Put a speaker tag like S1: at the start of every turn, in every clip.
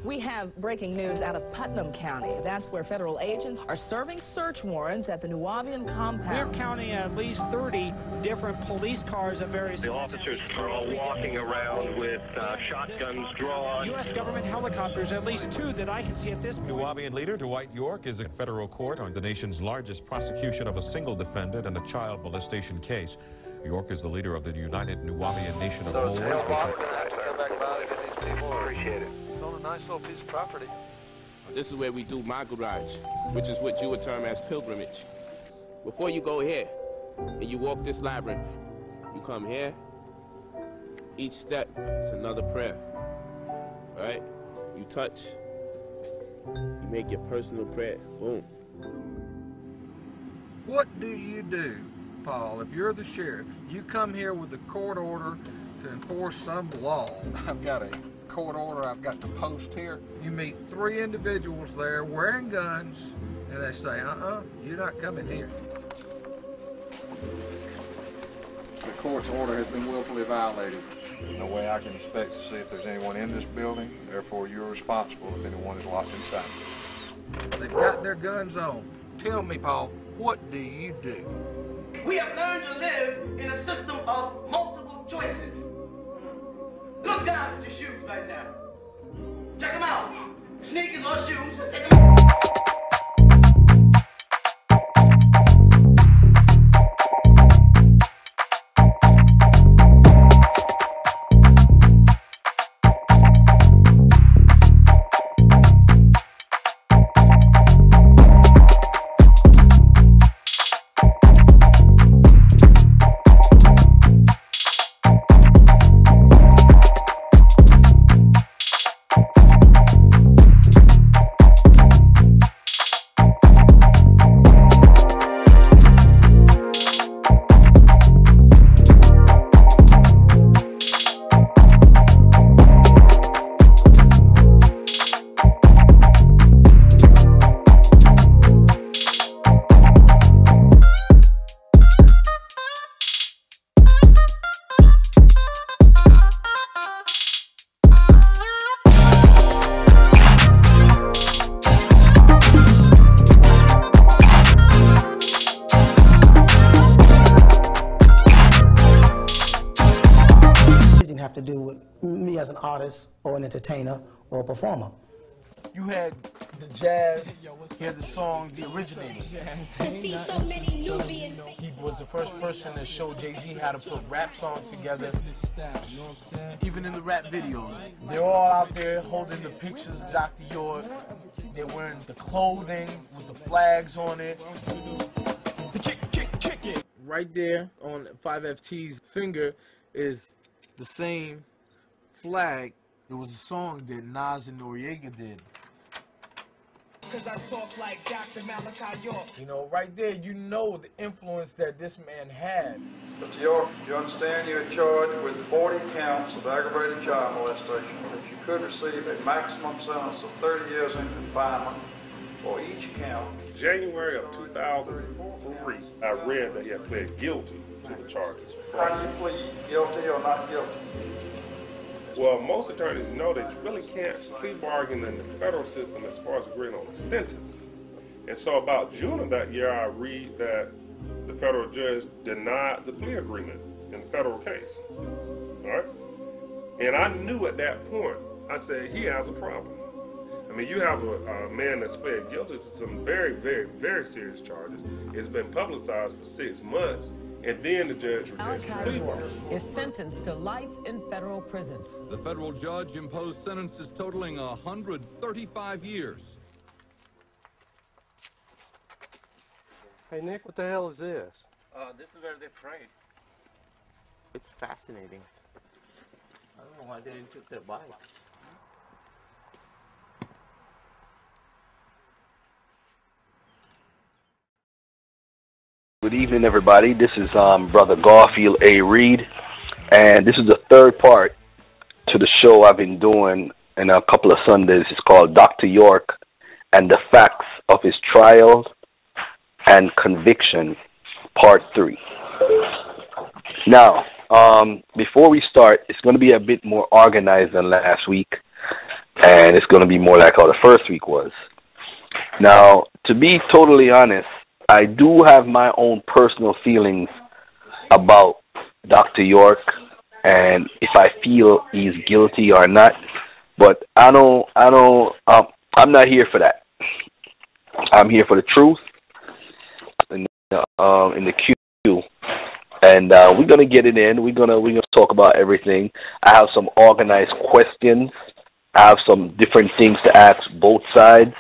S1: We have breaking news out of Putnam County. That's where federal agents are serving search warrants at the Nuwabian compound.
S2: We're counting at least 30 different police cars of various...
S3: The officers are all walking around with shotguns drawn.
S2: U.S. government helicopters, at least 2 that I can see at this point.
S4: Nuwabian leader Dwight York is in federal court on the nation's largest prosecution of a single defendant in a child molestation case. York is the leader of the United Nuwabian Nation of Moors.
S5: Appreciate it. It's on a nice little piece of property.
S6: This is where we do my garage, which is what you would term as pilgrimage. Before you go here and you walk this labyrinth, you come here. Each step is another prayer. All right? You touch, you make your personal prayer. Boom.
S7: What do you do, Paul, if you're the sheriff? You come here with a court order to enforce some law. I've got a court order I've got to post here. You meet 3 individuals there wearing guns, and they say, you're not coming here.
S8: The court's order has been willfully violated. There's no way I can expect to see if there's anyone in this building. Therefore, you're responsible if anyone is locked inside.
S7: They've got their guns on. Tell me, Paul, what do you do?
S9: We have learned to live in a system of multiple choices. Look down at your shoes right now. Check them out. Sneakers or shoes, just take them out.
S10: Have to do with me as an artist or an entertainer or a performer.
S11: You had the jazz, he had the song The Originators. He was the first person to show Jay-Z how to put rap songs together. Even in the rap videos, they're all out there holding the pictures of Dr. York. They're wearing the clothing with the flags on it. Right there on 5FT's finger is the same flag. It was a song that Nas and Noriega did.
S12: Cause I talk like Dr. Malachi York.
S11: You know, right there, you know the influence that this man had.
S13: Mr. York, you understand you're charged with 40 counts of aggravated child molestation. If you could receive a maximum sentence of 30 years in confinement for each count.
S14: January of 2003, I read that he had pled guilty to the charges.
S13: How do you plead, guilty or not guilty?
S14: Well, most attorneys know that you really can't plea bargain in the federal system as far as agreeing on a sentence. And so about June of that year, I read that the federal judge denied the plea agreement in the federal case. All right? And I knew at that point, I said, he has a problem. I mean, you have a man that's pled guilty to some very, very, very serious charges. It's been publicized for 6 months. And then the judge rejects the plea bargain.
S1: Is sentenced to life in federal prison.
S15: The federal judge imposed sentences totaling 135 years.
S5: Hey, Nick, what the hell is this?
S16: This is where they prayed. It's fascinating. I don't know why they didn't took their bikes.
S17: Good evening, everybody. This is Brother Garfield A. Reed, and this is the 3rd part to the show I've been doing in a couple of Sundays. It's called Dr. York and the Facts of His Trial and Conviction, Part 3. Now, before we start, it's going to be a bit more organized than last week. and it's going to be more like how the first week was. Now, to be totally honest, I do have my own personal feelings about Dr. York and if I feel he's guilty or not, but I'm not here for that. I'm here for the truth in the queue, and we're gonna get it in. We're gonna talk about everything. I have some organized questions. I have some different things to ask both sides,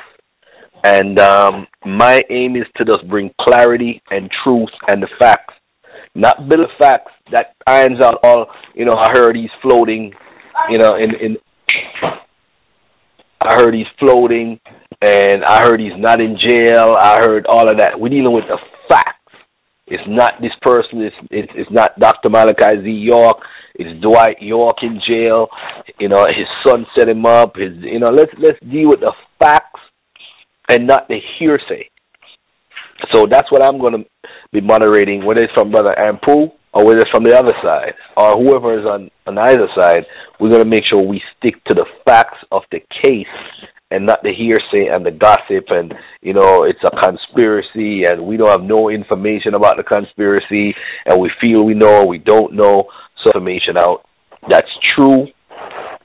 S17: and my aim is to just bring clarity and truth and the facts, not bill of facts that irons out all. I heard he's floating. I heard he's floating, and I heard he's not in jail. I heard all of that. We're dealing with the facts. It's not this person. It's not Dr. Malachi York. It's Dwight York in jail. His son set him up. Let's deal with the facts and not the hearsay. So that's what I'm going to be moderating, whether it's from Brother Anpu or whether it's from the other side or whoever is on either side. We're going to make sure we stick to the facts of the case and not the hearsay and the gossip and, it's a conspiracy and we don't have no information about the conspiracy and we feel we know or we don't know. So information out that's true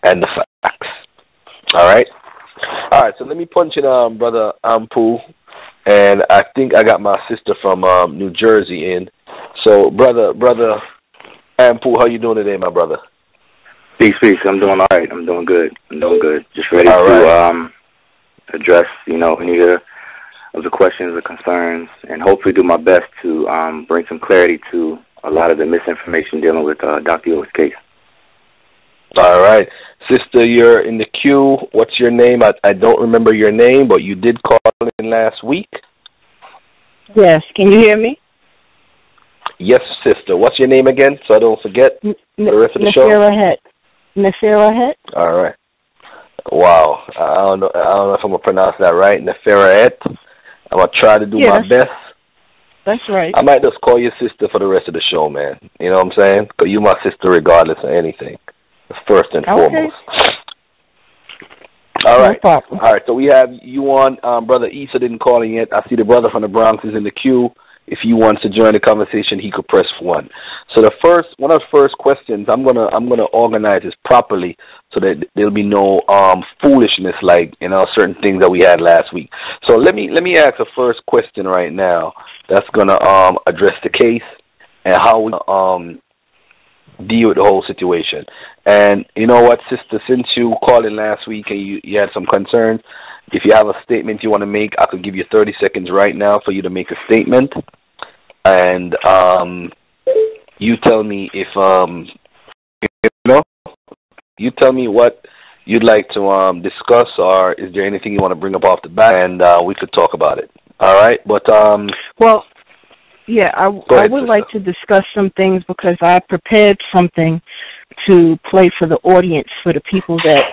S17: and the facts. All right, so let me punch in Brother Anpu, and I think I got my sister from New Jersey in. So, brother Anpu, how you doing today, my brother?
S18: Peace. I'm doing all right. I'm doing good. Just ready to address, any of the questions or concerns, and hopefully do my best to bring some clarity to a lot of the misinformation dealing with Dr. York's case.
S17: All right. Sister, you're in the queue. What's your name? I don't remember your name, but you did call in last week.
S19: Yes. Can you hear me?
S17: Yes, sister. What's your name again, so I don't forget for the rest of the show?
S19: Nefera Het.
S17: All right. Wow. I don't know if I'm going to pronounce that right. Nefera Het. I'm going to try to do my best.
S19: That's right.
S17: I might just call you sister for the rest of the show, man. You know what I'm saying? Because you're my sister regardless of anything. First and foremost. All right.
S19: No problem.
S17: All right. So we have you on. Brother Issa didn't call in yet. I see the brother from the Bronx is in the queue. If he wants to join the conversation, he could press 1. So one of the first questions, I'm gonna organize this properly so that there'll be no foolishness like certain things that we had last week. So let me ask the first question right now. That's gonna address the case and how we deal with the whole situation. And you know what, sister, since you called in last week and you had some concerns, if you have a statement you want to make, I could give you 30 seconds right now for you to make a statement. And you tell me if you tell me what you'd like to discuss, or is there anything you want to bring up off the bat, and we could talk about it. All right, but
S19: well, yeah, I would like to discuss some things because I prepared something to play for the audience, for the people that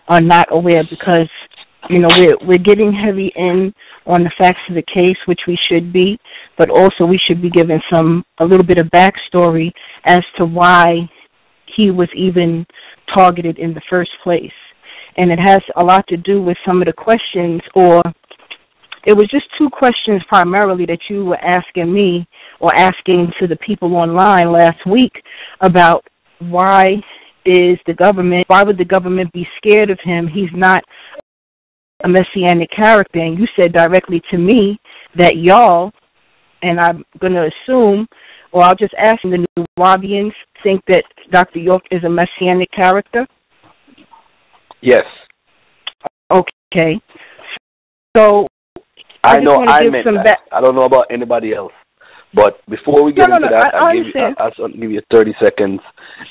S19: are not aware, because we're getting heavy in on the facts of the case, which we should be, but also we should be given a little bit of backstory as to why he was even targeted in the first place. And it has a lot to do with some of the questions, or it was just 2 questions primarily that you were asking me or asking to the people online last week about why would the government be scared of him? He's not a messianic character. And you said directly to me that y'all, and I'm going to assume, or I'll just ask, the Nuwabians think that Dr. York is a messianic character?
S17: Yes.
S19: Okay. So
S17: I know I meant that. I don't know about anybody else. But before we get into that, I'll give you 30 seconds,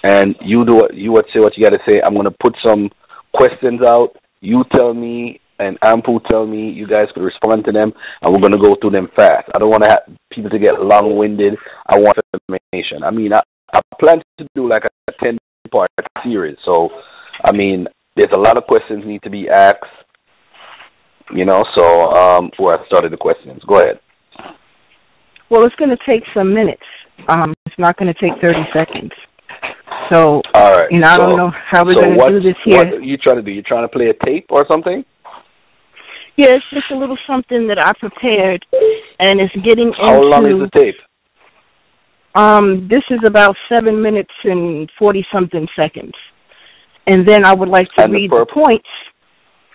S17: and you say what you got to say. I'm going to put some questions out. You tell me, and Anpu tell me. You guys could respond to them, and we're going to go through them fast. I don't want to have people to get long-winded. I want information. I mean, I plan to do like a 10-part series. So, I mean, there's a lot of questions need to be asked, so before I started the questions. Go ahead.
S19: Well, it's going to take some minutes. It's not going to take 30 seconds. So,
S17: all right.
S19: I don't know how we're going to do this here.
S17: What are you trying to do? You trying to play a tape or something?
S19: Yeah, it's just a little something that I prepared, and it's getting into...
S17: How long is the tape?
S19: This is about 7 minutes and 40-something seconds. And then I would like to read the points.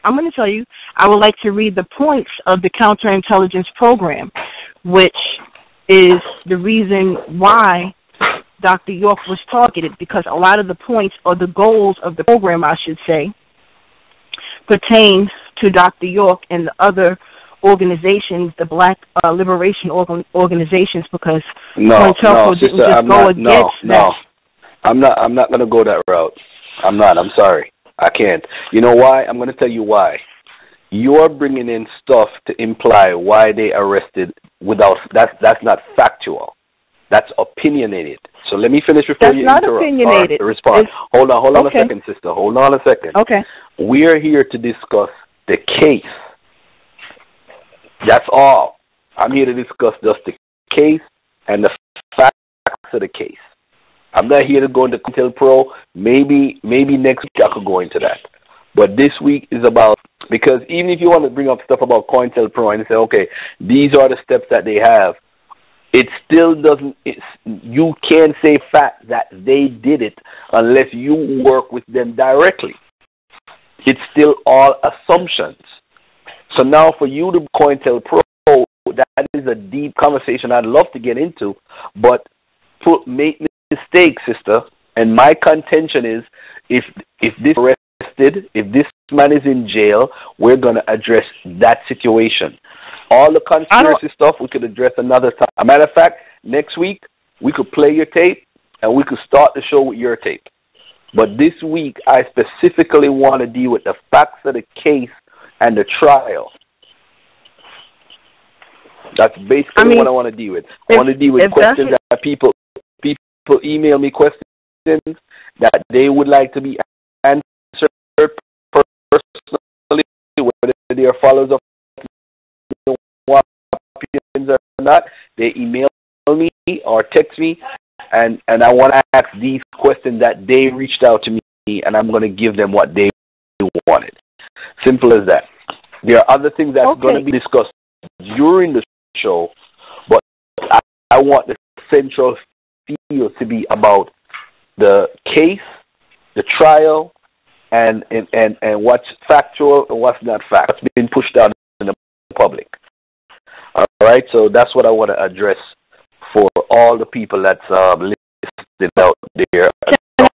S19: I'm going to tell you, I would like to read the points of the counterintelligence program, which is the reason why Dr. York was targeted, because a lot of the points, or the goals of the program, I should say, pertain to Dr. York and the other organizations, the Black Liberation organizations, because COINTELPRO didn't just go against that.
S17: I'm not going to go that route. I'm sorry. I can't. You know why? I'm going to tell you why. You're bringing in stuff to imply why they arrested without... That's not factual. That's opinionated. So let me finish before you interrupt.
S19: That's not opinionated.
S17: Respond. Hold on a second, sister. Hold on a second.
S19: Okay.
S17: We're here to discuss the case. That's all. I'm here to discuss just the case and the facts of the case. I'm not here to go into COINTELPRO. Maybe next week I could go into that. But this week is about, because even if you want to bring up stuff about COINTELPRO and say, okay, these are the steps that they have, it still doesn't, you can't say fact that they did it unless you work with them directly. It's still all assumptions. So now for you to COINTELPRO, that is a deep conversation I'd love to get into, but make mistakes, sister. And my contention is, if this arrested, if this man is in jail, we're going to address that situation. All the conspiracy stuff we could address another time. As a matter of fact, next week we could play your tape and we could start the show with your tape. But this week I specifically want to deal with the facts of the case and the trial. That's basically what I want to deal with. I want to deal with questions that people email me questions that they would like to be answered personally, whether they are followers of opinions or not. They email me or text me, and I want to ask these questions that they reached out to me, and I'm going to give them what they wanted. Simple as that. There are other things that's going to be discussed during the show, but I want the central field to be about the case, the trial, and what's factual and what's not fact. What's been pushed out in the public. All right, so that's what I want to address for all the people that's listed out there.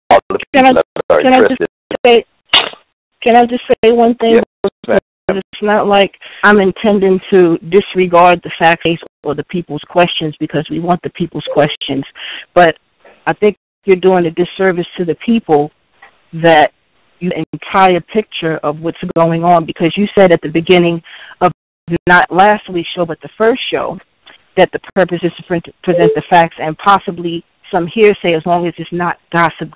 S17: All the people that are interested.
S19: Can I just say one thing?
S17: Yes,
S19: it's not like I'm intending to disregard the facts or the people's questions, because we want the people's questions. But I think you're doing a disservice to the people that you entire picture of what's going on, because you said at the beginning of not last week's show but the first show that the purpose is to present the facts and possibly some hearsay, as long as it's not gossip.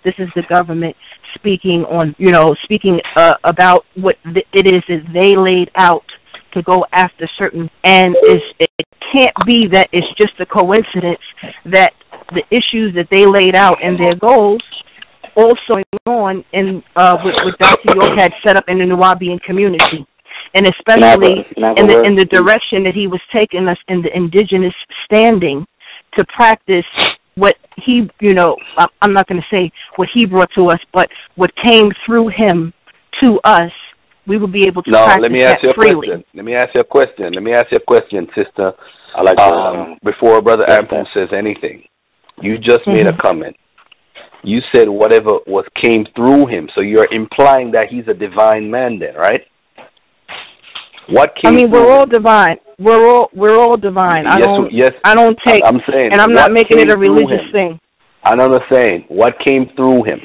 S19: This is the government speaking on, speaking about what it is they laid out to go after certain, and it can't be that it's just a coincidence that the issues that they laid out and their goals also going on in what Dr. York had set up in the Nuwaubian community, and especially in the direction that he was taking us in the indigenous standing to practice what he, I'm not going to say what he brought to us, but what came through him to us, we will be able to practice
S17: let me ask you a
S19: freely.
S17: question. Let me ask you a question, sister. I like before Brother Anpu says anything, you just made a comment. You said whatever came through him, so you're implying that he's a divine man, then, right? What came?
S19: We're all divine. We're all divine.
S17: Yes,
S19: I don't take.
S17: I'm saying,
S19: and I'm not making it a religious thing.
S17: I'm not saying what came through him.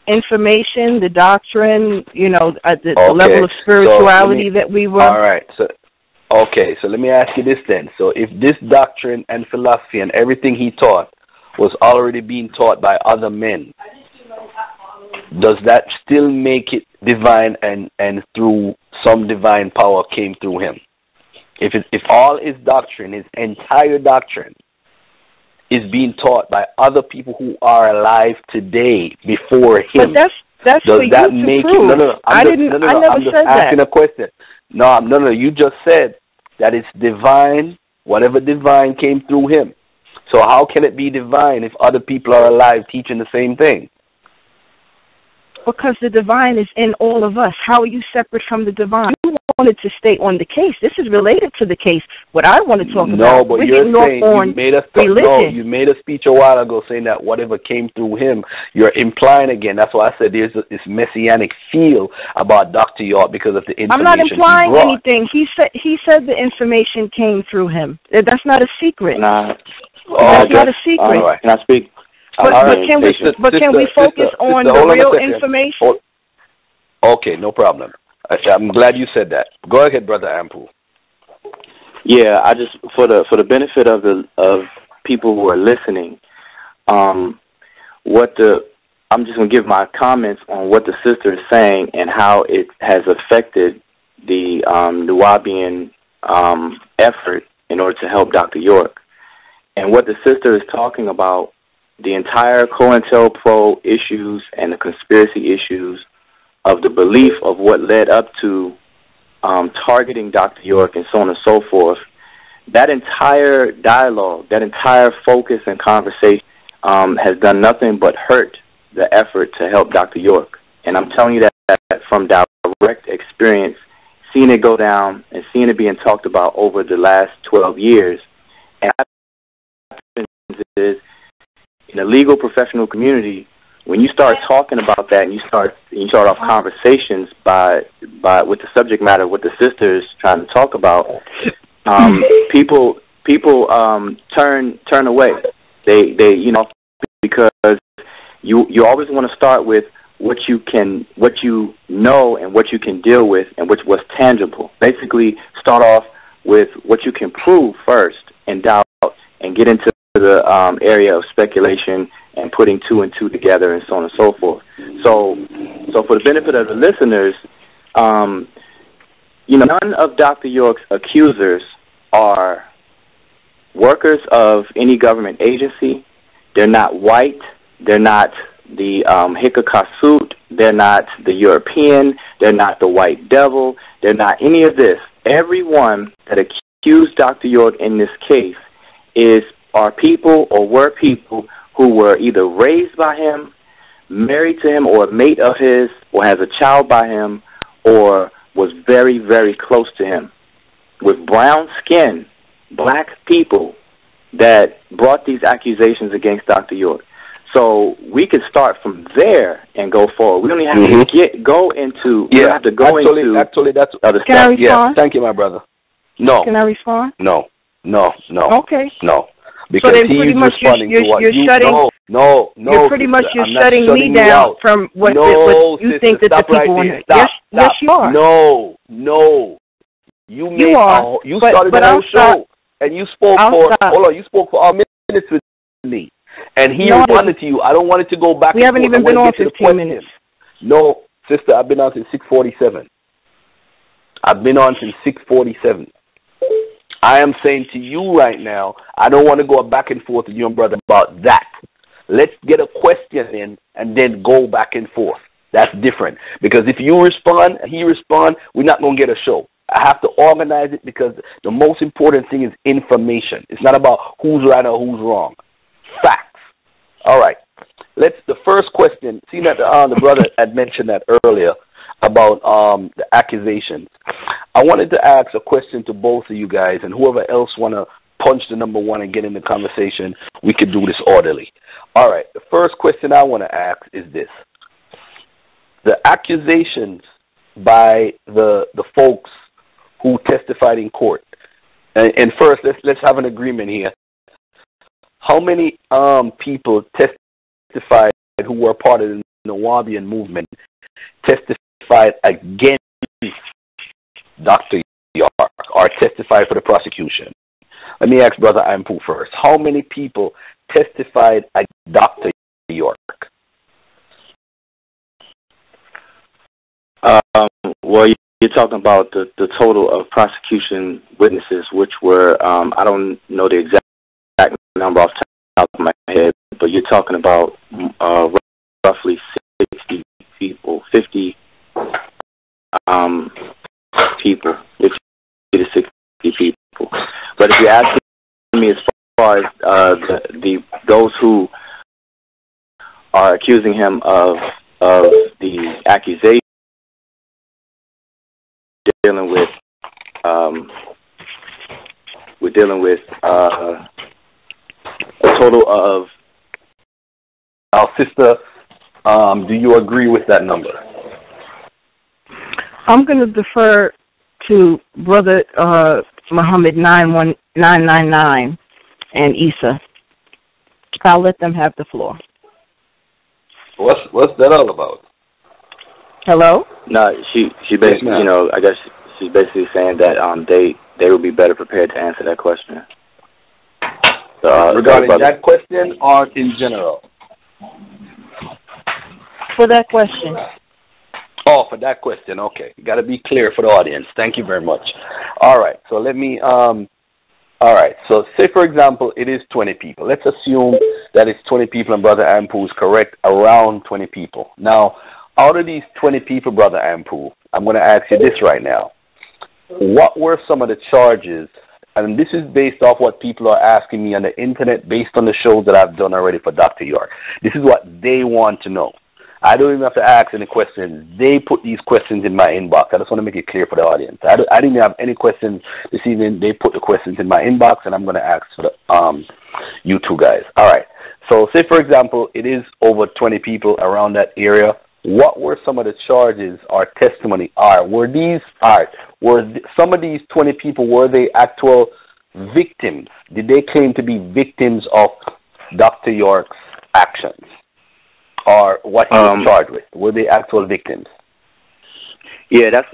S19: Information, the doctrine, the level of spirituality that we were.
S17: All right. So let me ask you this then. So if this doctrine and philosophy and everything he taught was already being taught by other men, does that still make it divine and through some divine power came through him? If all his doctrine, his entire doctrine, is being taught by other people who are alive today before him.
S19: But that's
S17: does
S19: for
S17: that
S19: you to
S17: make
S19: prove.
S17: it? No.
S19: I never said
S17: asking
S19: that.
S17: a question. No. You just said that it's divine. Whatever divine came through him. So how can it be divine if other people are alive teaching the same thing?
S19: Because the divine is in all of us. How are you separate from the divine? You wanted to stay on the case. This is related to the case. What I want to talk about.
S17: No, but you're saying
S19: religion.
S17: you made a speech a while ago saying that whatever came through him, you're implying again. That's why I said there's this messianic feel about Dr. York because of the information.
S19: I'm not implying
S17: he brought.
S19: anything. He said the information came through him. That's not a secret.
S18: Nah.
S19: That's not a secret.
S18: All right. Can I speak?
S19: But can we focus on the real information?
S17: Okay, no problem. I'm glad you said that. Go ahead, Brother Anpu.
S18: Yeah, I just for the benefit of people who are listening, I'm just gonna give my comments on what the sister is saying and how it has affected the Nuwaubian effort in order to help Dr. York. And what the sister is talking about, the entire COINTELPRO issues and the conspiracy issues of the belief of what led up to targeting Dr. York and so on and so forth, that entire dialogue, that entire focus and conversation has done nothing but hurt the effort to help Dr. York. And I'm telling you that from direct experience, seeing it go down and seeing it being talked about over the last 12 years. And what happens is, in the legal professional community, when you start talking about that and you start off conversations with the subject matter of what the sister is trying to talk about, people turn away. They because you always want to start with what you know and what you can deal with and what's tangible. Basically, start off with what you can prove first and doubt and get into the area of speculation and putting two and two together and so on and so forth. So for the benefit of the listeners, none of Dr. York's accusers are workers of any government agency. They're not white. They're not the Hikakasut. They're not the European. They're not the white devil. They're not any of this. Everyone that accused Dr. York in this case are people or were people who were either raised by him, married to him, or a mate of his, or has a child by him, or was very, very close to him. With brown skin, black people that brought these accusations against Dr. York. So we could start from there and go forward. We don't even have to go into. We don't have to go into.
S17: Actually, that's other
S19: stuff. Can I respond?
S17: Yeah, thank you, my brother. No.
S19: Can I respond?
S17: No.
S19: Okay.
S17: No. Because
S19: so then pretty much you're shutting.
S17: No.
S19: You're pretty much shutting me down from what you think that the people want to hear. Yes, you are.
S17: No. You started the whole show, and you spoke you spoke for our minutes with me, and he responded to you. I don't want it to go back.
S19: We haven't even been on 15 minutes.
S17: No, sister, I've been on since 6:47. I've been on since 6:47. I am saying to you right now, I don't want to go back and forth with your brother about that. Let's get a question in and then go back and forth. That's different. Because if you respond and he responds, we're not going to get a show. I have to organize it because the most important thing is information. It's not about who's right or who's wrong. Facts. All right. The first question, see that the brother had mentioned that earlier about the accusations. I wanted to ask a question to both of you guys, and whoever else want to punch the number one and get in the conversation, we could do this orderly. All right, the first question I want to ask is this. The accusations by the folks who testified in court, and first let's have an agreement here. How many people testified who were part of the Nuwaubian movement testified against Dr. York or testified for the prosecution? Let me ask Brother Anpu first. How many people testified against Dr. York?
S18: Well, you're talking about the total of prosecution witnesses, which were, I don't know the exact number off the top of my head, but you're talking about roughly 60 people, 50 people, 50 to 60 people. But if you're asking me as far as those who are accusing him of the accusation, we're dealing with a total of.
S17: Our sister, do you agree with that number?
S19: I'm going to defer to Brother Muhammad 91999 and Issa. I'll let them have the floor.
S17: What's that all about?
S19: Hello?
S18: No, she basically, I guess she's basically saying that they would be better prepared to answer that question. So,
S17: regarding that question or in general?
S19: For that question.
S17: Oh, for that question, okay. You got to be clear for the audience. Thank you very much. All right, so let me, all right, so say, for example, it is 20 people. Let's assume that it's 20 people and Brother Anpu is correct, around 20 people. Now, out of these 20 people, Brother Anpu, I'm going to ask you this right now. What were some of the charges? And this is based off what people are asking me on the internet based on the shows that I've done already for Dr. York. This is what they want to know. I don't even have to ask any questions. They put these questions in my inbox. I just want to make it clear for the audience. I didn't have any questions this evening. They put the questions in my inbox, and I'm going to ask for you two guys. All right. So say, for example, it is over 20 people around that area. What were some of the charges or testimony were some of these 20 people, were they actual victims? Did they claim to be victims of Dr. York's actions or what he was charged with? Were they actual victims?
S18: Yeah, that's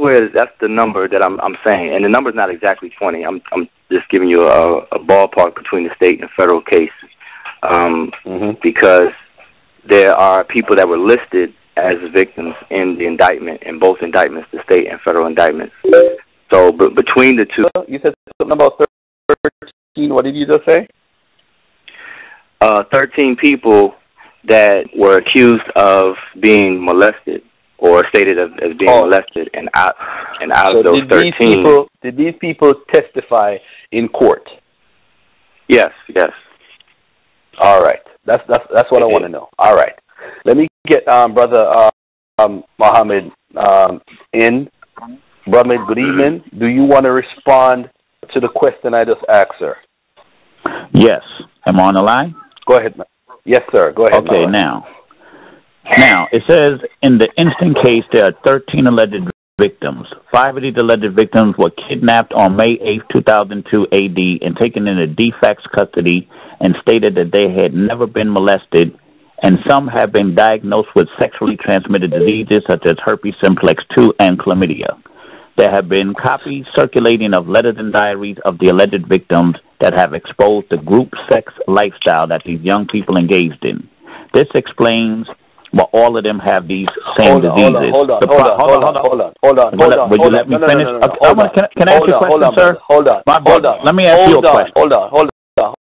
S18: the number that I'm saying, and the number's not exactly 20. I'm just giving you a ballpark between the state and federal case, because there are people that were listed as victims in the indictment, in both indictments, the state and federal indictments. So, but between the two,
S17: you said something about 13. What did you just say?
S18: 13 people that were accused of being molested, or stated as being molested, and out of those 13,
S17: did these people testify in court?
S18: Yes.
S17: All right, that's what I want to know. All right, let me get Brother Muhammad in. Brother, good evening. Do you want to respond to the question I just asked, sir?
S20: Yes. Am I on the line?
S17: Go ahead. Yes, sir. Go ahead.
S20: Okay, now, it says in the instant case there are 13 alleged victims. 5 of these alleged victims were kidnapped on May 8, 2002 AD and taken into de facto custody and stated that they had never been molested, and some have been diagnosed with sexually transmitted diseases such as herpes simplex 2 and chlamydia. There have been copies circulating of letters and diaries of the alleged victims that have exposed the group sex lifestyle that these young people engaged in. This explains why all of them have these same diseases.
S17: Hold on.
S20: Would you let me finish? Can I ask you a question, sir?
S17: Hold on.
S20: Let me ask you a question.
S17: Hold on.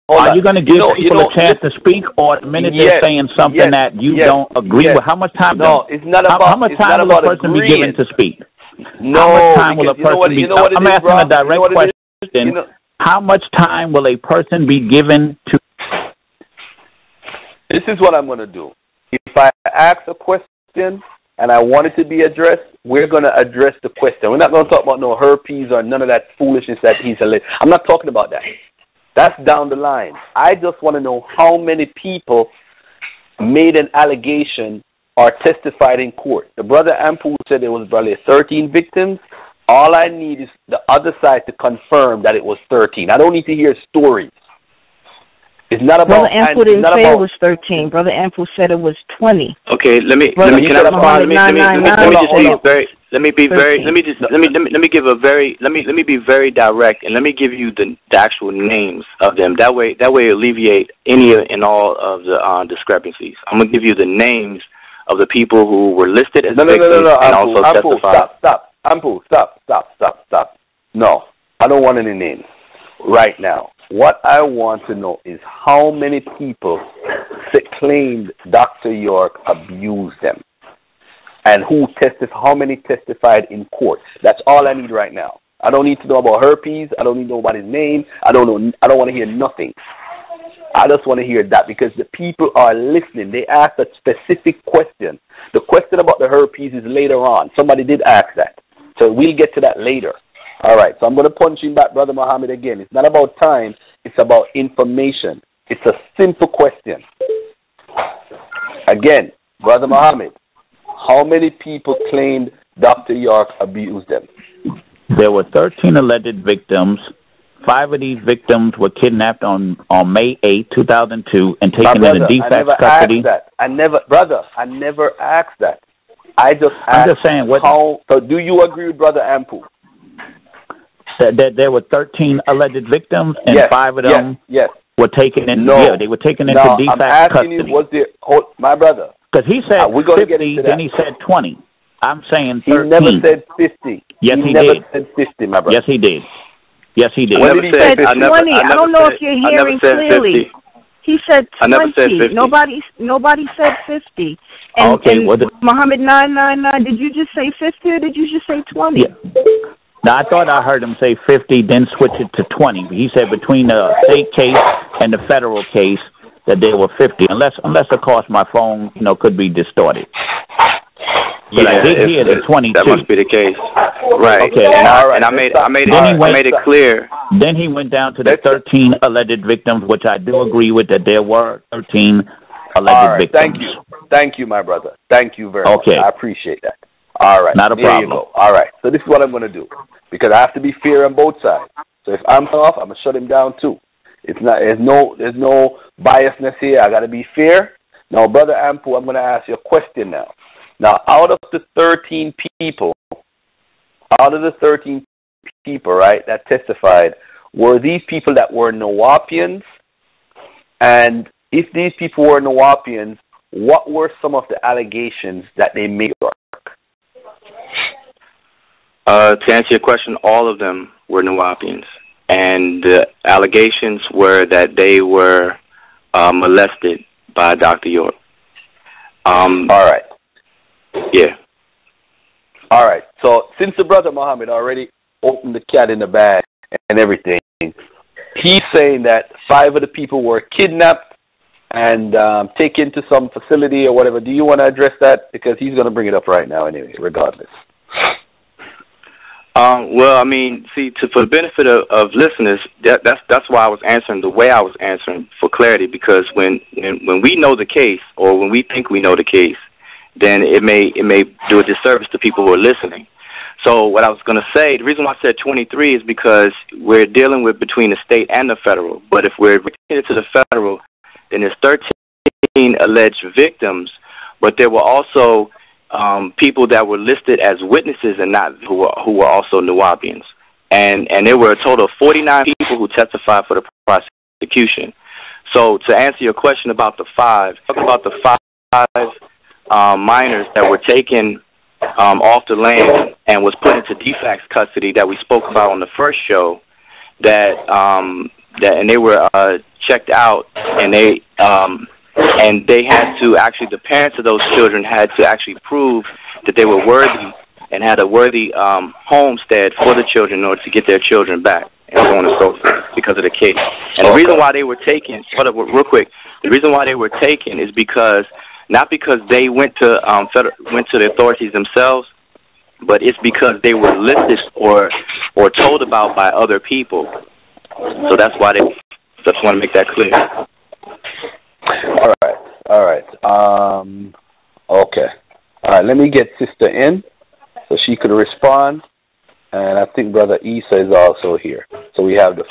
S20: Are you going to give people a chance to speak, or the minute they're saying something that you don't agree with? How much time?
S17: No, it's not about.
S20: How much time will a person be given to speak?
S17: No,
S20: how much time will a person be? I'm asking a direct question. How much time will a person be given to?
S17: This is what I'm going to do. If I ask a question and I want it to be addressed, we're going to address the question. We're not going to talk about no herpes or none of that foolishness that he's alleged. I'm not talking about that. That's down the line. I just want to know how many people made an allegation or testified in court. The Brother Anpu said there was probably 13 victims. All I need is the other side to confirm that it was 13. I don't need to hear stories. It's not about.
S19: Brother Anpu didn't say it was 13. Brother Anpu said it was 20.
S18: Okay, let me be very direct, and let me give you the actual names of them. That way alleviate any and all of the discrepancies. I'm gonna give you the names of the people who were listed as victims and also testified.
S17: Stop. Ampu, stop. No, I don't want any names right now. what I want to know is how many people claimed Dr. York abused them, and how many testified in court. That's all I need right now. I don't need to know about herpes. I don't need to know about his name. I don't want to hear nothing. I just want to hear that because the people are listening. They asked a specific question. The question about the herpes is later on. Somebody did ask that. So we'll get to that later. All right, so I'm going to punch in back, Brother Muhammad, again. It's not about time. It's about information. It's a simple question. Again, Brother Muhammad, how many people claimed Dr. York abused them?
S20: There were 13 alleged victims. 5 of these victims were kidnapped on May 8, 2002, and taken into de facto custody.
S17: I never asked that. I just asked
S20: I'm just saying,
S17: how. So do you agree with Brother Anpu?
S20: That there were 13 alleged victims, and
S17: yes,
S20: 5 of them were taken in.
S17: No.
S20: Yeah, they were taken into de facto
S17: I'm asking
S20: custody.
S17: you, was there, my brother?
S20: Because he said
S17: we're going
S20: 50,
S17: to get into that.
S20: then he said 20. I'm saying 13.
S17: He never said 50.
S20: Yes, he
S17: never
S20: did.
S17: said 50, my brother.
S20: Yes, he did. Yes, he did.
S19: He said 20. I don't know if you're hearing clearly.
S18: 50.
S19: He said 20.
S18: I never said 50.
S19: Nobody said 50. And,
S20: okay,
S19: and Muhammad 999, did you just say 50 or did you just say 20?
S20: Yeah. Now, I thought I heard him say 50, then switch it to 20. He said between the state case and the federal case that there were 50, unless of course my phone, could be distorted. But I did hear the 22.
S18: That must be the case, right?
S20: Okay,
S18: and I made it clear.
S20: Then he went down to the 13 alleged victims, which I do agree with that there were 13 alleged victims.
S17: Thank you, my brother. Thank you very much. I appreciate that. All right,
S20: not a problem.
S17: There you go. All right, so this is what I'm going to do because I have to be fair on both sides. So if I'm off, I'm gonna shut him down too. It's not. There's no biasness here. I got to be fair. Now, Brother Anpu, I'm going to ask you a question now. Now, out of the 13 people, right, that testified, were these people that were Nawapians? And if these people were Nawapians, what were some of the allegations that they made?
S18: To answer your question, all of them were Nawapians. And the allegations were that they were molested by Dr. York.
S17: All right.
S18: Yeah.
S17: All right. So since the Brother Muhammad already opened the cat in the bag and everything, he's saying that 5 of the people were kidnapped and taken to some facility or whatever. Do you want to address that? Because he's going to bring it up right now anyway, regardless.
S18: Well, I mean, see, for the benefit of listeners, that's why I was answering the way I was answering for clarity. Because when we know the case, or when we think we know the case, then it may do a disservice to people who are listening. So what I was going to say, the reason why I said 23 is because we're dealing with between the state and the federal. But if we're taking it to the federal, then there's 13 alleged victims, but there were also people that were listed as witnesses and not who were also Nawapians. And there were a total of 49 people who testified for the prosecution. So to answer your question about the 5, talking about the 5 minors that were taken off the land and was put into de facto custody that we spoke about on the first show, and they were checked out, and they had to actually, the parents of those children had to actually prove that they were worthy and had a worthy homestead for the children in order to get their children back, and so on and so forth, because of the case. And the reason why they were taken, real quick, the reason why they were taken is because, not because they went to the authorities themselves, but it's because they were listed or told about by other people. So that's why just want to make that clear.
S17: All right. Okay. All right, let me get Sister in so she could respond. And I think Brother Isa is also here. So we have the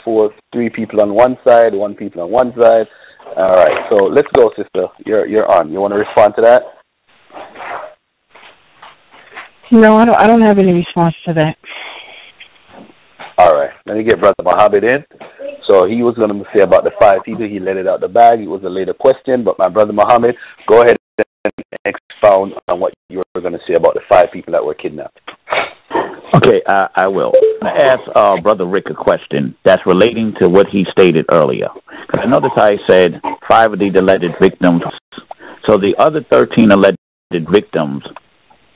S17: 3 people on one side, 1 people on one side. All right, so let's go, Sister. You're on. You want to respond to that?
S19: No, I don't have any response to that.
S17: All right, let me get Brother Muhammad in. So he was going to say about the 5 people. He let it out the bag. It was a later question, but my Brother Muhammad, go ahead and expound on what you were going to say about the 5 people that were kidnapped.
S20: Okay, I will. I ask Brother Rick a question that's relating to what he stated earlier. Because I noticed how he said 5 of the alleged victims. So the other 13 alleged victims,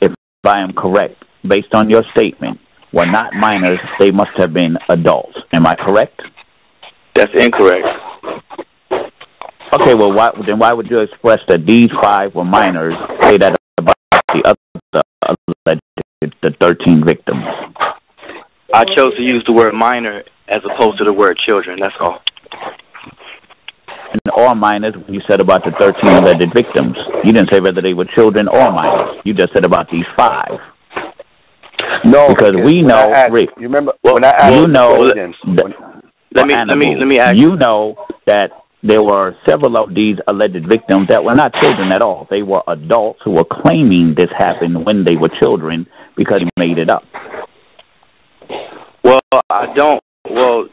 S20: if I am correct, based on your statement, were not minors. They must have been adults. Am I correct?
S18: That's incorrect.
S20: Okay, well, why would you express that these 5 were minors, say that about the other alleged, the 13 victims?
S18: I chose to use the word minor as opposed to the word children, that's all.
S20: And or minors, when you said about the 13 alleged victims, you didn't say whether they were children or minors. You just said about these 5.
S17: No,
S20: because we know, Rick.
S17: You remember when I asked
S20: you know,
S18: let me ask.
S20: You know that there were several of these alleged victims that were not children at all. They were adults who were claiming this happened when they were children because they made it up.
S18: Well, I don't. Well,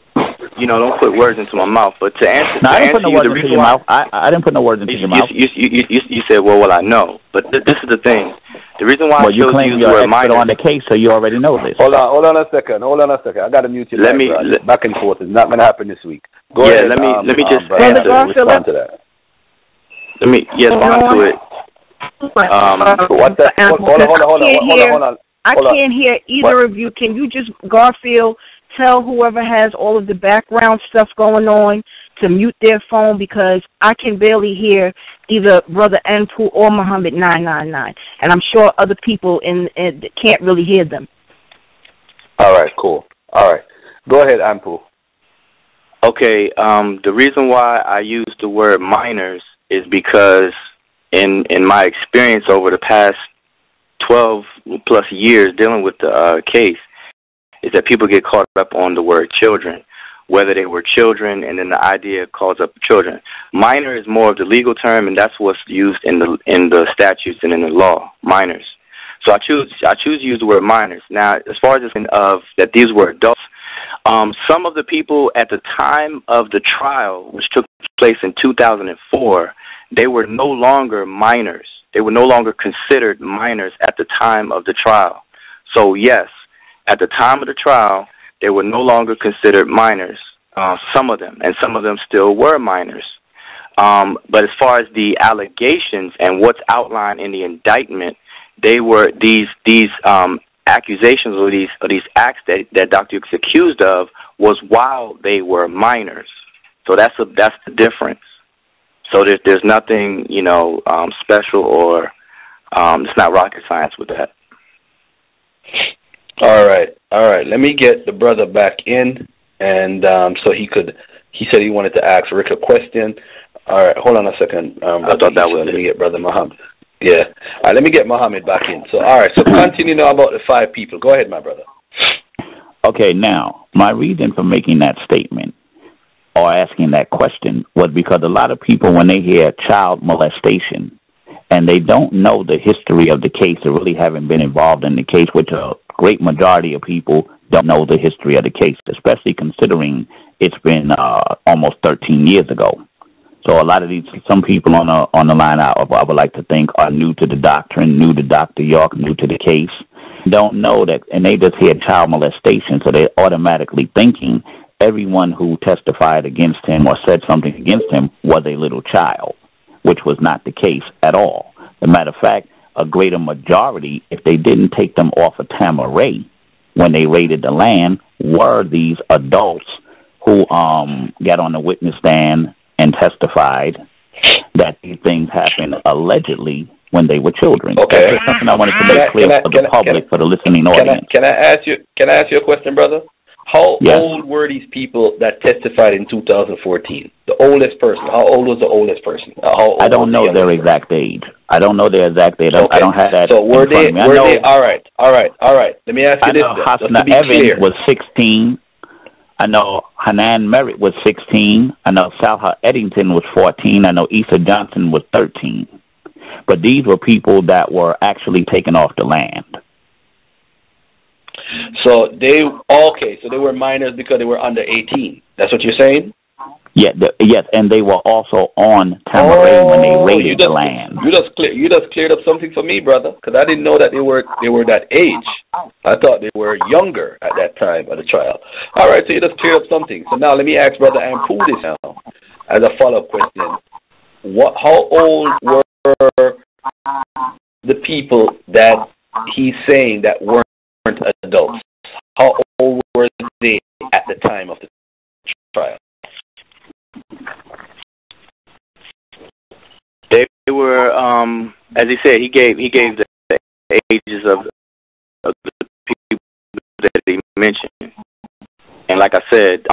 S18: don't put words into my mouth. But to answer,
S20: no, I didn't put no words into your mouth. I didn't put no words into your mouth.
S18: You said, well, I know. But this is the thing. The reason why I chose to use the word minor
S20: on the case, so you already know this.
S17: Hold on a second. I got to mute you. Back and forth. It's not going to happen this week. Go ahead.
S18: Let me just
S17: respond to that.
S18: Let me respond to it.
S17: What's that? Hold on.
S19: I can't hear either of you. Can you just, Garfield, tell whoever has all of the background stuff going on to mute their phone, because I can barely hear either Brother Anpu or Muhammad 999, and I'm sure other people can't really hear them.
S17: All right, cool. All right, go ahead, Anpu.
S18: Okay, the reason why I use the word minors is because in my experience over the past 12 plus years dealing with the case, is that people get caught up on the word children, whether they were children, and then the idea calls up children. Minor is more of the legal term, and that's what's used in the statutes and in the law, minors. So I choose to use the word minors. Now, as far as that these were adults, some of the people at the time of the trial, which took place in 2004, they were no longer minors. They were no longer considered minors at the time of the trial. So yes, at the time of the trial, they were no longer considered minors, some of them, and some of them still were minors. But as far as the allegations and what's outlined in the indictment, they were these accusations or these acts that Dr. York is accused of was while they were minors. So that's the difference. So there's nothing special or it's not rocket science with that.
S17: All right. Let me get the brother back in, and so he said he wanted to ask Rick a question. All right, hold on a second.
S18: I thought that was
S17: let me get Brother Muhammad. Yeah. All right, let me get Muhammad back in. So, all right, so continue now about the 5 people. Go ahead, my brother.
S20: Okay, now, my reason for making that statement or asking that question was because a lot of people, when they hear child molestation and they don't know the history of the case or really haven't been involved in the case, which a great majority of people don't know the history of the case, especially considering it's been almost 13 years ago. So a lot of some people on the line, I would like to think, are new to the doctrine, new to Dr. York, new to the case, don't know that, and they just hear child molestation, so they're automatically thinking everyone who testified against him or said something against him was a little child, which was not the case at all. As a matter of fact, a greater majority, if they didn't take them off of Tamaray when they raided the land, were these adults who got on the witness stand and testified that these things happened allegedly when they were children.
S17: Okay.
S20: That's something I wanted to make clear for the public, for the listening audience.
S17: Can I ask you a question, brother? How old were these people that testified in 2014? The oldest person. How old was the oldest person?
S20: I don't know their exact age. I don't know their exact age. Okay. I don't have that.
S17: So were they? All right. Let me ask you this.
S20: Hasna Evans was 16. I know Hanan Merritt was 16. I know Salha Eddington was 14. I know Issa Johnson was 13. But these were people that were actually taken off the land.
S17: So they were minors because they were under 18. That's what you're saying?
S20: Yes, and they were also on Tamaray when they raided the land.
S17: You just cleared up something for me, brother, because I didn't know that they were that age. I thought they were younger at that time of the trial. All right, so you just cleared up something. So now let me ask Brother Anpu this now as a follow-up question. How old were the people that he's saying that weren't adults? How old were they at the time of the trial?
S18: They were, as he said, he gave the ages of the people that he mentioned, and like I said,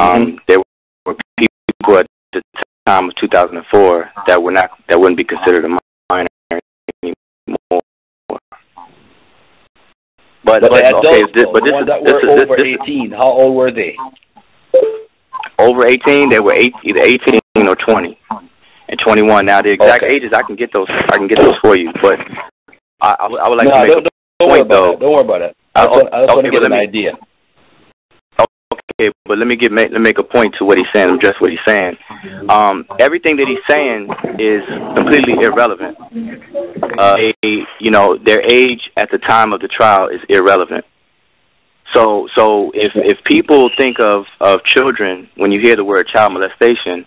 S18: there were people at the time of 2004 that wouldn't be considered a minor anymore. But
S17: the
S18: okay,
S17: adults, the ones that were over 18, how old were they?
S18: Over 18, they were either 18 or 20, and 21. Now the exact ages, I can get those for you. But I would like to make a point though.
S17: Don't worry about that. I just want to get an idea.
S18: Okay, but let me make a point to what he's saying. Address what he's saying. Everything that he's saying is completely irrelevant. Their age at the time of the trial is irrelevant. So if people think of children when you hear the word child molestation,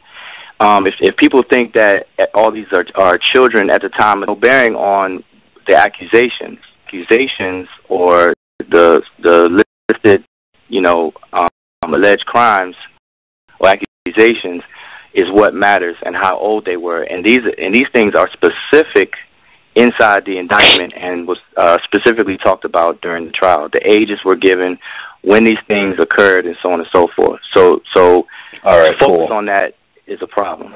S18: if people think that all these are children at the time, no bearing on the accusations or the listed alleged crimes or accusations is what matters, and how old they were, and these things are specific inside the indictment and was specifically talked about during the trial. The ages were given, when these things occurred, and so on and so forth. So
S17: all right,
S18: focus on that is a problem.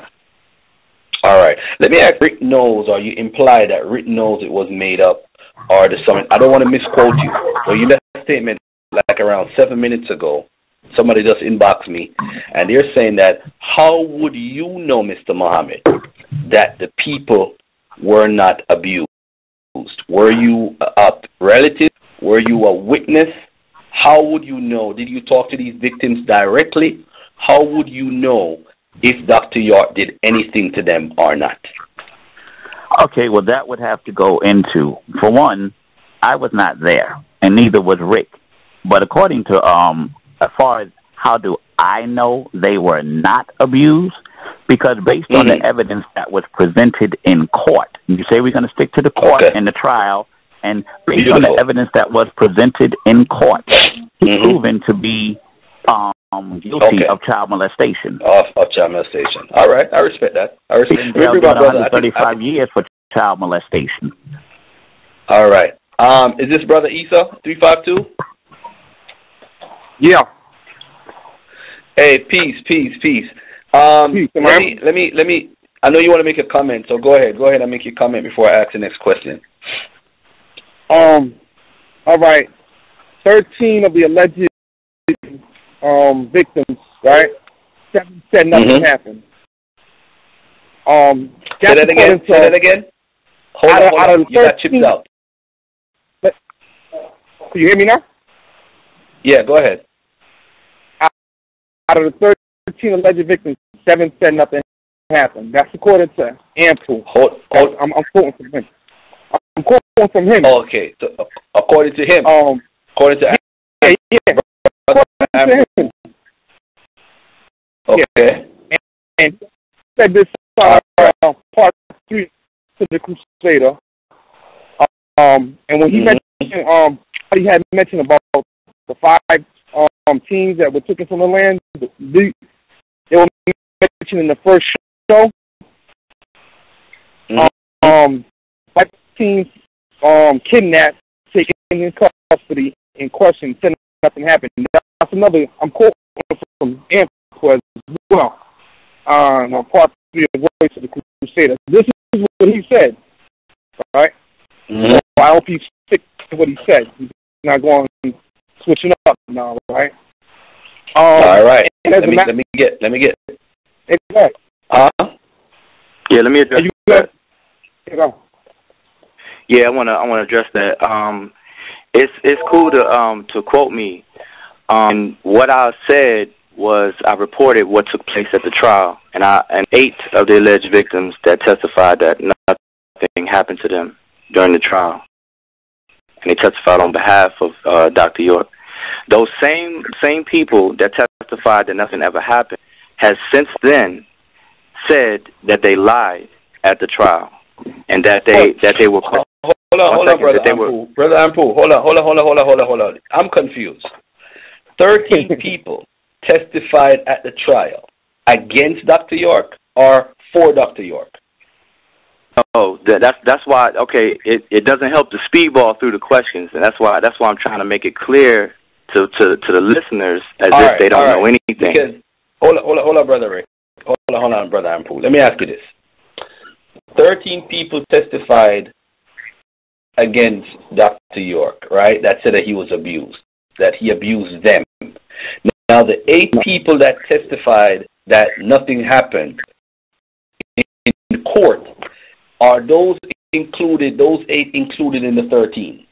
S17: All right. Let me ask, Rick knows, or you imply that Rick knows it was made up, or the summit. I don't want to misquote you. So you left a statement like around 7 minutes ago. Somebody just inboxed me, and they're saying that, how would you know, Mr. Muhammad, that the people were not abused? Were you a relative? Were you a witness? How would you know? Did you talk to these victims directly? How would you know if Dr. York did anything to them or not?
S20: Okay, well, that would have to go into, for one, I was not there, and neither was Rick. But according to, as far as how do I know they were not abused? Because based on the evidence that was presented in court, you say we're going to stick to the court and the trial, and based on the evidence that was presented in court, he's proven to be guilty of child molestation.
S17: Of child molestation. All right, I respect that. I respect
S20: that. 135 years for child molestation.
S17: All right. Is this Brother Isa 352?
S21: Yeah.
S17: Hey, peace. Let me. I know you want to make a comment, so go ahead and make your comment before I ask the next question.
S21: All right. 13 of the alleged victims, right? 7 said nothing happened.
S17: Say that again. Hold on. You got chipped out.
S21: Can you hear me now?
S17: Yeah, go ahead.
S21: Out of the 13 alleged victims, 7 said nothing happened. That's according to Anpu. I'm quoting from him. I'm quoting from him.
S17: Oh, okay. So, according to him. According to
S21: yeah. According to him.
S17: Okay.
S21: And said this part 3 to the Crusader. And when he mentioned, he had mentioned about the 5 teams that were taken from the land. They were mentioned in the first show. 5 teams kidnapped, taken in custody, in question, said nothing happened. That's another. I'm quoting from Anpu as well. Part 3 of Voice of the Crusader. This is what he said. All right. So I hope he sticks to what he said. He's not going switching up now, right?
S17: All right. Let me get.
S21: Exactly.
S18: Yeah, let me address that. Yeah, I want to address that. It's cool to quote me. What I said was I reported what took place at the trial, and 8 of the alleged victims that testified that nothing happened to them during the trial, and they testified on behalf of Dr. York. Those same people that testified that nothing ever happened has since then said that they lied at the trial, and that they were.
S3: Hold on, Brother Anpu. Brother Anpu, hold on. I'm confused. 13 people testified at the trial against Dr. York or for Dr. York?
S18: Oh, that's why. Okay, it doesn't help to speedball through the questions, and that's why I'm trying to make it clear to the listeners as if they don't know anything.
S3: Because hold on, Brother Rick. Hold on, Brother Anpu. Let me ask you this: 13 people testified against Dr. York, right? That said that he was abused, that he abused them. Now, the 8 people that testified that nothing happened in court, are those included? Those 8 included in the 13?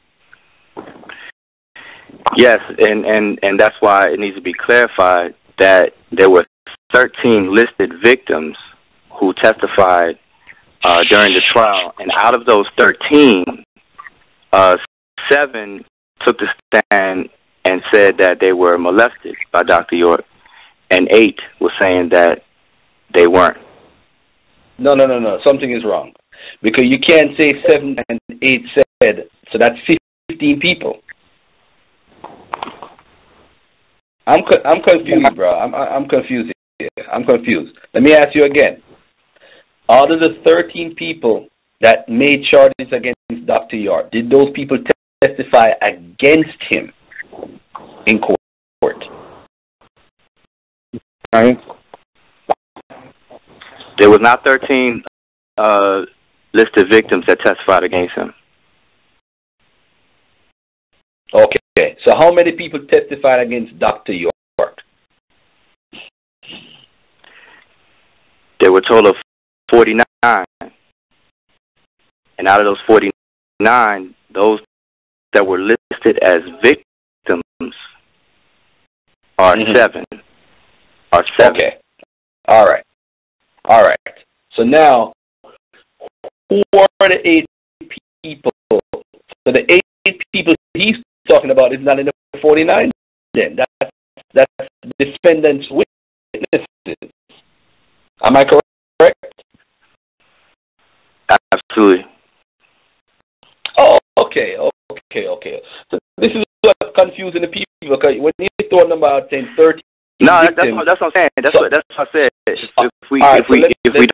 S18: Yes, and that's why it needs to be clarified that there were 13 listed victims who testified during the trial, and out of those 13, 7 took the stand and said that they were molested by Dr. York, and 8 were saying that they weren't.
S3: No. Something is wrong, because you can't say 7 and 8 said. So that's 15 people. I'm confused, bro. I'm confused here. I'm confused. Let me ask you again. Out of the 13 people that made charges against Dr. York, did those people testify against him in court?
S18: Right. There was not 13 listed victims that testified against him.
S3: Okay, so how many people testified against Dr. York?
S18: There were a total of 49. And out of those 49, those that were listed as victims are 7. Are 7.
S3: Okay. All right. So now, who are the 8 people? So the 8 people he's talking about is not in the 49. Then that's defendant's witnesses. Am I correct?
S18: Absolutely.
S3: Oh, okay. So this is what's confusing the people, because when you throw a number out saying 13.
S18: No, that's what I'm saying. That's what I said. If we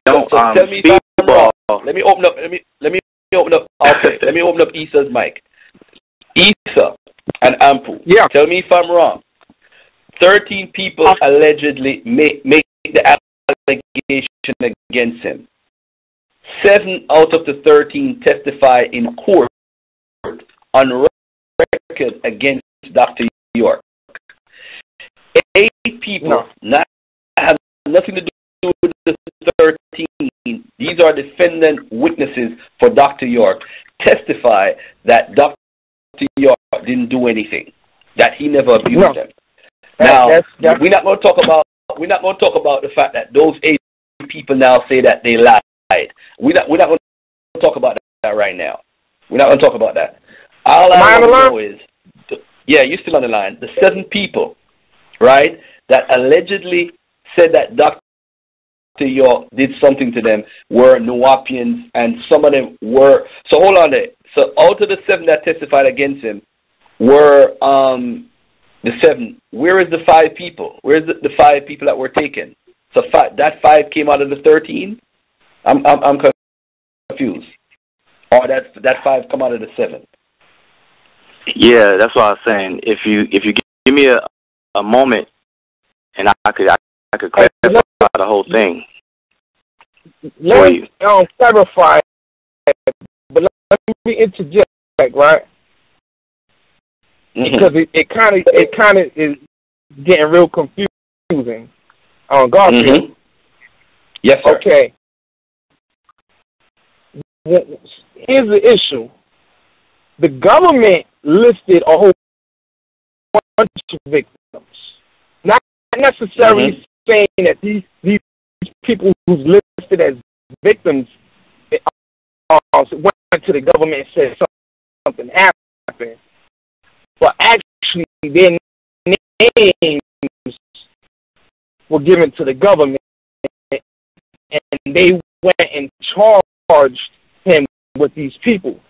S18: don't speedball.
S3: Let me open up. Let me open up. Okay. Let me open up Issa's mic. Issa and Anpu. Yeah. Tell me if I'm wrong. 13 people allegedly make the allegation against him. 7 out of the 13 testify in court on record against Dr. York. 8 people have nothing to do with the 13. These are defendant witnesses for Dr. York. Testify that Dr. York didn't do anything, that he never abused them. Now, we're not going to talk about the fact that those 8 people now say that they lied. We're not going to talk about that right now. We're not going to talk about that. All I want to know is, yeah, you're still on the line. The 7 people, right, that allegedly said that Dr. York did something to them were Nuwapians, and some of them were. So hold on there. So out of the 7 that testified against him were the 7. Where is the 5 people? Where is the 5 people that were taken? So that 5 came out of the 13. I'm confused. Or that 5 come out of the 7.
S18: Yeah, that's what I was saying. If you give me a moment, and I could clarify the whole thing.
S21: Let me clarify, but let me interject, right? Because it kind of is getting real confusing on Garfield.
S3: Yes, sir.
S21: Okay. Here's the issue. The government listed a whole bunch of victims. Not necessarily saying that these people who's listed as victims went to the government and said something happened, but actually their names were given to the government, and they went and charged him with these people.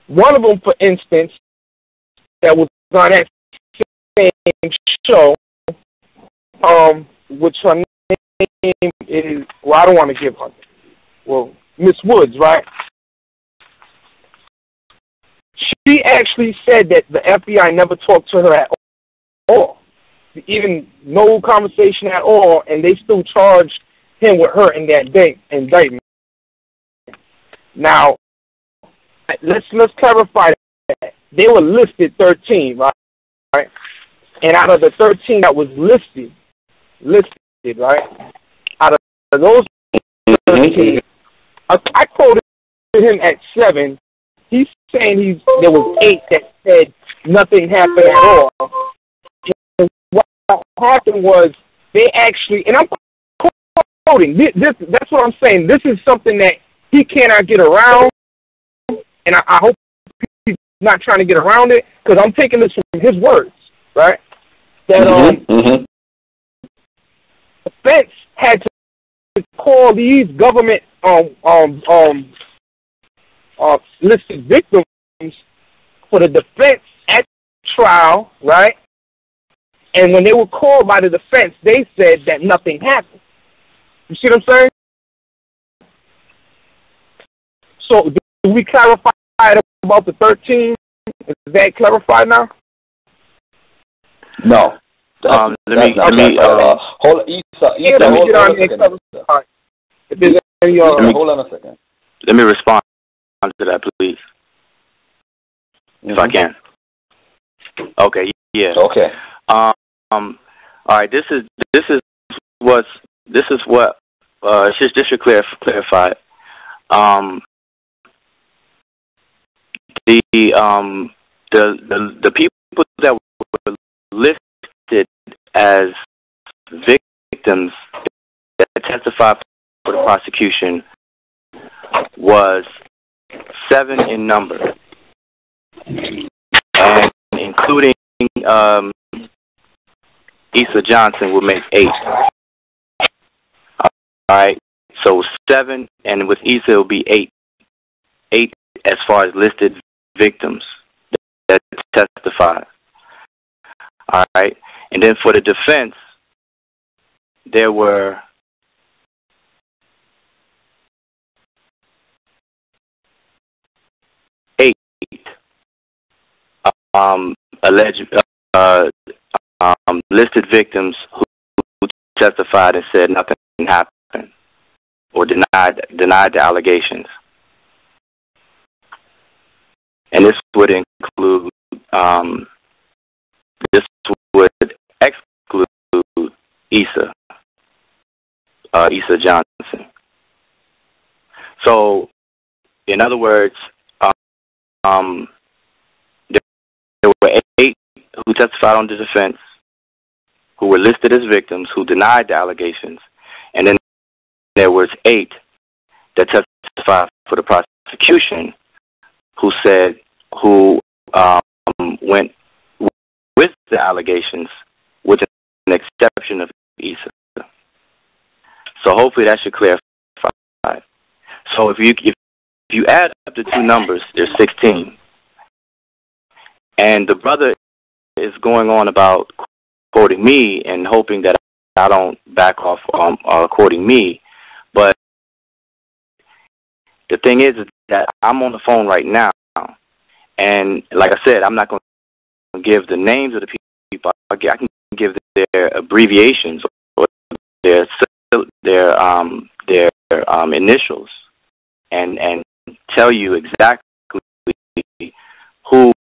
S21: One of them, for instance, that was on that same show, which her name is, well, I don't want to give her, well, Miss Woods, right? She actually said that the FBI never talked to her at all, even no conversation at all, and they still charged him with her in that indictment. Now, let's clarify that. They were listed 13, right? And out of the 13 that was listed, right? Out of those 13, I quoted him at 7. He's saying there was 8 that said nothing happened at all. And what happened was they actually, and I'm quoting, that's what I'm saying. This is something that he cannot get around, and I hope he's not trying to get around it, because I'm taking this from his words, right? That the defense had to call these government listed victims for the defense at trial, right? And when they were called by the defense, they said that nothing happened. You see what I'm saying? So, do we clarify about the 13? Is that clarified now?
S17: No.
S21: Hold on,
S17: hold on a second.
S18: Let me respond to that, please, if I can. Okay. Yeah.
S17: Okay.
S18: All right. This is what just to clarify. The people that were listed as victims that testified for the prosecution was 7 in number, and including Issa Johnson would make 8. All right, so 7, and with Issa it will be 8. 8 as far as listed victims that testified. All right, and then for the defense, there were 8 alleged listed victims who testified and said nothing happened or denied the allegations. And this would include, this would exclude Issa Johnson. So, in other words, there were 8 who testified on the defense, who were listed as victims, who denied the allegations, and then there was 8 that testified for the prosecution, who went with the allegations, with an exception of Issa. So hopefully that should clarify. So if you add up the 2 numbers, there's 16. And the brother is going on about quoting me and hoping that I don't back off quoting me. But the thing is that I'm on the phone right now. And like I said, I'm not going to give the names of the people. I can give their abbreviations or their initials and tell you exactly who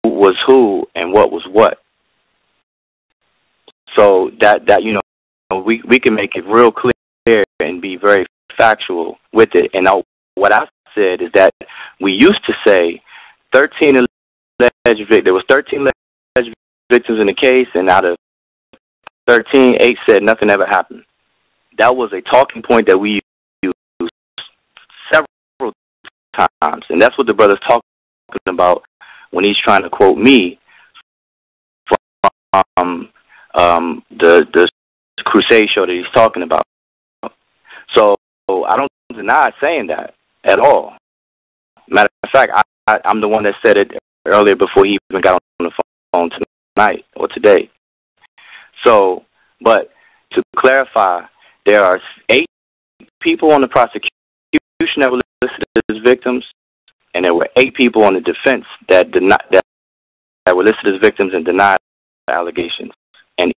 S18: was who and what was what. So that we can make it real clear and be very factual with it. And what I said is that we used to say 13 alleged victims. There was 13 alleged victims in the case, and out of 13, 8 said nothing ever happened. That was a talking point that we used several times, and that's what the brother's talking about when he's trying to quote me from the crusade show that he's talking about. So I don't deny saying that at all. Matter of fact, I'm the one that said it earlier before he even got on the phone tonight or today. So, but to clarify, there are 8 people on the prosecution that were listed as victims, and there were 8 people on the defense that were listed as victims and denied the allegations. And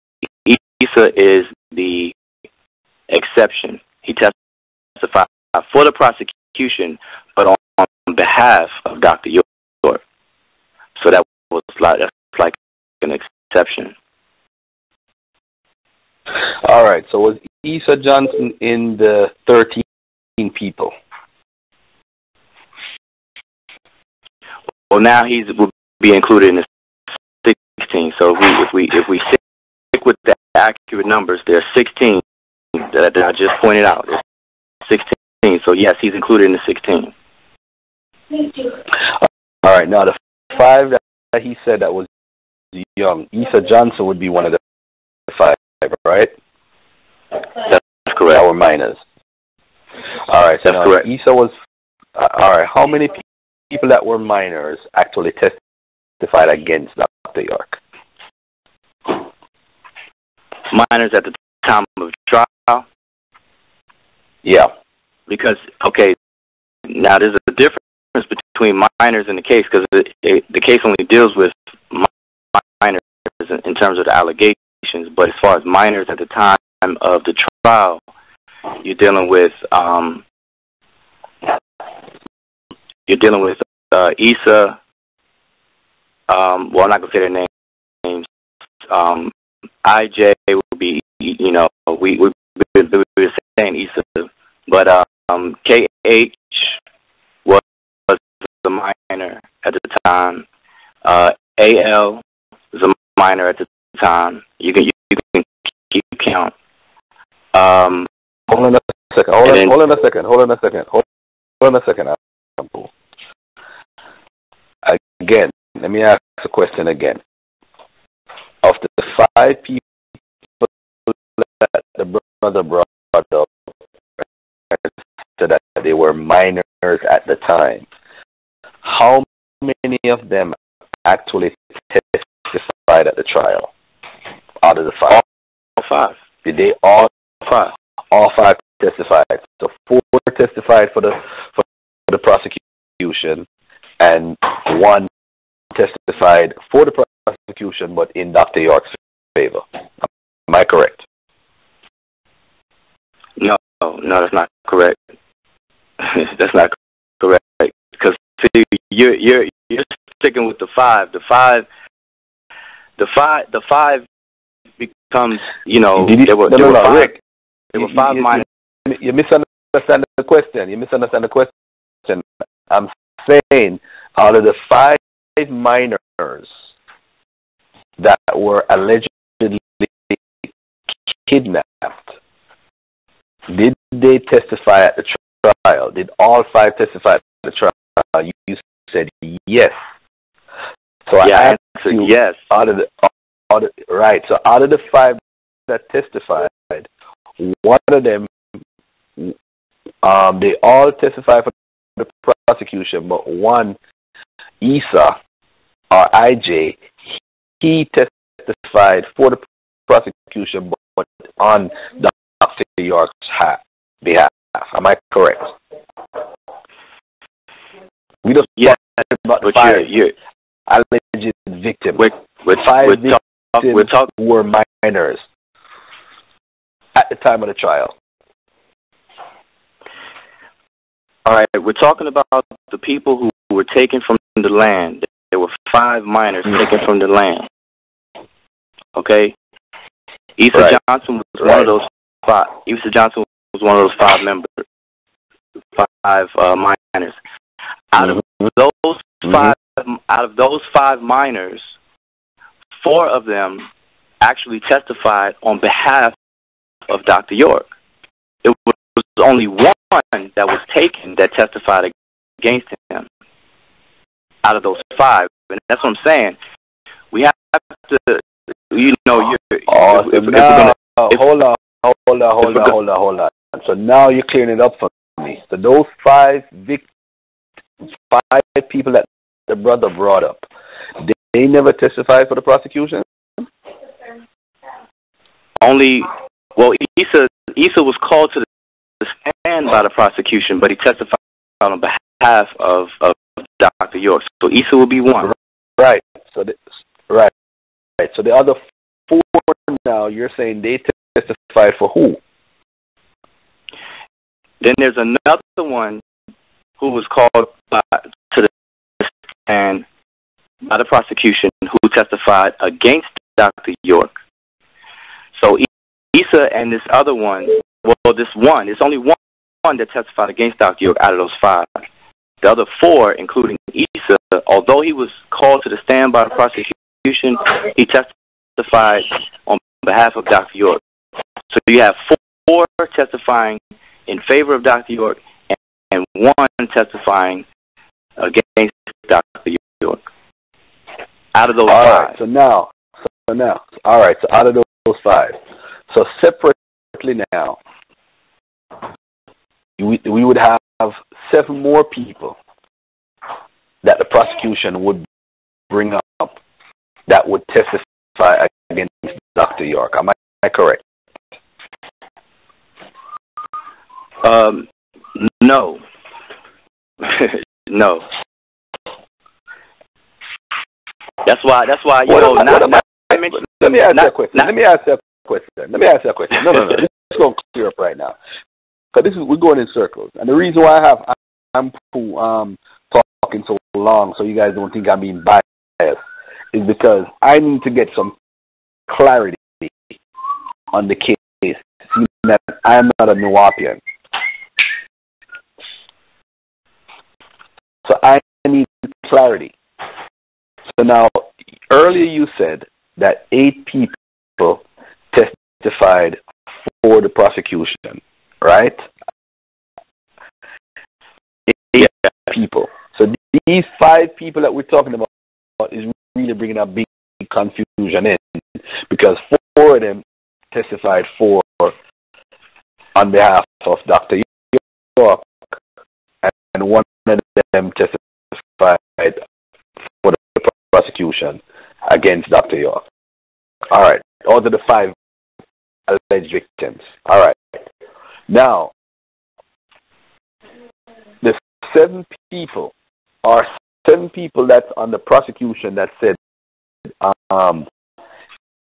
S18: Issa is the exception. He testified for the prosecution, but on behalf of Dr. York. So that's like an exception.
S17: All right. So was Issa Johnson in the 13 people?
S18: Well, now he will be included in the 16. So if we stick with the accurate numbers, there are 16 that I just pointed out. There's 16. So yes, he's included in the 16.
S17: All right. Now the 5 that he said that was young, Issa Johnson would be one of the 5, right?
S18: That's correct.
S17: That were minors. All right. So
S18: that's correct.
S17: Issa was. All right. How many people that were minors actually testified against Dr. York?
S18: Minors at the time of trial?
S17: Yeah.
S18: Because, okay, now there's a difference between minors in the case, because the case only deals with minors in terms of the allegations, but as far as minors at the time of the trial, you're dealing with Issa. Well, I'm not gonna say their names. IJ would be, we were saying Issa, but KH was a minor at the time. AL was a minor at the time. You can keep count.
S17: Hold on a second. Hold on a second. Again, let me ask the question again. Of the 5 people that the brother brought up, said that they were minors at the time, how many of them actually testified at the trial? Out of the 5?
S18: All 5.
S17: Did they all 5? All 5 testified. So 4 testified for the prosecution, and 1 testified for the prosecution, but in Dr. York's favor. Am I correct?
S18: No, that's not correct. That's not correct. Because you're sticking with the 5. The 5 becomes, there were 5.
S17: Rick,
S18: there were 5 minors.
S17: You misunderstand the question. I'm saying out of the 5 minors that were allegedly kidnapped, did they testify at the trial? Did all 5 testify at the trial? You said yes. So I asked you,
S18: yes.
S17: Right. So out of the 5 that testified, one of them, they all testified for the prosecution, but one, Issa or IJ, he testified for the prosecution, but on Dr. York's behalf. Am I correct? We just talked about the 5 alleged victims. 5 victims were minors at the time of the trial.
S18: All right, we're talking about the people who were taken from the land. There were 5 minors taken from the land. Okay? Issa Johnson was one of those 5. Issa Johnson was one of those 5 members, 5 minors. Out of those 5 minors, 4 of them actually testified on behalf of Dr. York. It was only one that was taken that testified against him out of those 5. And that's what I'm saying. We have to,
S17: hold on. So now you're clearing it up for me. So those 5 people that the brother brought up, they never testified for the prosecution?
S18: Issa was called to the stand by the prosecution, but he testified on behalf of Dr. York. So Issa will be one.
S17: Right. So So the other 4 now, you're saying they testified for who?
S18: Then there's another one who was called to the stand by the prosecution who testified against Dr. York. So Issa and this other one, it's only one that testified against Dr. York out of those 5. The other 4, including Issa, although he was called to the stand by the prosecution, he testified on behalf of Dr. York. So you have 4 testifying in favor of Dr. York and 1 testifying against Dr. York. Out of those 5.
S17: Right, so now, all right, so out of those 5. So separately now, we would have 7 more people that the prosecution would bring up that would testify against Dr. York. Am I correct?
S18: No. No. That's why
S17: let me ask you a question. Let me ask you a question. No. This is going to clear up right now. Because we're going in circles. And the reason why I have Anpu talking so long, so you guys don't think I'm being biased, is because I need to get some clarity on the case, seeing that I am not a Nuwapian. So I need clarity. So now, earlier you said that 8 people testified for the prosecution, right? 8 people. So these 5 people that we're talking about is really bringing up big confusion in, because 4 of them testified on behalf of Dr. York, and 1 of them testified for the prosecution against Dr. York. All right. Those are the 5 alleged victims. All right. Now, the 7 people are 7 people that's on the prosecution that said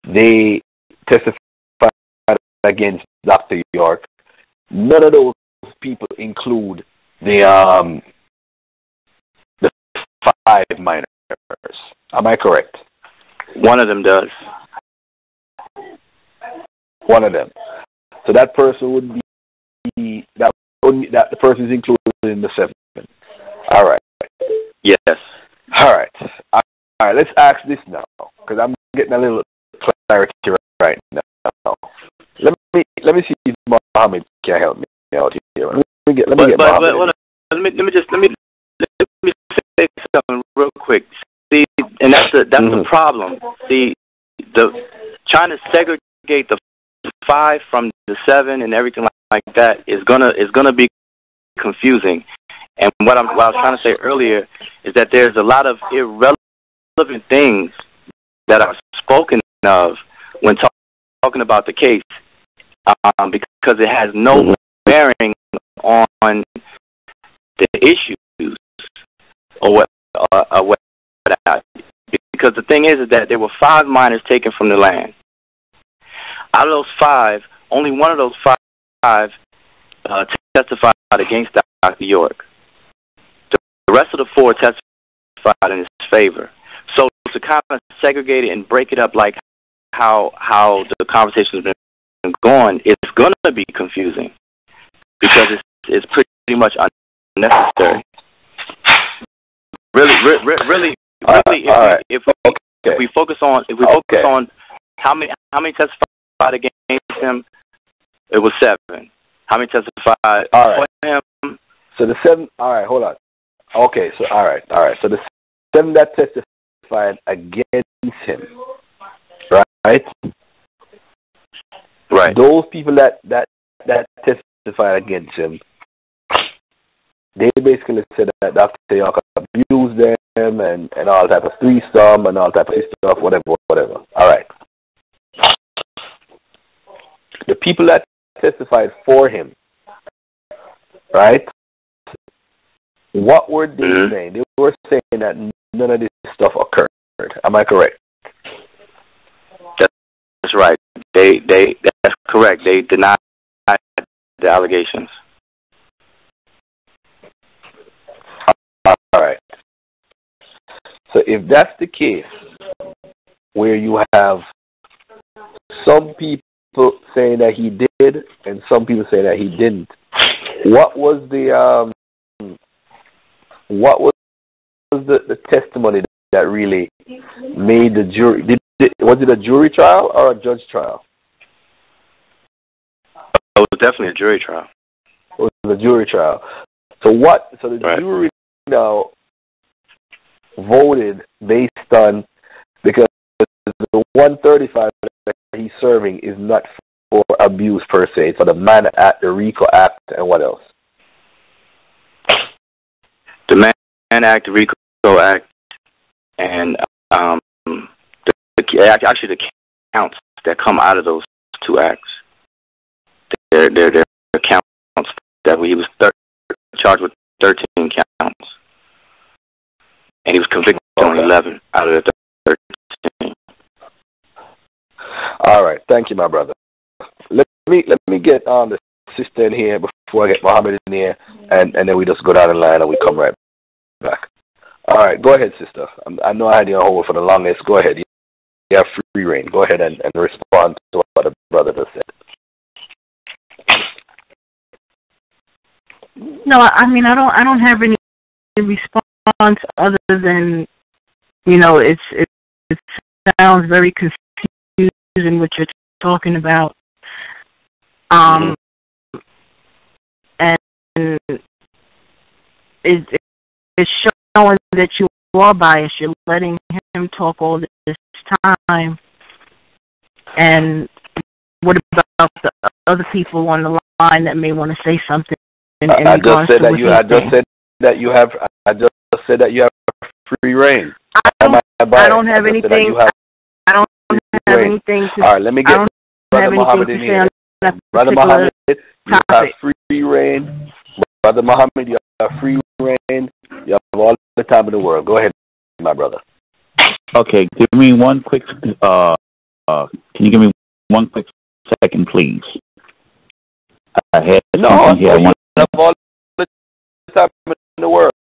S17: they testified against Dr. York. None of those people include the 5 minors. Am I correct?
S18: One of them does.
S17: One of them. So that person would be that the person is included in the 7. All right.
S18: Yes.
S17: All right. All right. Let's ask this now, because I'm getting a little clarity right now. Let me see if Mohammed can help me out here. Let
S18: me say something real quick. See, and that's the problem. See, trying to segregate the 5 from the 7 and everything like that is gonna be confusing. And what I was trying to say earlier is that there's a lot of irrelevant things that are spoken of when talking about the case, because it has no bearing on the issues or what. Because the thing is that there were 5 minors taken from the land. Out of those 5, only one of those 5 testified against Dr. York. The rest of the 4 testified in his favor. So to kind of segregate it and break it up like how the conversation has been going, it's going to be confusing because it's pretty much unnecessary. Really, if we focus on How many testified against him? It was 7. How many testified for him?
S17: So the 7. All right, hold on. Okay, so all right. So the 7 that testified against him, right?
S18: Right.
S17: Those people that testified against him, they basically said that Dr. York abused them and all type of threesome and all type of stuff, whatever. All right. The people that testified for him, right? What were they saying? They were saying that none of this stuff occurred. Am I correct?
S18: That's right. That's correct. They denied the allegations.
S17: All right. So if that's the case, where you have some people saying that he did and some people saying that he didn't, what was the testimony that really made the jury? Was it a jury trial or a judge trial?
S18: It was definitely a jury trial.
S17: It was a jury trial. So the jury now voted based on, because the 135 that he's serving is not for abuse per se. It's for the Mann Act, the RICO Act, and what else?
S18: The Mann Act, the RICO Act, and actually the counts that come out of those 2 acts. They're counts that he was charged with 13 counts, and he was convicted on 11 out of the 13.
S17: All right, thank you, my brother. Let me get the sister in here before I get Muhammad in here, and then we just go down the line and we come right back. All right, go ahead, sister. I know I had you on hold for the longest. Go ahead. You have free reign. Go ahead and respond to what the brother just said.
S19: No, I mean I don't have any response other than, it sounds very confusing what you're talking about. And it's showing that you are biased. You're letting him talk all this time. And what about the other people on the line that may want to say something?
S17: I just said that you have free reign.
S19: I don't have anything. I don't have anything to.
S17: All right, let me get Brother Muhammad in here. Brother Muhammad, you have free reign. Brother Muhammad, you have free reign. You have all the time in the world. Go ahead, my brother.
S20: Okay, give me one quick. Can you give me one quick second, please? I had something here.
S17: You have all the time in the world.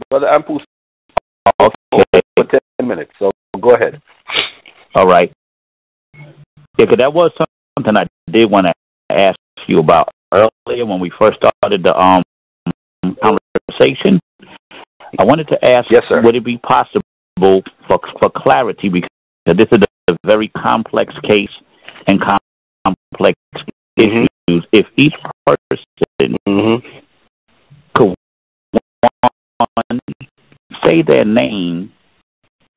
S17: Brother Anpu, okay, for 10 minutes. So go ahead.
S20: All right. Yeah, because that was something I did want to ask you about earlier when we first started the conversation. I wanted to ask,
S17: yes, sir,
S20: would it be possible for clarity, because this is a very complex case and complex issues, if each person could, one, say their name,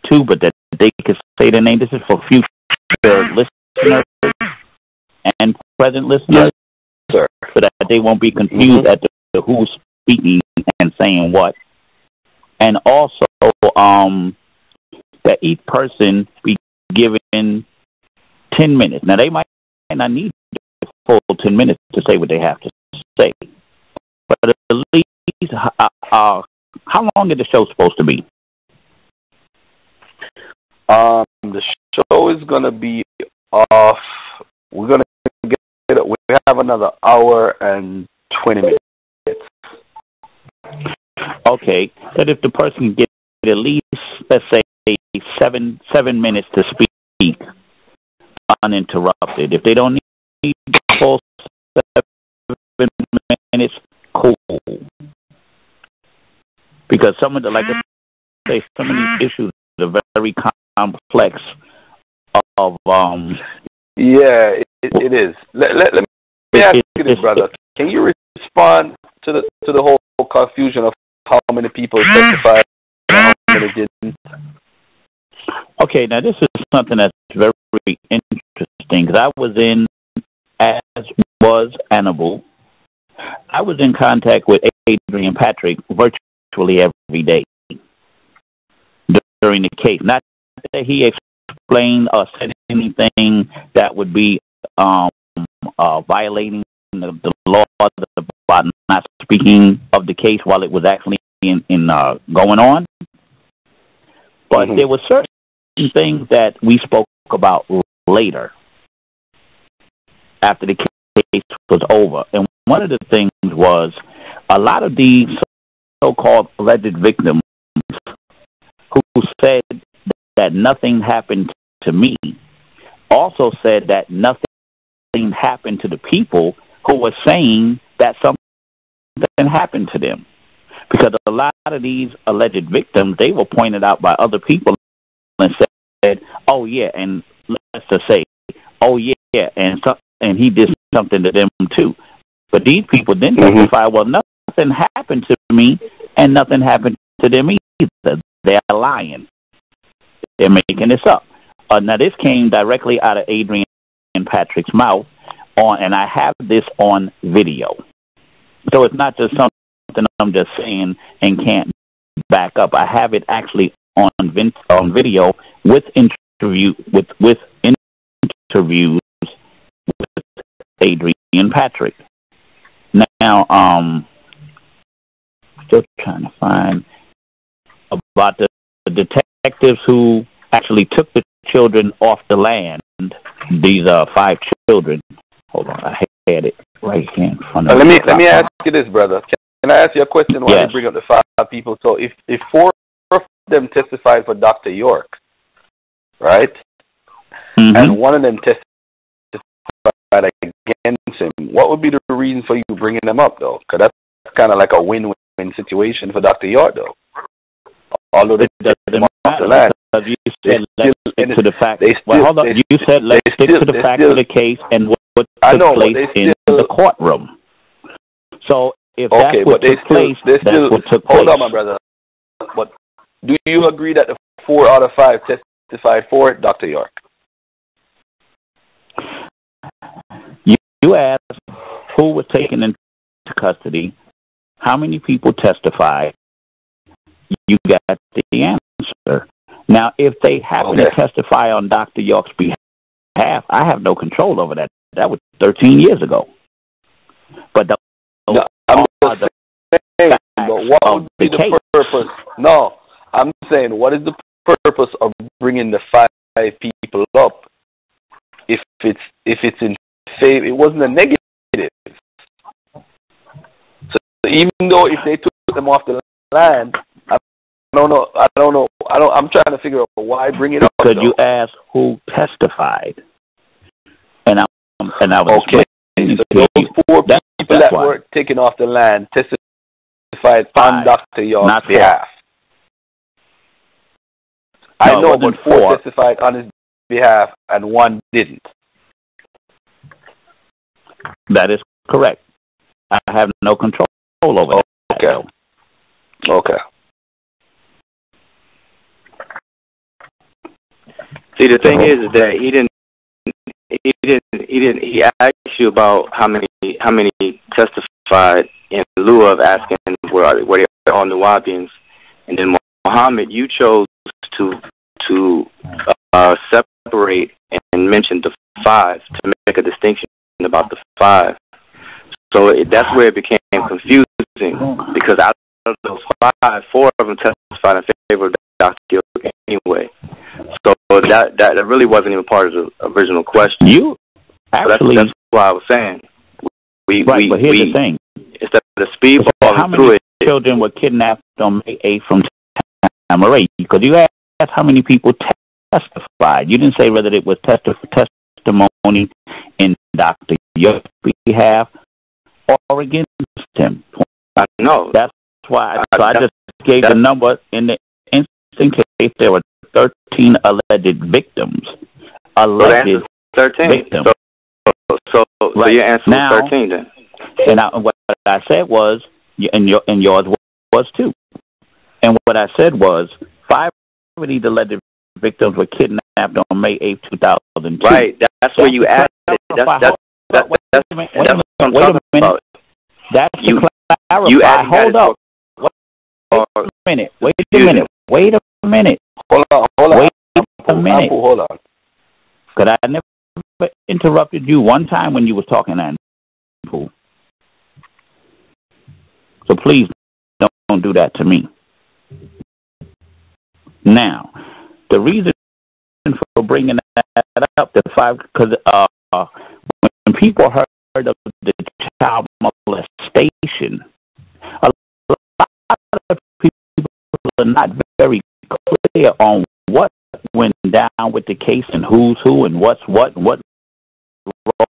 S20: two, but that they could say their name. This is for future listeners and present listeners,
S17: sir,
S20: so that they won't be confused at the who's speaking and saying what. And also, that each person be given 10 minutes. Now, they might not need the full 10 minutes to say what they have to say, but at least, how long is the show supposed to be?
S17: The show is going to be off. We're going to get it. We have another hour and 20 minutes.
S20: Okay, but if the person gets at least, let's say, seven minutes to speak uninterrupted. If they don't need the full 7 minutes, cool. Because some of the, like I say, some of these issues are very complex
S17: Yeah, it is. Let me ask you this, brother. Can you respond to the whole confusion of how many people testified and how many didn't?
S20: Okay, now this is something that's very interesting because I was in, as was Annabelle, I was in contact with Adrian Patrick virtually every day during the case. Not that he explained or said anything that would be violating the laws about not speaking of the case while it was actually in going on. But there were certain things that we spoke about later after the case was over. And one of the things was a lot of these so-called alleged victims who said that nothing happened to me also said that nothing happened to the people who were saying that something happened to them. Because a lot of these alleged victims, they were pointed out by other people and said, oh, yeah, and let's just say, oh, yeah, and he did something to them, too. But these people then testify, well, nothing happened to me and nothing happened to them either. They're lying. They're making this up. Now, this came directly out of Adrian Patrick's mouth, and I have this on video. So it's not just something I'm just saying and can't back up. I have it actually on video with interviews with Adrian Patrick. Now, still trying to find about the detectives who actually took the children off the land. These 5 children. Hold on, I had it right here in front of me.
S17: Let me ask you this, brother. Can I ask you a question while you bring up the 5 people? So if 4 of them testified for Dr. York, right? And one of them testified against him, what would be the reason for you bringing them up, though? Because that's kind of like a win-win situation for Dr. York, though. Although they doesn't off the land.
S20: You said let's stick to the fact. Hold on. You said let's stick to the facts of the case and what took place in the courtroom. So if that's what took place, that's what took place.
S17: Hold on, my brother. But do you agree that the 4 out of 5 testified for it, Dr. York?
S20: You asked who was taken into custody, how many people testified. You got the answer. Now, if they happen to testify on Dr. York's behalf, I have no control over that. That was 13 years ago. But
S17: I'm saying, but what would be the purpose? No, I'm saying, what is the purpose of bringing the 5 people up if it's in favor? It wasn't a negative. So even though if they took them off the land, I don't know. I'm trying to figure out why bring it up.
S20: Because you asked who testified, and I was
S17: okay. So those 4 people that were taken off the land testified on Dr. York's behalf. I know, but 4 testified on his behalf, and 1 didn't.
S20: That is correct. I have no control over that.
S17: Okay.
S18: See, the thing is that he asked you about how many testified in lieu of asking were they all Nuwabians, and then Muhammad, you chose to separate and mention the 5 to make a distinction about the 5. So that's where it became confusing, because out of those 5, 4 of them testified in favor of Dr. York anyway. So that really wasn't even part of the original question.
S20: You actually,
S18: that's why I was saying.
S20: But here's the thing:
S18: instead of speedballing through it,
S20: children were kidnapped on May 8th from Tamaray. Because you asked how many people testified. You didn't say whether it was testimony in Dr. York's behalf or against him.
S18: I know.
S20: That's why I just gave the number in the instant case there were 13 alleged victims. alleged
S18: 13.
S20: victims.
S18: So your answer
S20: now,
S18: was 13 then.
S20: And what I said was, and yours was too. And what I said was, 5 of these alleged victims were kidnapped on May 8, 2002.
S18: Right, that's where you added it. That's what I'm talking about.
S20: That's to clarify.
S18: You added
S20: Hold up. Wait a minute. Wait a minute.
S17: Hold on.
S20: Wait a minute.
S17: Hold on.
S20: Because I never interrupted you one time when you were talking, Anpu. So please don't do that to me. Now, the reason for bringing that up, because when people heard of the child molestation, a lot of people are not very clear on what went down with the case and who's who and what's what and what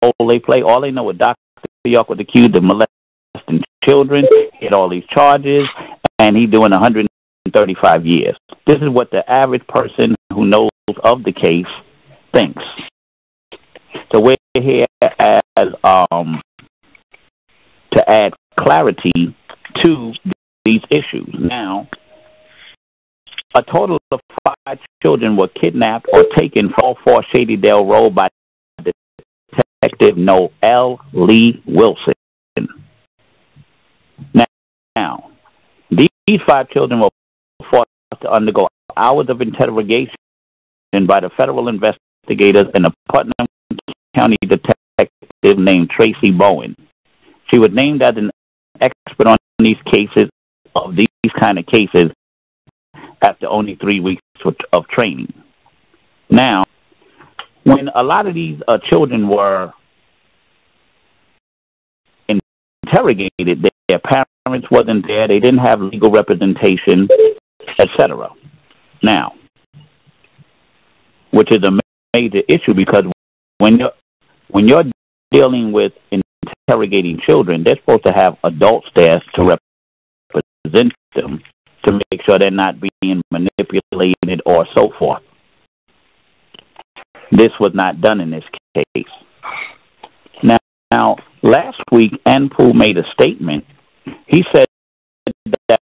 S20: role they play. All they know is Dr. York was accused of molesting children, he had all these charges, and he's doing 135 years. This is what the average person who knows of the case thinks. So we're here as to add clarity to these issues. Now, a total of 5 children were kidnapped or taken from 4 Shadydale Road by Detective Noel Lee Wilson. Now, these 5 children were forced to undergo hours of interrogation by the federal investigators and a Putnam County detective named Tracy Bowen. She was named as an expert on these cases, of these kind of cases, after only 3 weeks of training. Now, when a lot of these children were interrogated, their parents wasn't there, they didn't have legal representation, etc. Now, which is a major issue, because when you're dealing with interrogating children, they're supposed to have adults there to represent them, to make sure they're not being manipulated or so forth. This was not done in this case. Now, last week, Anpu made a statement. He said that,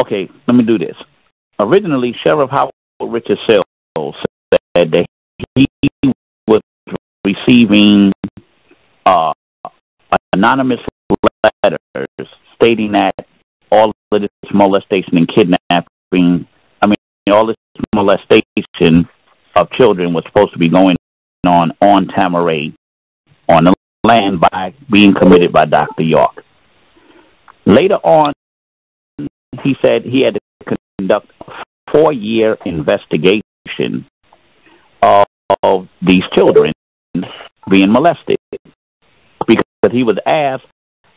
S20: okay, let me do this. Originally, Sheriff Howard Richard Sills said that he was receiving anonymous letters stating that all of this molestation and kidnapping, all this molestation of children was supposed to be going on Tamaray, on the land, by being committed by Dr. York. Later on, he said he had to conduct a 4-year investigation of these children being molested, because he was asked,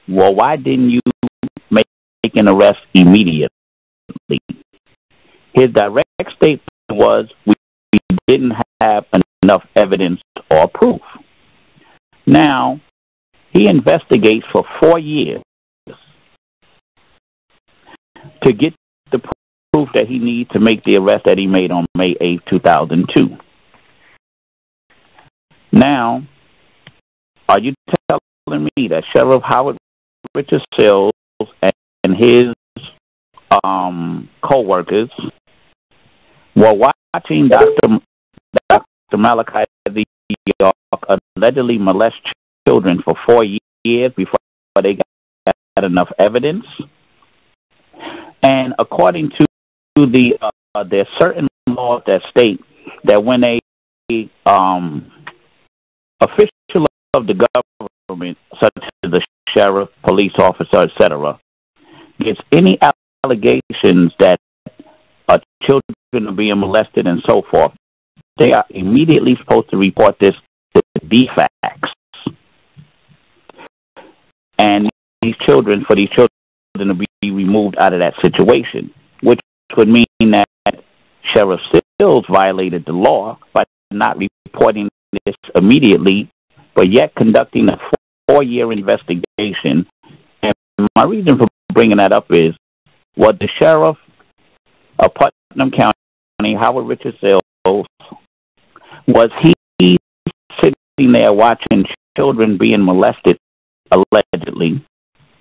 S20: well, why didn't you make an arrest immediately? His direct statement was, we didn't have enough evidence or proof. Now, he investigates for 4 years to get the proof that he needs to make the arrest that he made on May 8, 2002. Now, are you telling me that Sheriff Howard Richard Sills and his co-workers were watching Dr. Malachi York allegedly molest children for 4 years before they got enough evidence? And according to there's certain laws that state that when a official of the government, such as the sheriff, police officer, etc., gets any allegations that children are being molested and so forth, they are immediately supposed to report this to DFACS. And these children to be removed out of that situation, which would mean that Sheriff Sills violated the law by not reporting this immediately, but yet conducting a 4-year investigation. And my reason for bringing that up is, was the sheriff of Putnam County Howard Richard Sills, was he sitting there watching children being molested, allegedly,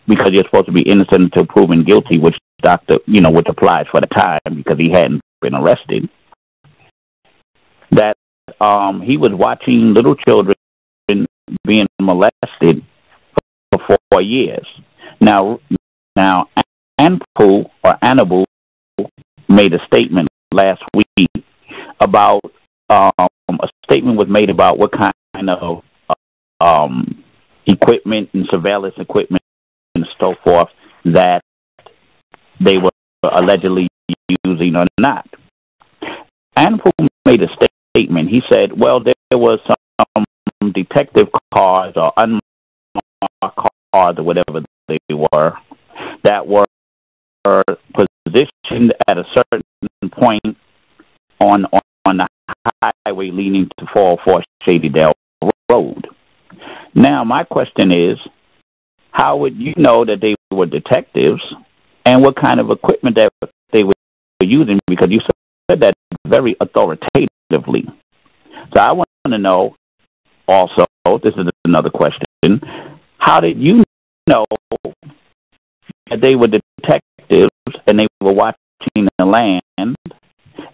S20: because you're supposed to be innocent until proven guilty, which which applies for the time because he hadn't been arrested. That he was watching little children being molested for 4 years. Now, Anpu made a statement last week about a statement was made about what kind of equipment and surveillance equipment and so forth that they were allegedly using or not. Anpu made a statement. He said, well, there was some detective cars or unmarked cars or whatever they were that were positioned at a certain point on the highway leading to 404 Shadydale Road. Now, my question is, how would you know that they were detectives and what kind of equipment that they were using? Because you said that very authoritatively. So I want to know also, this is another question, how did you know that they were detectives and they were watching the land,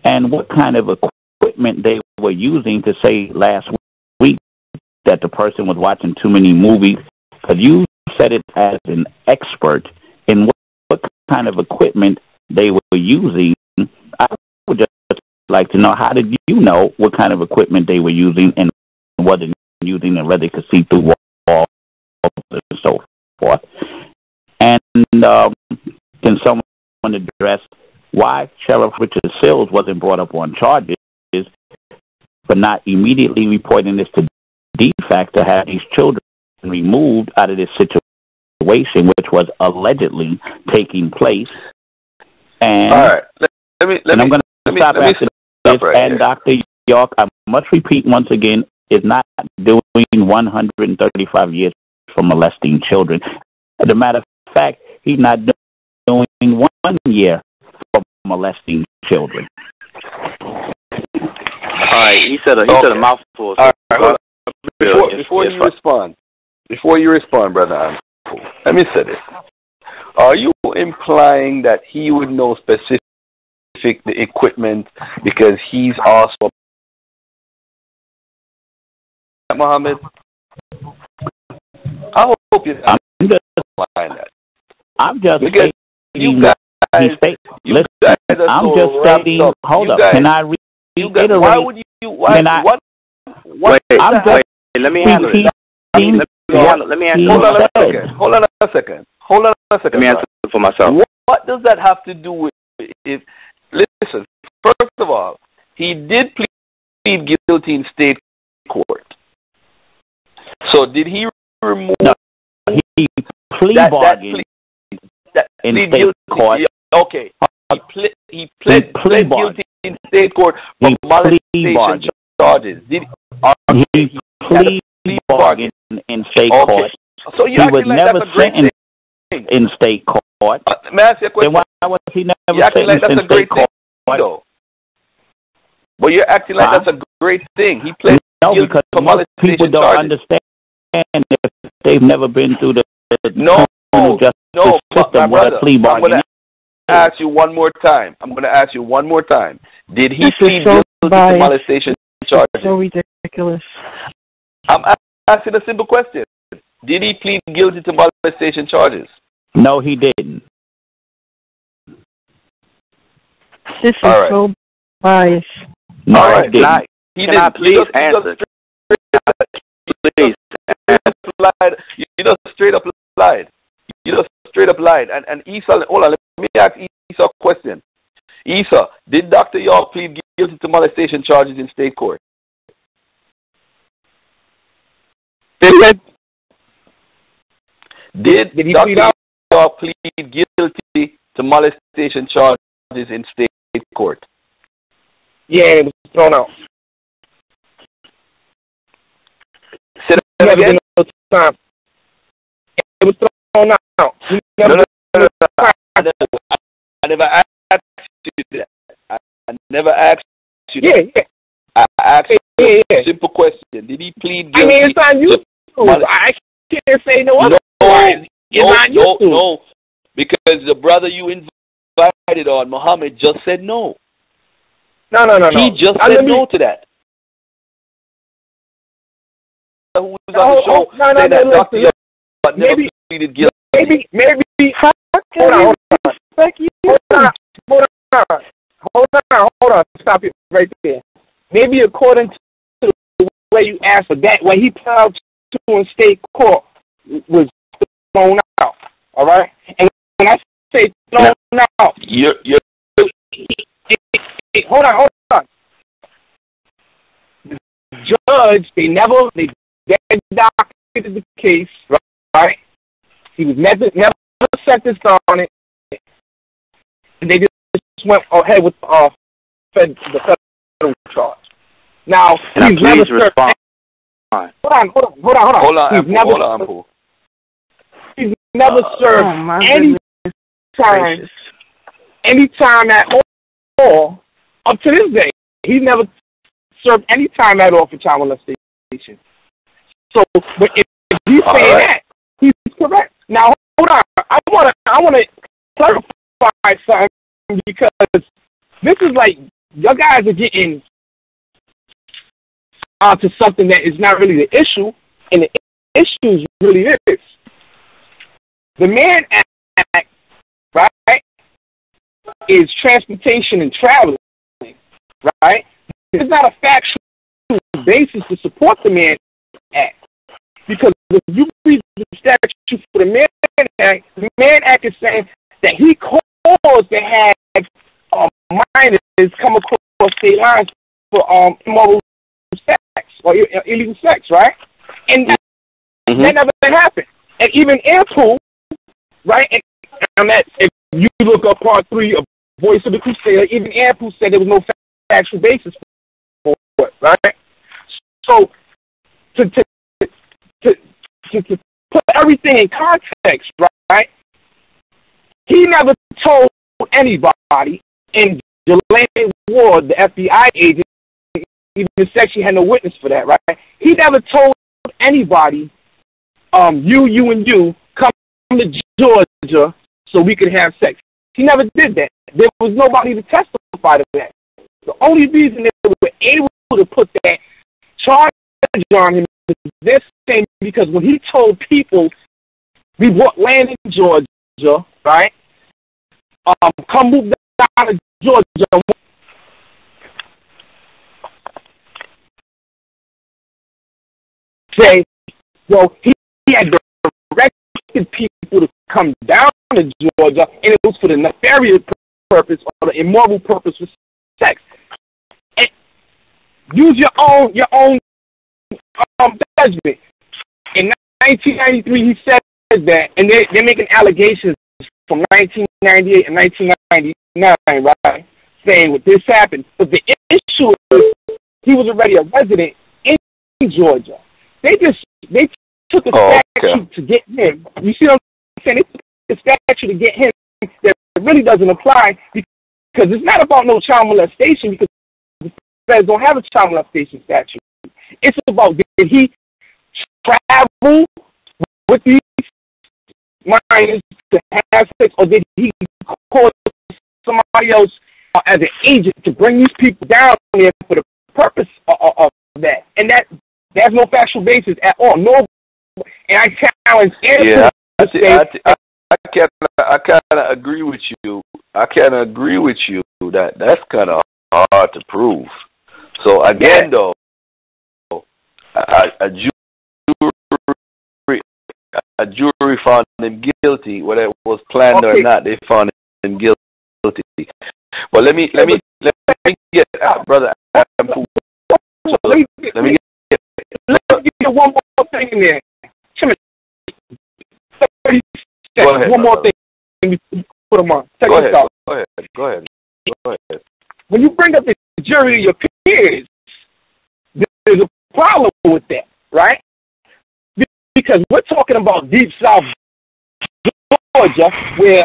S20: and what kind of equipment they were using to say last week that the person was watching too many movies? Because you said it as an expert in what kind of equipment they were using. I would just like to know, how did you know what kind of equipment they were using and wasn't using, and whether they could see through walls and so forth? And can someone address why Sheriff Richard Sills wasn't brought up on charges for not immediately reporting this to DFAC to have these children removed out of this situation, which was allegedly taking place? And, all right, I'm going to stop after this. And Dr. York, I must repeat once again, is not doing 135 years for molesting children. As a matter of fact, he's not doing 1 year for molesting children.
S18: All right, he said a mouthful.
S17: All right, before you respond, Brother Anpu, let me say this. Are you implying that he would know specific the equipment because he's also Muhammad? I hope you're not implying that. I'm just
S20: stating
S17: you guys
S20: I'm just stating. Hold up. Can I reiterate?
S17: Why would you? Why? What?
S18: Wait, let me handle it. Let me answer.
S17: Hold on a second.
S18: Let me answer for myself.
S17: What does that have to do with if? Listen. First of all, he did plead guilty in state court. So did he remove?
S20: No, he plea bargained in state court.
S17: Okay. He pled guilty in state court for molestation charges. He plea bargained in state court. So he was never sentenced in state court. May I ask you a question? Then why was he never sentenced in state court? Well, you're acting like that's a great thing. He pled guilty because for molestation people don't understand if they've never been through the criminal justice system. What a plea bargain. Ask you one more time. I'm going to ask you one more time. Did he plead guilty to molestation charges?
S19: So ridiculous.
S17: I'm asking a simple question. Did he plead guilty to molestation charges?
S20: No, he didn't.
S19: This is so biased.
S20: No, all right,
S17: he didn't. Can I please answer? Please. You just straight up lied. You just straight up lied. And Issa, hold on, let me ask Issa a question. Issa, did Dr. York plead guilty to molestation charges in state court? Did Dr. York plead guilty to molestation charges in state court?
S21: Yeah, it was thrown out.
S17: Say that again?
S21: Time. It was thrown out.
S17: No. I never asked you that. I never asked you
S21: Yeah,
S17: that. I asked you a simple question. Did he plead guilty?
S21: I mean, it's on YouTube. I can't say no otherwise.
S17: No, because the brother you invited on, Muhammad, just said no.
S21: No.
S17: He just said no to that. Who was on the show said that Dr. York never pleaded guilty.
S21: Maybe. Hold on. Stop it right there. Maybe according to the way you asked for that, when he plowed to in state court was thrown out. All right? And when I say thrown out, hold on. The judge, they documented the case, right? He was never sentenced on it. And they just went ahead with the federal charge. Now, he's never served. Hold on. He's never served any time at all up to this day. He's never served any time at all for child molestation. So, but if he's saying that, he's correct. Now, hold on. I want to clarify something because this is like your guys are getting onto something that is not really the issue, and the issue really is the Mann Act, right? Is transportation and traveling, right? There's not a factual basis to support the Mann Act because if you read the statute for the Mann Act is saying that he caused to have minors come across state lines for immoral sex or illegal sex, right? And that never happened. And even Anpu, right? And that if you look up part 3 of Voice of the Crusader, even Anpu said there was no factual basis for it, right? So to put everything in context, right? He never told anybody, and Delaney Ward, the FBI agent, even the section had no witness for that, right? He never told anybody, you come to Georgia so we could have sex. He never did that. There was nobody to testify to that. The only reason they were able to put that charge on him is this thing because when he told people we bought land in Georgia, right? Come move down to Georgia. Say, well, he had directed people to come down to Georgia, and it was for the nefarious purpose or the immoral purpose of sex. And use your own judgment. In 1993, he said that, and they're making allegations from 1998 and 1999, right, saying what this happened. But the issue is he was already a resident in Georgia. They took a statute to get him. You see what I'm saying? They took a statute to get him that really doesn't apply because it's not about no child molestation because the feds don't have a child molestation statute. It's about did he travel with these minors to have sex or did he call somebody else as an agent to bring these people down there for the purpose of that? And there's no factual basis at all. No, and I challenge
S17: I kind of agree with you. That's kind of hard to prove. So again, though, a jury found him guilty, whether it was planned or not. They found him guilty. But let me get Brother Anpu. Let me get
S21: one more thing in there.
S17: Go ahead,
S21: one more thing. Put them on.
S17: Go ahead.
S21: When you bring up the jury of your peers, there's a problem with that, right? Because we're talking about Deep South Georgia, where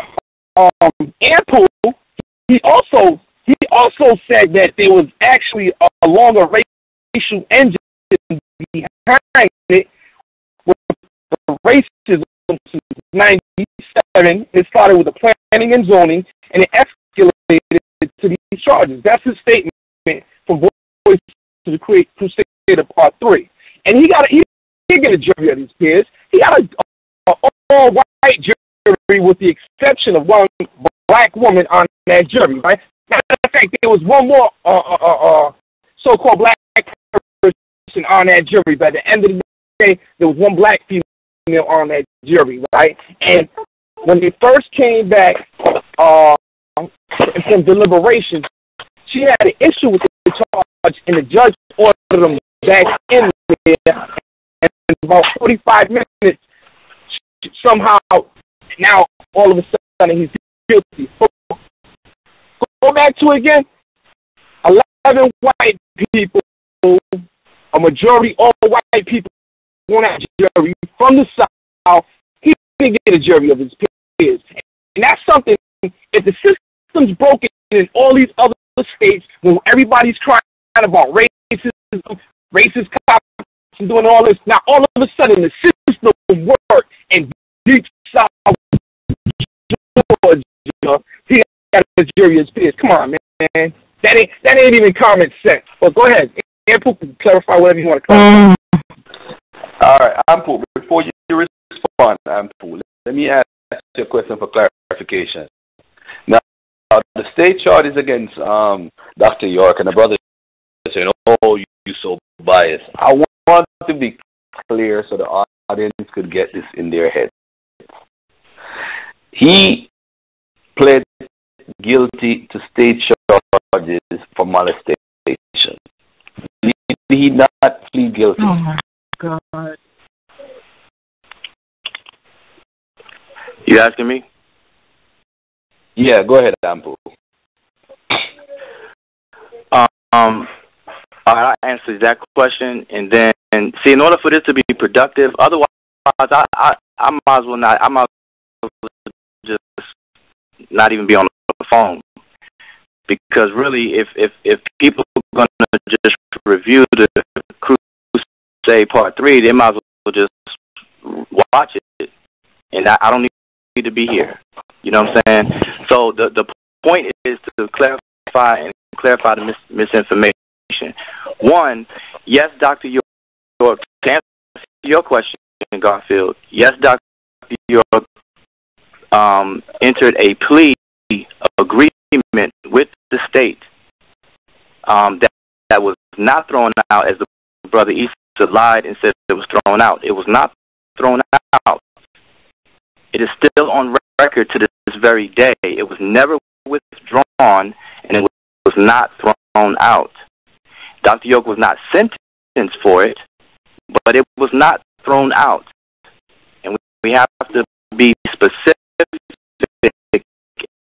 S21: Anpu, he also he also said that there was actually a longer racial engine behind it with the racism since 97. It started with the planning and zoning, and it escalated to these charges. That's his statement from Voice to the Crusader Part 3. And he get a jury of his peers. He got a all-white jury with the exception of one black woman on that jury, right? Matter of fact, there was one more so-called black person on that jury, but at the end of the day, there was one black female on that jury, right? And when they first came back from deliberations, she had an issue with the charge, and the judge ordered them back in there. And in about 45 minutes, somehow, now all of a sudden he's guilty. Go back to it again. 11 white people, a majority all white people on that jury from the South. He didn't get a jury of his peers. And that's something, if the system's broken in all these other states, when everybody's crying about racism, racist cops and doing all this, now all of a sudden the system worked in deep South Georgia. He got a jury of his peers. Come on, man. That ain't even common sense. But go ahead. Anpu can clarify whatever you want to clarify.
S17: All right, Anpu, before you respond, Anpu, let me ask you a question for clarification. Now, the state charge is against Dr. York, and the brother is saying, oh, you're so biased. I want to be clear so the audience could get this in their head. He pled guilty to state charges for molestation. Did he not plead guilty?
S19: Oh, my God.
S18: You asking me?
S17: Yeah, go ahead, Anpu.
S18: I'll answer that question, and then see. In order for this to be productive, otherwise, I might as well not. I might as well just not even be on the phone, because really, if people are gonna just review the Crusade Part 3, they might as well just watch it, and I don't need to be here. You know what I'm saying? So the point is to clarify the misinformation. One, yes, Dr. York, to answer your question, Garfield, yes, Dr. York entered a plea agreement with the state that was not thrown out, as the brother Issa lied and said it was thrown out. It was not thrown out. It is still on record to this very day. It was never withdrawn, and it was not thrown out. Dr. York was not sentenced for it, but it was not thrown out. And we have to be specific,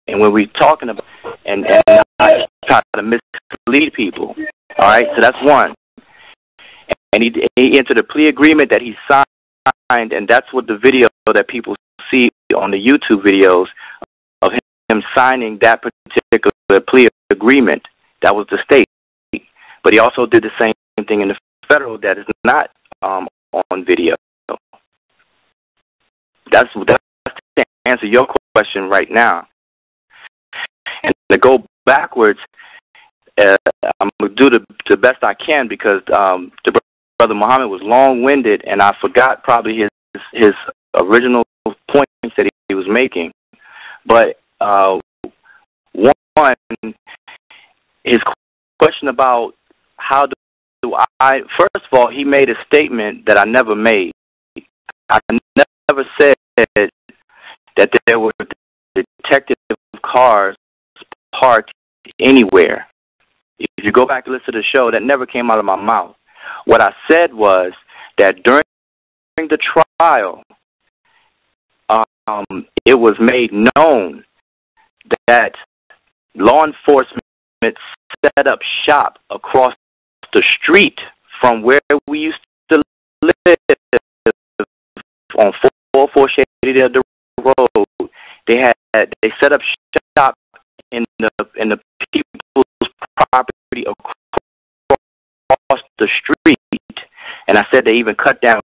S18: and when we're talking about and not try to mislead people. All right, so that's one. And he entered a plea agreement that he signed, and that's what the video that people see on the YouTube videos of him signing that particular plea agreement. That was the state. But he also did the same thing in the federal that is not on video. That's to answer your question right now. And to go backwards, I'm going to do the best I can, because the Brother Muhammad was long-winded, and I forgot probably his original points that he was making. But one, his question about how do I, first of all, he made a statement that I never made. I never said that there were detective cars parked anywhere. If you go back and listen to the show, that never came out of my mouth. What I said was that during the trial, it was made known that law enforcement set up shop across the street from where we used to live on 404 Shady Dale Road. They set up shop in the people's property across the street, and I said they even cut down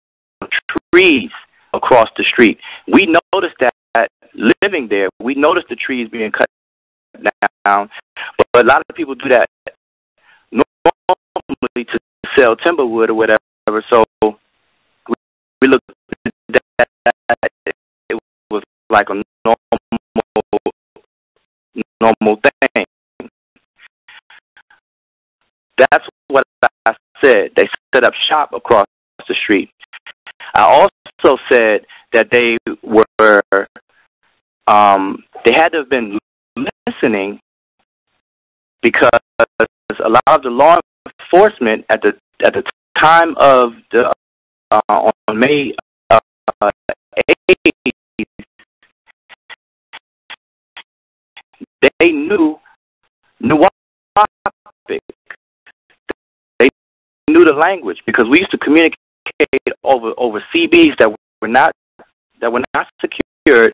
S18: trees across the street. We noticed that living there, we noticed the trees being cut down, but a lot of people do that normally to sell timber wood or whatever. So we looked at that. It was like a normal thing. That's what I said. They set up shop across the street. I also said that they were, they had to have been listening because a lot of the law enforcement at the time of the on May 8th, they knew Nuwapic. They knew the language because we used to communicate over CBs that were not secured.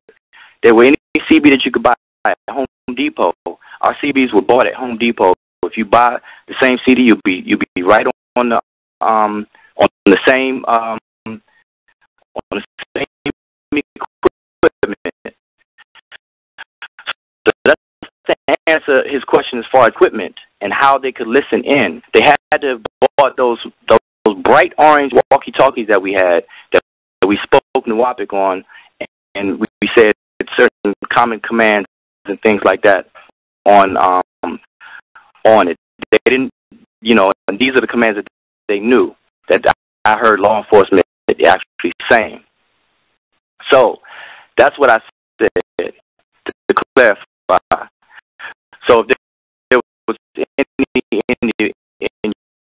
S18: There were any CB that you could buy at Home Depot. Our CBs were bought at Home Depot. If you buy the same CD, you'll be right on the same equipment. So that's to answer his question as far as equipment and how they could listen in. They had to have bought those bright orange walkie-talkies that we had that we spoke Nuwapic on, and we said certain common commands and things like that on it. They didn't, and these are the commands that they knew that I heard law enforcement actually saying. So that's what I said to clarify. So if there was any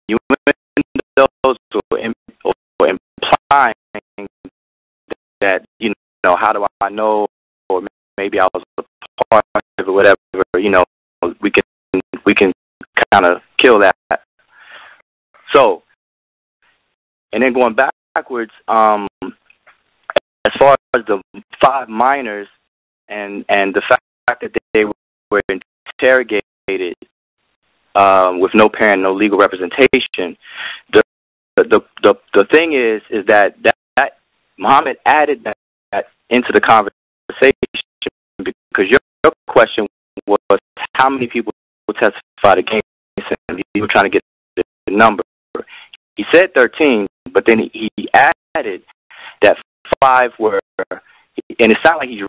S18: innuendos or implying that, how do I know, or maybe I was a part of it or whatever, we can kind of kill that. So, and then going backwards, as far as the 5 minors and the fact that they were interrogated with no parent, no legal representation, the thing is that Muhammad added that into the conversation because your question was how many people testified against him. You were trying to get the number. He said 13, but then he added that 5 were, and it sounds like he's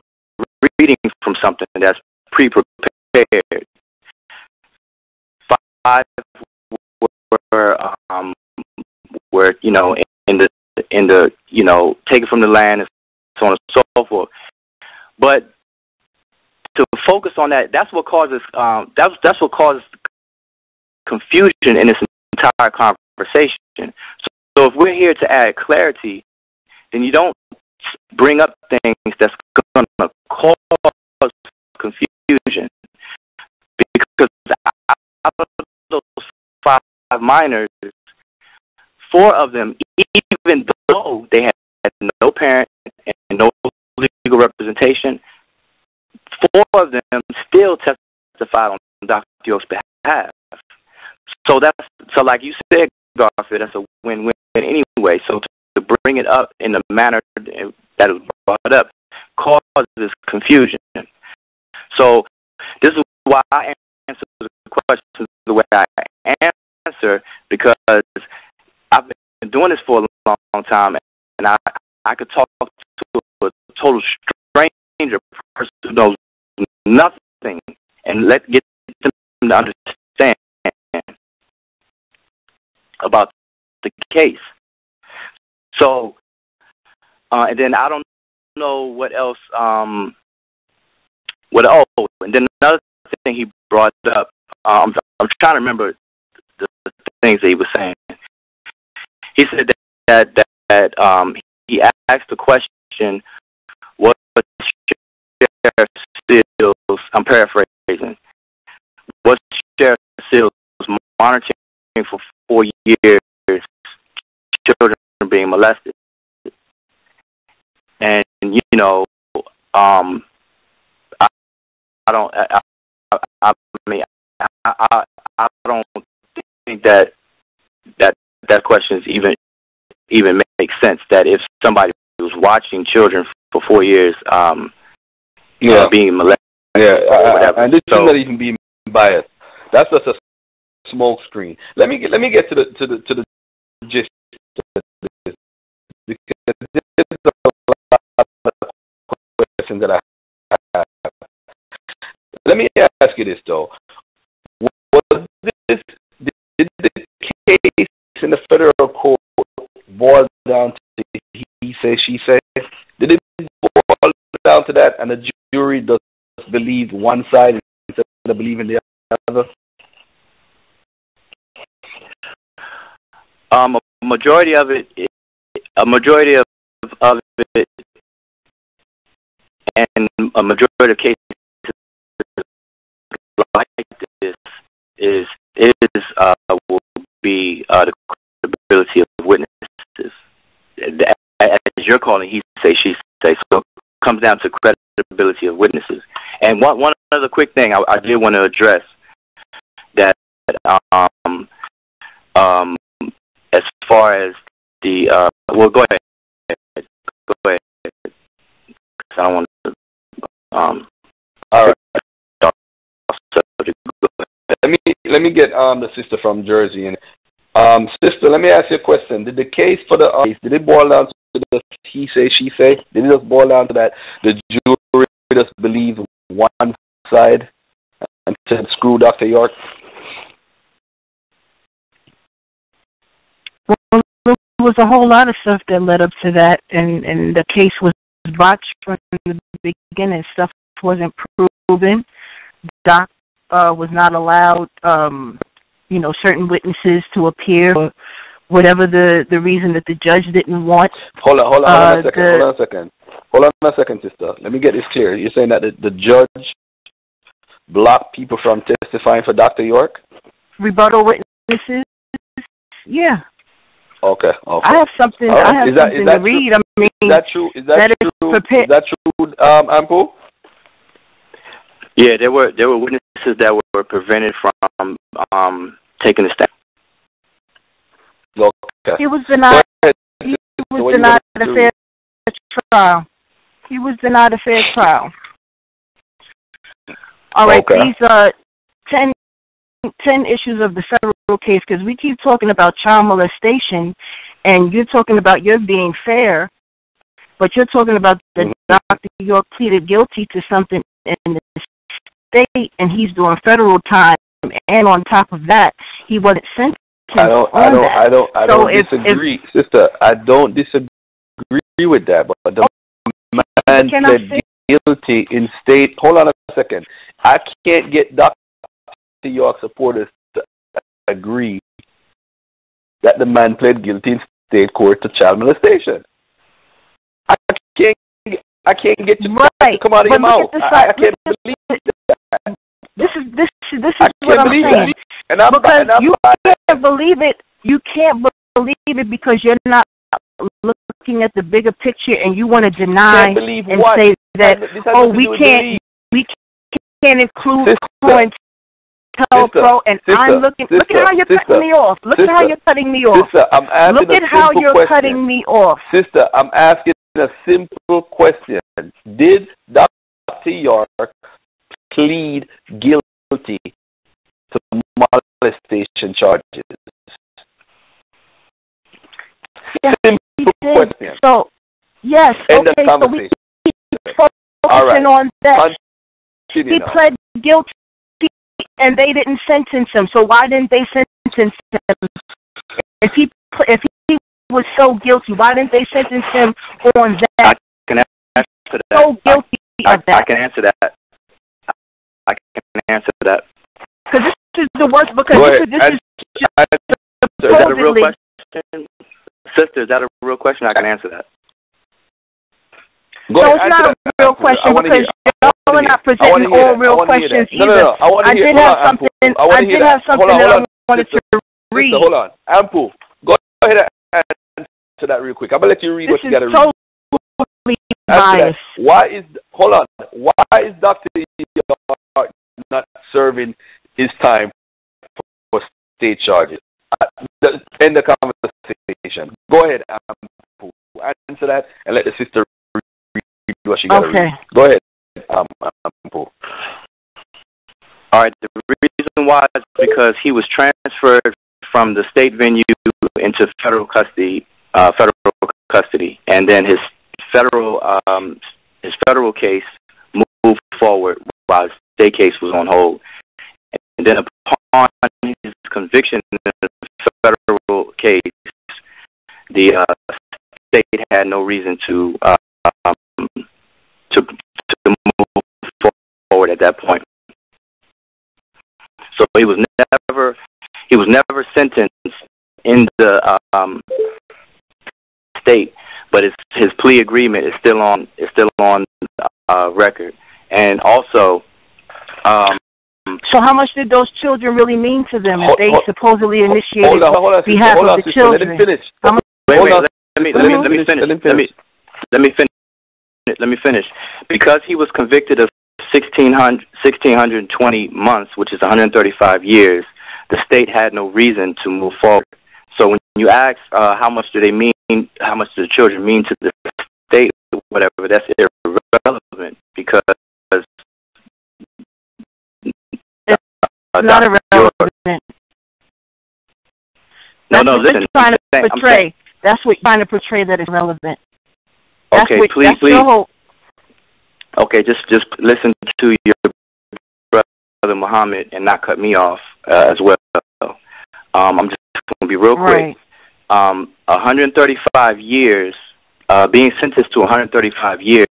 S18: reading from something that's pre-prepared. 5 were in the taken from the land and so on and so forth. But to focus on that, that's what causes that's what causes confusion in this entire conversation. So if we're here to add clarity, then you don't bring up things that's going to cause confusion. Because out of those 5 minors, 4 of them, even though they had no parent and no legal representation, 4 of them still testified on Dr. York's behalf. So like you said, Garfield, that's a win-win anyway. So to bring it up in the manner that was brought up causes confusion. So this is why I answer the questions the way I answer, because I've been doing this for a long time, and I could talk to a total stranger, a person who knows nothing, and get them to understand about the case. So, and then I don't know what else. And then another thing he brought up. I'm trying to remember the things that he was saying. He said that he asked the question, "What Sheriff Seals?" I'm paraphrasing. "What Sheriff Seals monitoring for 4 years? Children being molested." And I don't think that question is even makes sense. That if somebody was watching children for 4 years, being molested,
S17: and this is not even being biased. That's just a smoke screen. Let me get to the gist of this, because this is a lot of questions that I have. Let me ask you this though: did the case in the federal court boil down to he say, she say? Did it boil down to that, and the jury does believe one side instead of believing the other?
S18: A majority of it, and a majority of cases like this will be the credibility of witnesses. As you're calling, he say, she say, so it comes down to credibility of witnesses. And one other quick thing I did want to address, that as far as the well, go ahead. I don't want to. All right.
S17: Let me get the sister from Jersey in. Sister, let me ask you a question. Did the case for the case, did it boil down to the he say, she say? Did it just boil down to that the jury just believe one side and said screw Dr. York?
S19: Well, there was a whole lot of stuff that led up to that, and the case was botched from the beginning. Stuff wasn't proven. Doc was not allowed, certain witnesses to appear, or whatever the reason that the judge didn't want.
S17: Hold on a second, sister. Let me get this clear. You're saying that the judge blocked people from testifying for Dr. York?
S19: Rebuttal witnesses? Yeah.
S17: Okay.
S19: I have something. Right. I have something to read. I mean,
S17: is that true? Is that true, Anpu?
S18: Yeah, there were witnesses that were prevented from taking the stand.
S17: Okay.
S19: He was denied. He was denied a fair trial. He was denied a fair trial. All right. Okay. These are 10 issues of the federal case, because we keep talking about child molestation, and you're talking about you're being fair, but you're talking about that Dr. York pleaded guilty to something in the state, and he's doing federal time, and on top of that, he wasn't sentenced. I
S17: don't disagree, sister. I don't disagree with that, but the man pled guilty in state. Hold on a second. I can't get Dr. York supporters to agree that the man pled guilty in state court to child molestation. I can't get you to come out of your mouth. I can't believe that.
S19: This is what I'm saying. You can't believe it. You can't believe it because you're not looking at the bigger picture, and you want to deny and say that we can't include COINTELPRO, and I'm looking. Look at how you're cutting me off. Look at how you're cutting me off.
S17: Sister, I'm asking
S19: look at how you're cutting me off.
S17: Sister, I'm asking a simple question. Did Dr. York plead guilty to molestation charges?
S19: Yes,
S17: simple question.
S19: So, yes,
S17: end
S19: okay,
S17: of conversation.
S19: So we focusing on that. He pled guilty, and they didn't sentence him. So why didn't they sentence him? If he was so guilty, why didn't they sentence him on that?
S18: I can answer that.
S19: So guilty of that.
S18: I can answer that. I can answer that.
S19: Because this is the worst. Because this is
S18: is that a real question, sister? Is that a real question? I can answer that.
S19: No, it's not a real question because y'all are not presenting all real questions either.
S17: No. I did have something that
S19: I wanted to read.
S17: Hold on. Anpu, go ahead and answer that real quick. I'm going to let you read what you got to read.
S19: Totally biased.
S17: Why is Dr. York not serving his time for state charges. End the conversation. Go ahead, answer that, and let the sister read what she got to read. Go ahead, Anpu.
S18: All right. The reason why is because he was transferred from the state venue into federal custody, and then his federal case moved forward while his state case was on hold. And then upon his conviction in the federal case, the state had no reason to move forward at that point. So he was never sentenced in the state, but his plea agreement is still on record. And also,
S19: so how much did those children really mean to them if they supposedly initiated on behalf of the children?
S18: Let me finish. Because he was convicted of 1,620 months, which is 135 years, the state had no reason to move forward. So when you ask how much do they mean, how much do the children mean to the state, whatever, that's irrelevant because
S19: it's not irrelevant.
S18: Listen.
S19: That's what you're trying to portray that is relevant.
S18: Okay, please. Okay, just listen to your brother Muhammad and not cut me off as well. I'm just going to be real quick. 135 years, being sentenced to 135 years,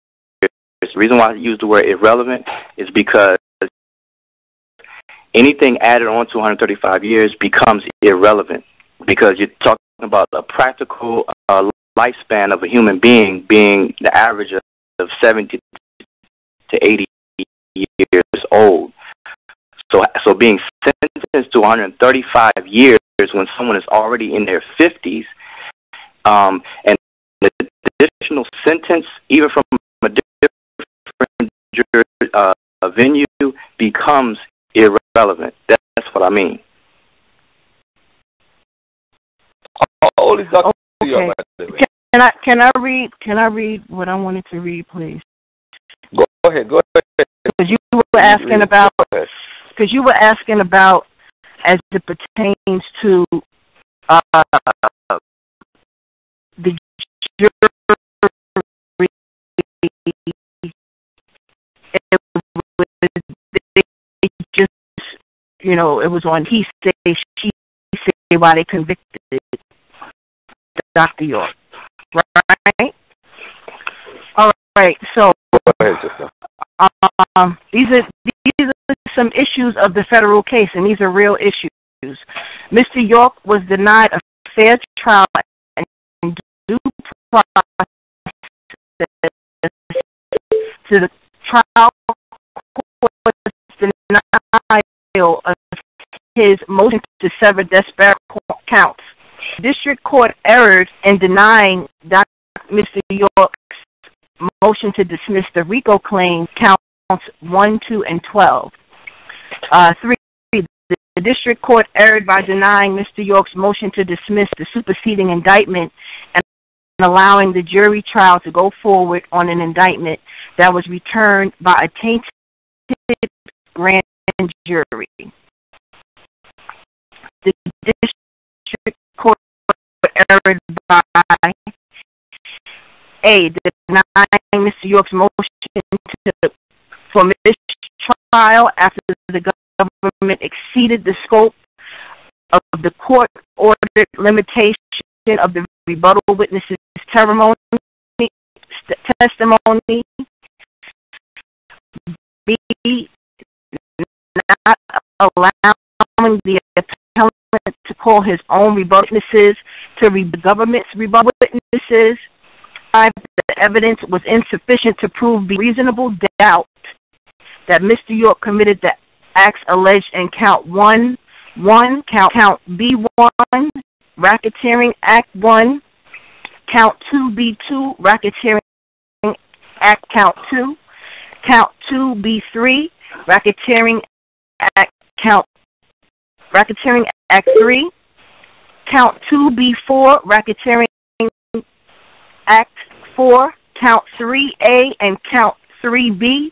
S18: the reason why I use the word irrelevant is because anything added on to 135 years becomes irrelevant because you're talking about a practical lifespan of a human being being the average of 70 to 80 years old. So being sentenced to 135 years when someone is already in their 50s, and the additional sentence, even from a different venue, becomes irrelevant. That's what I mean.
S19: Okay. Can I read what I wanted to read, please?
S17: Go ahead.
S19: Because you were asking about as it pertains to the jury. It was on he say, she say why they convicted Dr. York. Right? All right. So these are some issues of the federal case, and these are real issues. Mr. York was denied a fair trial and due process to the trial court's denial of his motion to sever disparate counts. District Court erred in denying Mr. York's motion to dismiss the RICO claim counts 1, 2, and 12. 3. The District Court erred by denying Mr. York's motion to dismiss the superseding indictment and allowing the jury trial to go forward on an indictment that was returned by a tainted grand jury. The District Court erred by denying Mr. York's motion for mistrial after the government exceeded the scope of the court-ordered limitation of the rebuttal witnesses' testimony. B, not allowing the appellant to call his own rebuttal witnesses to read the government's rebuttal witnesses. 5, the evidence was insufficient to prove beyond reasonable doubt that Mr. York committed the acts alleged in count 1, count B1, racketeering act 1, count 2B2, racketeering act count 2, count 2B3, racketeering act count Racketeering Act 3. Count 2B4, Racketeering Act 4. Count 3A and Count 3B.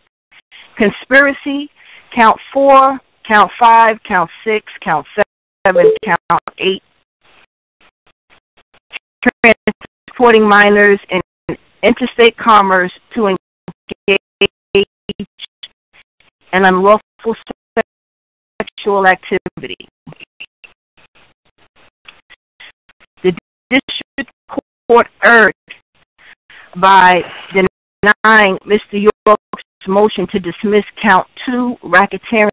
S19: Conspiracy. Count 4, Count 5, Count 6, Count 7, Count 8. Transporting minors in interstate commerce to engage in unlawful sexual activity. The district court erred by denying Mr. York's motion to dismiss Count 2, Racketeering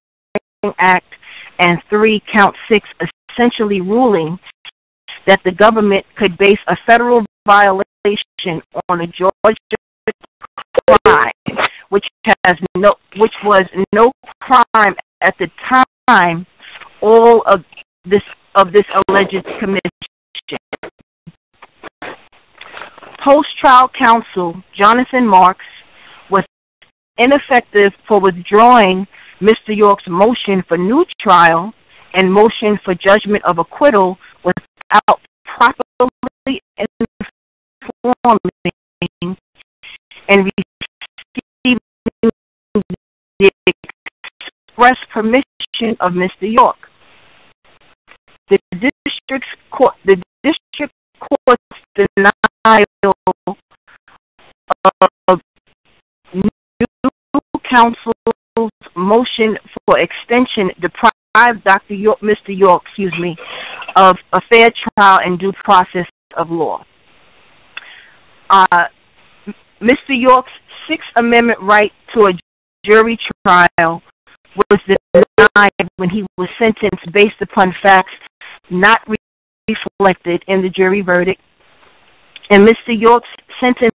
S19: Act, and 3, Count 6, essentially ruling that the government could base a federal violation on a Georgia crime, which was no crime at the time all of this alleged commission. Post-trial counsel Jonathan Marks was ineffective for withdrawing Mr. York's motion for new trial and motion for judgment of acquittal without properly informing and receiving the express permission of Mr. York. The district court's denial of new counsel's motion for extension deprived Mr. York, of a fair trial and due process of law. Mr. York's Sixth Amendment right to a jury trial was denied when he was sentenced based upon facts not reflected in the jury verdict. And Mr. York's sentence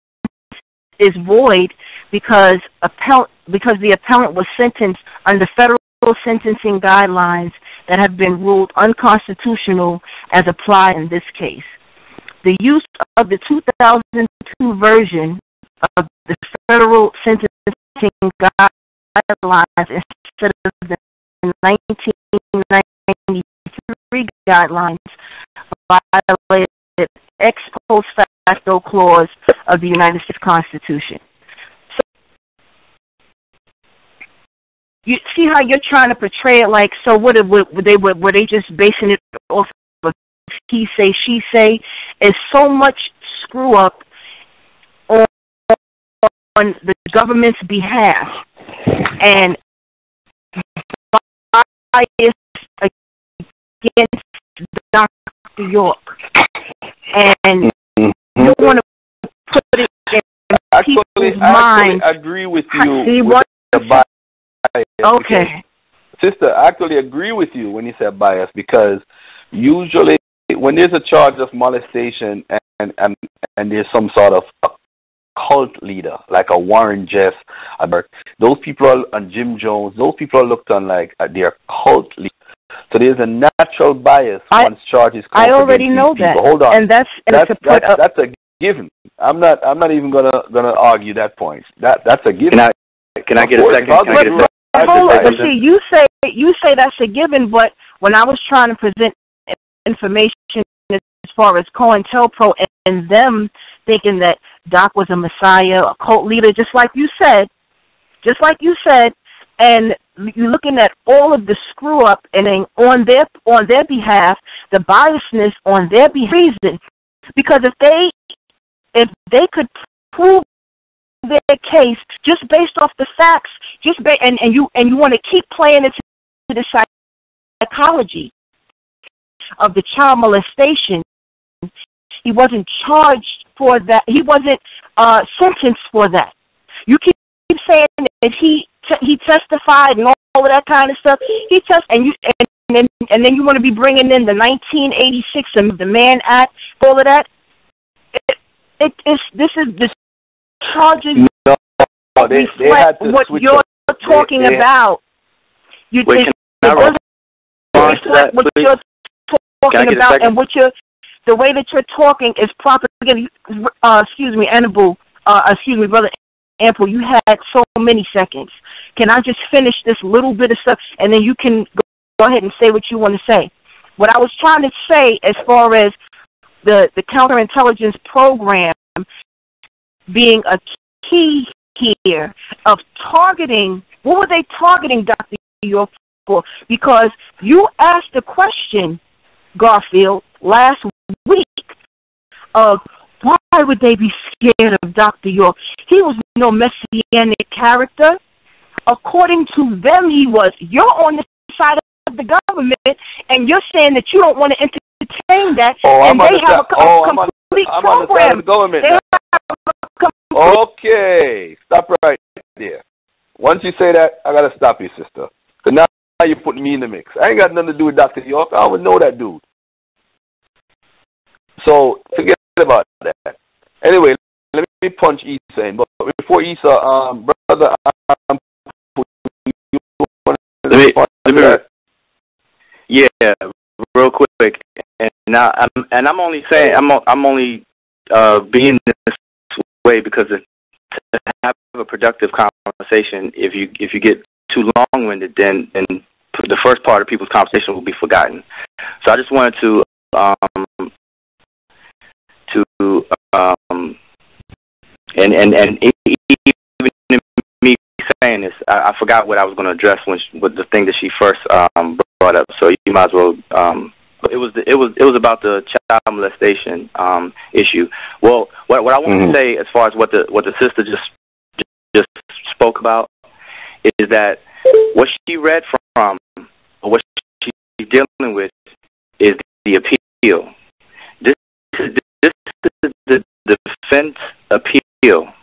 S19: is void because the appellant was sentenced under federal sentencing guidelines that have been ruled unconstitutional as applied in this case. The use of the 2002 version of the federal sentencing guidelines instead of the 1993 guidelines violated ex post facto clause of the United States Constitution. So, you see how you're trying to portray it like, so were they just basing it off of he say, she say? Is so much screw up on the government's behalf and bias against Dr. York, and you want to put it in people's minds.
S3: I agree with you with the bias.
S19: Okay.
S3: Sister, I actually agree with you when you say bias, because usually when there's a charge of molestation and there's some sort of a cult leader, like a Warren Jeffs, those people and Jim Jones, those people are looked on like they're cult leaders. So there's a natural bias once charges come.
S19: I already know that.
S3: Hold on.
S19: And that's
S3: a given. I'm not even gonna argue that point. That's a given.
S18: Can I get a second?
S19: Hold on. But see, you say that's a given, but when I was trying to present information as far as COINTELPRO and them thinking that Doc was a messiah, a cult leader, just like you said, and you're looking at all of the screw up and on their behalf, the biasness on their reason, because if they could prove their case just based off the facts, and you want to keep playing into the psychology of the child molestation. He wasn't charged for that. He wasn't sentenced for that. You keep saying that he testified and all of that kind of stuff. And then you want to be bringing in the 1986 and the Mann Act, all of that. This charges.
S3: No, they had to
S19: what
S3: switch
S19: you're
S3: up.
S19: talking about. What you're talking about, and the way that you're talking is propaganda. Excuse me, Anpu. Brother Anpu. You had so many seconds. Can I just finish this little bit of stuff, and then you can go ahead and say what you want to say. What I was trying to say as far as the counterintelligence program being a key here of targeting, what were they targeting Dr. York for? Because you asked a question, Garfield, last week of why would they be scared of Dr. York? He was no messianic character. According to them, he was. You're on the side of the government, and you're saying that you don't want to entertain that, and they have a complete program.
S17: I'm on the side of the government now. Okay, stop right there. Once you say that, I got to stop you, sister. Because now you're putting me in the mix. I ain't got nothing to do with Dr. York. I don't even know that dude. So forget about that. Anyway, let me punch Issa in. But before Issa, Brother Anpu,
S18: yeah, real quick. And now I'm only saying I'm only being this way because to have a productive conversation. If you get too long-winded, then the first part of people's conversation will be forgotten. So I just wanted to and even me saying this, I forgot what I was going to address with the thing that she first brought up. So you might as well. It was about the child molestation issue. Well, what I want to say as far as what the sister just spoke about is that what she read from, or what she's dealing with, is the appeal. This is the defense appeal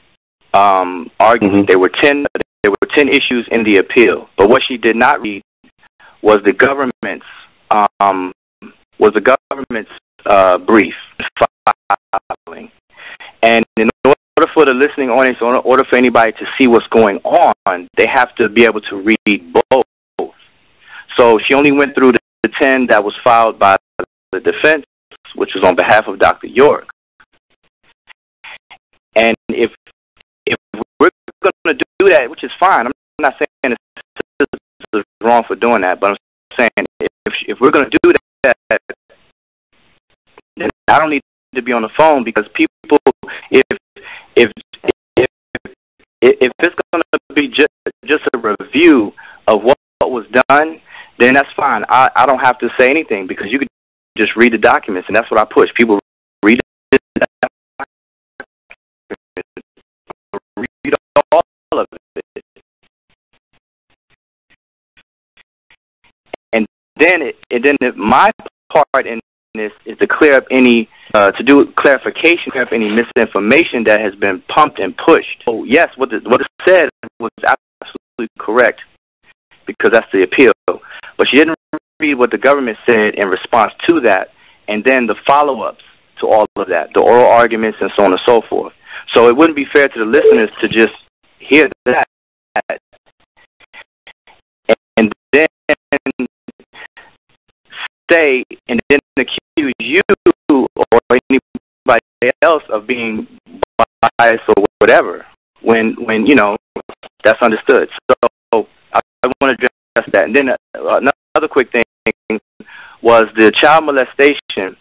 S18: argument. There were 10 issues in the appeal, but what she did not read was the government's brief filing. And in order for the listening audience, in order for anybody to see what's going on, they have to be able to read both. So she only went through the 10 that was filed by the defense, which was on behalf of Dr. York. And if we're going to do that, which is fine, I'm not saying it's wrong for doing that, but I'm saying if we're going to do that, then I don't need to be on the phone, because people, if it's going to be just a review of what was done, then that's fine. I don't have to say anything, because you could just read the documents, and that's what I push. People read all of it. And then my part in this is to clear up any to do clarification, clear up any misinformation that has been pumped and pushed. So yes, what it said was absolutely correct, because that's the appeal. But she didn't read what the government said in response to that, and then the follow-ups to all of that, the oral arguments and so on and so forth. So it wouldn't be fair to the listeners to just hear that and then say, and then accuse you or anybody else of being biased or whatever, when you know that's understood. So I want to address that. And then another quick thing was the child molestation.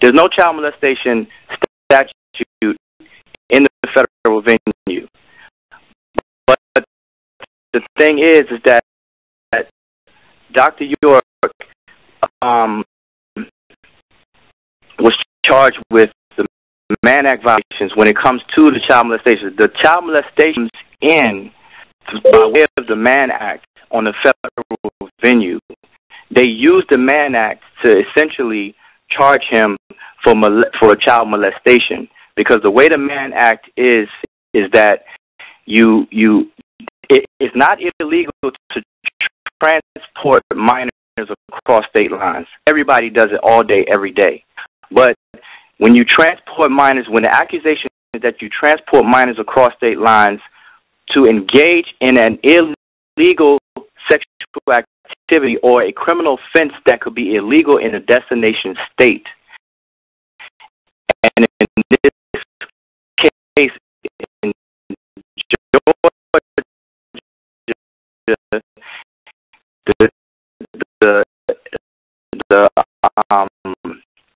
S18: There's no child molestation statute in the federal venue, but the thing is that Dr. York was charged with the Mann Act violations when it comes to the child molestation. The child molestations by way of the Mann Act on the federal venue, they used the Mann Act to essentially charge him for a child molestation, because the way the Mann Act is that it's not illegal to transport minors across state lines. Everybody does it all day, every day. But when you transport minors, when the accusation is that you transport minors across state lines to engage in an illegal sexual activity or a criminal offense that could be illegal in a destination state, and in this case, in Georgia, the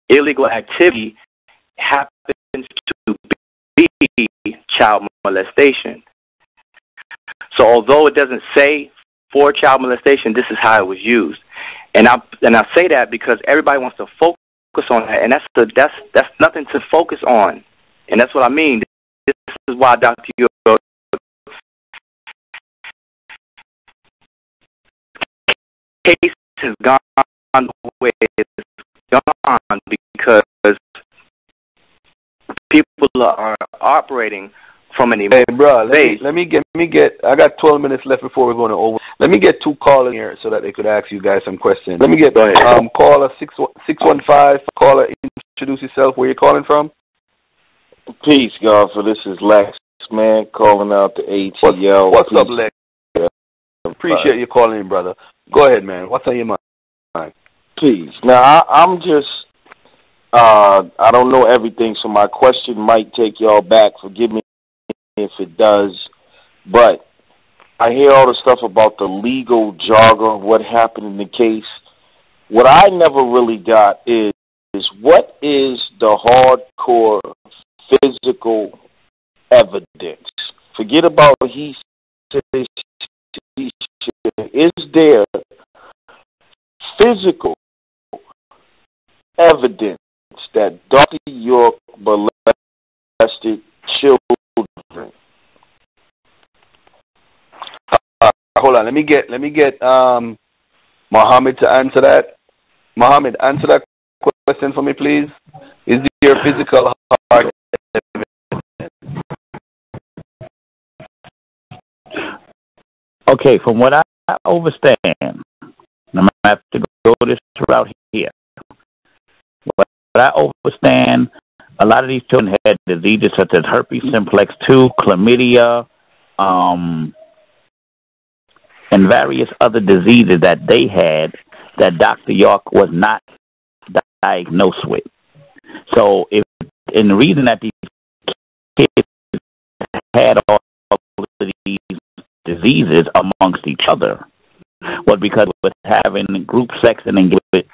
S18: illegal activity happens to be child molestation. So although it doesn't say for child molestation, this is how it was used. And I say that because everybody wants to focus on that, and that's nothing to focus on. And that's what I mean. This is why Dr. York case has gone the way it's gone because people are operating from an
S17: Hey, bro, let me get. I got 12 minutes left before we're going to over. Let me get two callers here so that they could ask you guys some questions. Let me get caller 615. Caller, introduce yourself. Where you calling from?
S2: Peace, Garfield. This is Lex, man, calling out the ATL.
S17: What's up, Lex? Appreciate you calling in, brother. Go ahead, man. What's on your mind?
S2: Peace. Now, I'm just, I don't know everything, so my question might take y'all back. Forgive me if it does, but I hear all the stuff about the legal jargon of what happened in the case. What I never really got is what is the hardcore physical evidence? Forget about he says, is there physical evidence that Dr. York molested children?
S17: Hold on, let me get Muhammad to answer that. Muhammad, answer that question for me, please. Is there physical hard evidence?
S20: Okay, from what I understand, I'm going to have to go this route here. What I understand, a lot of these children had diseases such as herpes simplex 2, chlamydia, and various other diseases that they had that Dr. York was not diagnosed with. So, and the reason that these kids had all of these diseases amongst each other was because it was having group sex and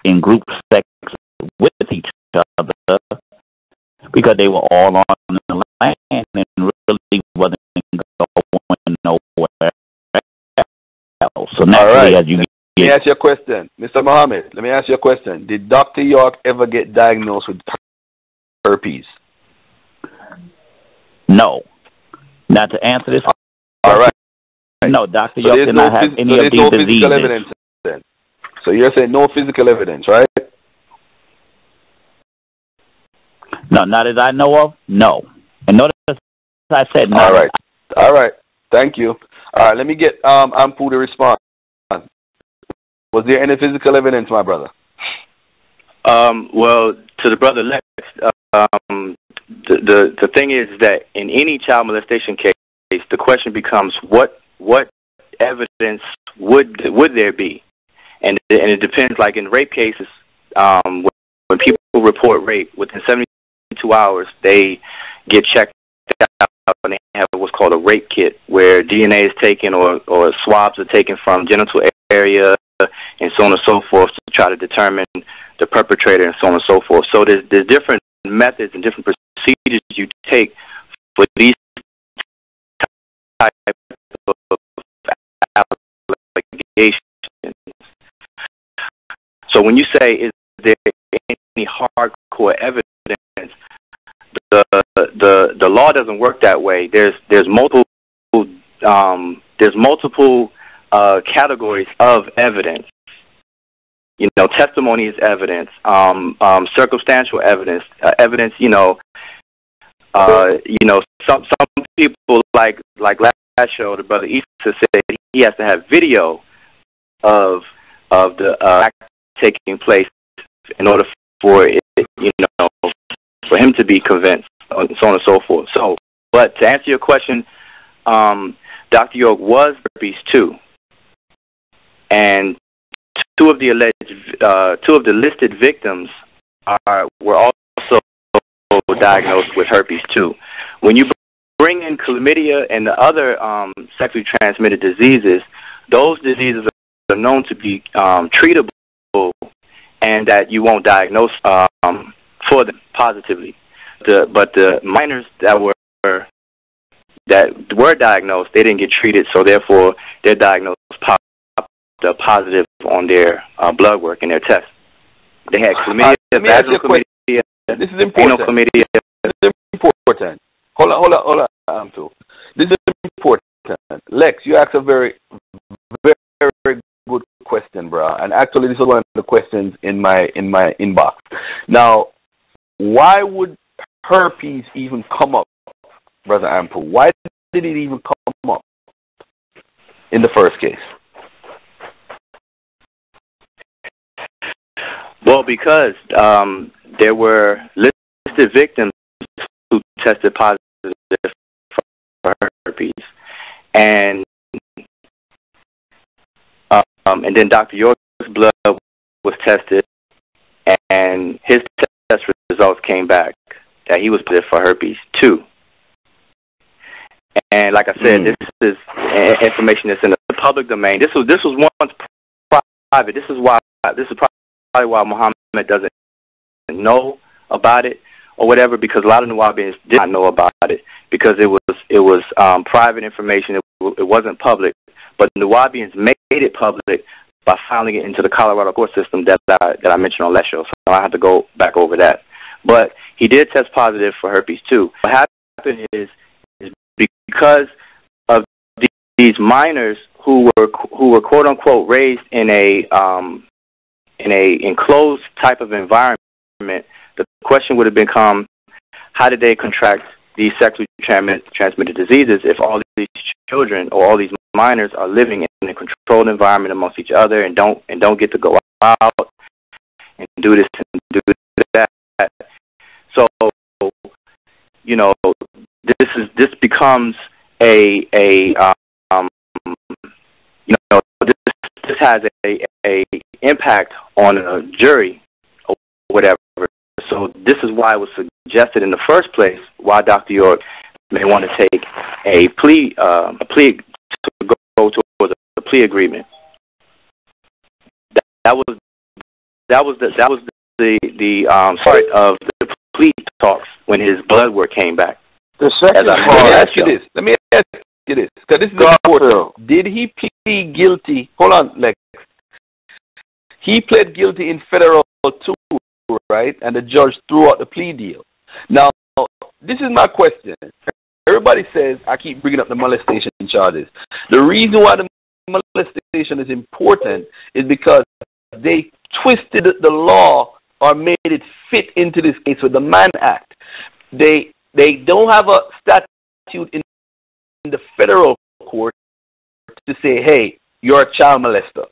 S20: in group sex with each other because they were all on the land and really wasn't going nowhere else. So naturally, as you
S17: let me ask you a question, Mr. Muhammad. Let me ask you a question. Did Dr. York ever get diagnosed with herpes?
S20: No. Now to answer this.
S17: All right.
S20: No, Dr. York did not have any of these diseases.
S17: Evidence then. So you're saying no physical evidence, right?
S20: No, not as I know of. No. And notice I said no.
S17: All right. Thank you. All right. Let me get Anpu to respond. Was there any physical evidence, my brother?
S18: Well, to the brother Lex, the thing is that in any child molestation case, the question becomes what evidence would there be, and it depends. Like in rape cases, when people report rape within 72 hours, they get checked out and they have what's called a rape kit, where DNA is taken or swabs are taken from genital area and so on and so forth to try to determine the perpetrator and so on and so forth. So there's different methods and different procedures you take for these types of allegations. So when you say, is there any hardcore evidence, the law doesn't work that way. There's multiple categories of evidence. You know, testimony is evidence. Circumstantial evidence, evidence. Some people like last show, the brother Issa said he has to have video of the act taking place in order for it, for him to be convinced, and so on and so forth. So, but to answer your question, Dr. York was herpes 2, and two of the listed victims were also diagnosed with herpes 2. When you bring in chlamydia and the other sexually transmitted diseases, those diseases are known to be treatable and that you won't diagnose for them positively. But the minors that were diagnosed, they didn't get treated, so therefore they're diagnosed positive on their blood work and their tests. They had chlamydia, vaginal chlamydia.
S17: This is important.
S18: Anal chlamydia.
S17: This is important. Hold on, Anpu. This is important. Lex, you asked a very, very, very good question, bro. And actually, this is one of the questions in my inbox. Now, why would herpes even come up, Brother Anpu? Why did it even come up in the first case?
S18: Well, because there were listed victims who tested positive for herpes, and then Dr. York's blood was tested, and his test results came back that he was positive for herpes too. And like I said, this is information that's in the public domain. This was once private. This is probably why Muhammad doesn't know about it or whatever, because a lot of Nuwaubians did not know about it because it was private information. It wasn't public, but Nuwaubians made it public by filing it into the Colorado court system that I mentioned on last show. So I have to go back over that. But he did test positive for herpes too. What happened is because of these minors who were quote unquote raised in a enclosed type of environment, the question would have become, how did they contract these sexually transmitted diseases if all these children or all these minors are living in a controlled environment amongst each other and don't get to go out and do this and do that? So, you know, this becomes this has a impact on a jury or whatever. So this is why it was suggested in the first place why Dr. York may want to take a plea to go towards a plea agreement. That was the start of the plea talks when his blood work came back.
S17: The second part. Let me ask you this, because this is important. Did he plead guilty? Hold on, Lex. He pled guilty in federal too, right? And the judge threw out the plea deal. Now, this is my question. Everybody says I keep bringing up the molestation charges. The reason why the molestation is important is because they twisted the law or made it fit into this case with the Mann Act. They don't have a statute in the federal court to say, hey, you're a child molester.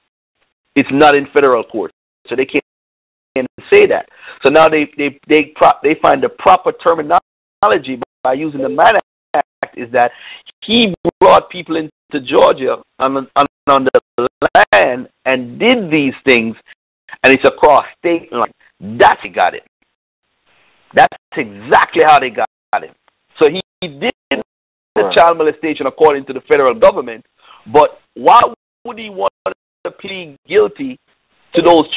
S17: It's not in federal court, so they can't say that. So now they find the proper terminology by using the Mann Act is that he brought people into Georgia on the land and did these things, and it's across state line. That's how he got it. That's exactly how they got it. So he did the child molestation according to the federal government, but why would he want to plead guilty to those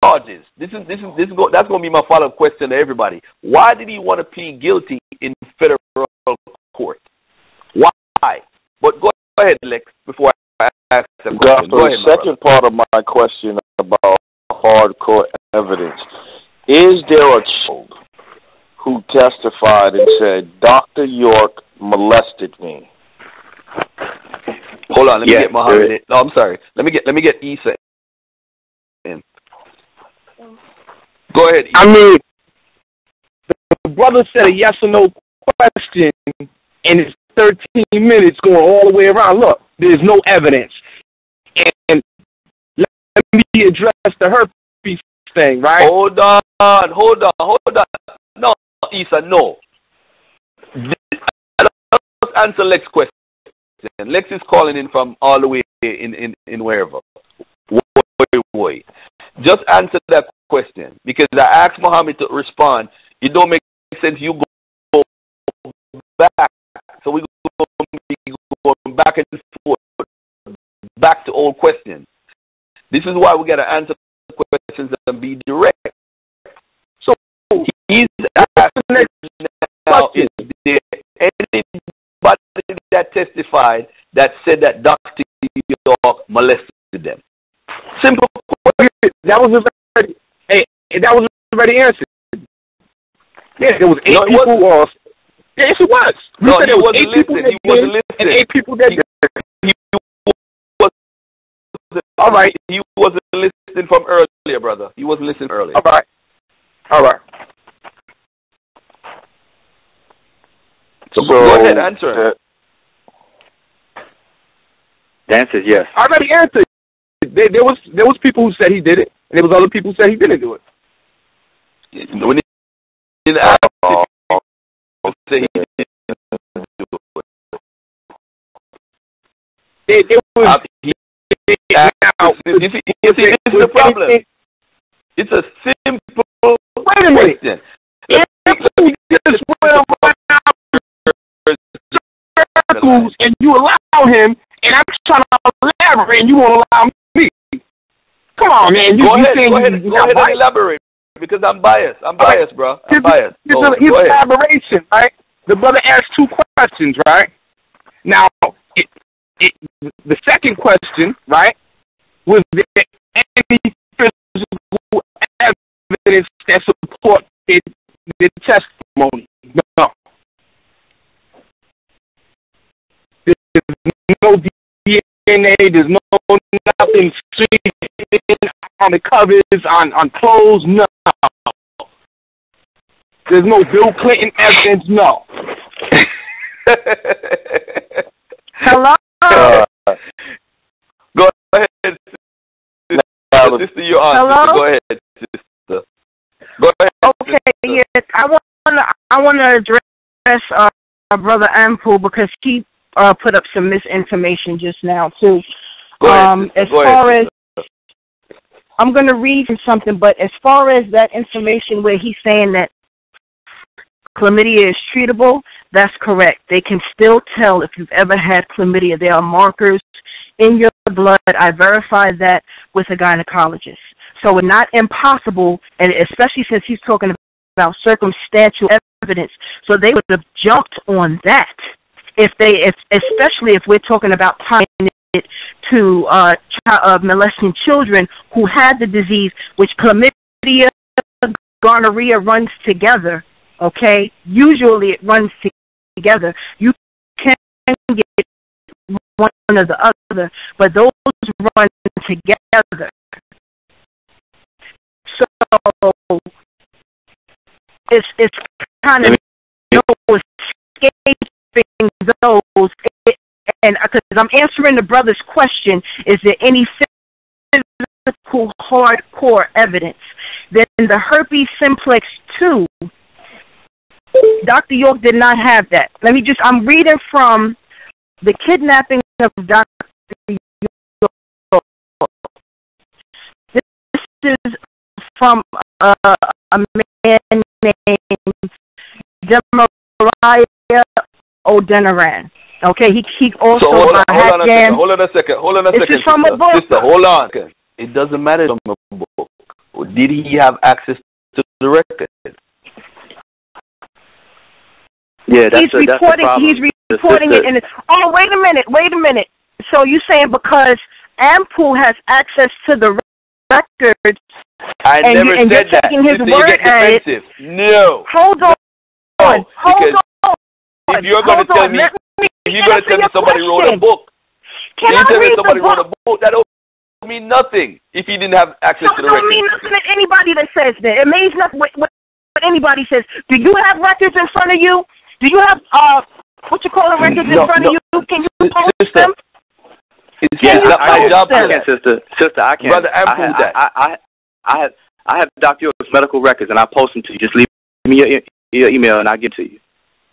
S17: charges? That's going to be my follow-up question to everybody. Why did he want to plead guilty in federal court? Why? But go ahead, Lex, before I ask the question.
S2: Go ahead, the second part of my question about hardcore evidence. Is there a child who testified and said, Dr. York molested me?
S17: Hold on, let me get Muhammad in. No, I'm sorry. Let me get Issa in. Go ahead, Issa.
S21: I mean, the brother said a yes or no question, and it's 13 minutes going all the way around. Look, there's no evidence. And let me address the herpes thing, right?
S17: Hold on. No, Issa, no. Let's answer Lex's question. Lex is calling in from all the way in wherever. Wait. Just answer that question, because I asked Muhammad to respond. It don't make sense. You go back, so we going back and forth, back to old questions. This is why we got to answer questions and be direct. So he's asking now, is there anybody that testified that said that Dr. York molested them? Simple question.
S21: That was already, that was already answered. Yeah, there was 8 people. Yes, it was.
S17: No, he wasn't listening. He wasn't listening.
S21: And 8 people that did.
S17: All right. He wasn't listening from earlier, brother. He wasn't listening earlier.
S21: All right. All right.
S17: So go ahead, answer.
S18: The answer is yes.
S21: I already answered. There was people who said he did it, and there was other people who said he didn't do it.
S17: When he asked say he didn't do it.
S21: It was.
S17: This is the problem. It's a simple
S21: Wait a minute.
S17: question.
S21: Circles, and you allow him, and I'm trying to elaborate, and you won't allow me. Come on, man.
S17: Go ahead and elaborate, because I'm biased. I'm biased, bro. I'm biased.
S21: Here's elaboration, right? The brother asked 2 questions, right? Now, the second question, right, was there any physical evidence that supported the testimony? No. There's no DNA, there's no nothing seen on the covers, on clothes, no. There's no Bill Clinton evidence, no.
S19: Hello?
S17: Go ahead, sister. Your answer.
S19: Hello?
S17: Go ahead, sister. Go ahead.
S19: Okay, sister. Yes, I want to address Brother Anpu because he put up some misinformation just now too. I'm going to read him something, but as far as that information where he's saying that chlamydia is treatable, that's correct. They can still tell if you've ever had chlamydia. There are markers in your blood. I verified that with a gynecologist. So it's not impossible, and especially since he's talking about circumstantial evidence. So they would have jumped on that especially if we're talking about tying it to molesting children who had the disease, which chlamydia, gonorrhea runs together. Okay, usually it runs together. You can get one or the other, but those run together. So it's kind of escaping those. And because I'm answering the brother's question, is there any physical hardcore evidence? Then the herpes simplex 2. Dr. York did not have that. I'm reading from the kidnapping of Dr. York. This is from a man named Demariah O'Denoran. Okay, he also
S17: hold on a second.
S19: This is from a book.
S17: Sister, hold on. It doesn't matter from a book. Did he have access to the record?
S18: Yeah,
S19: he's reporting it in. Oh, wait a minute. So you saying because Anpu has access to the records?
S17: I never said
S19: you're
S17: that.
S19: taking his word at it.
S17: No.
S19: Hold on.
S17: If you're going to tell me, somebody wrote a book, that don't mean nothing if he didn't have access to the records. It don't mean nothing
S19: to anybody that says that. It means nothing what anybody says. Do you have records in front of you? Do you have records in front of you? Can you post them?
S17: It's not my job.
S18: I can, sister. I can.
S17: Brother Anpu,
S18: I have Dr. York's medical records, and I post them to you. Just leave me your email, and I'll get to you.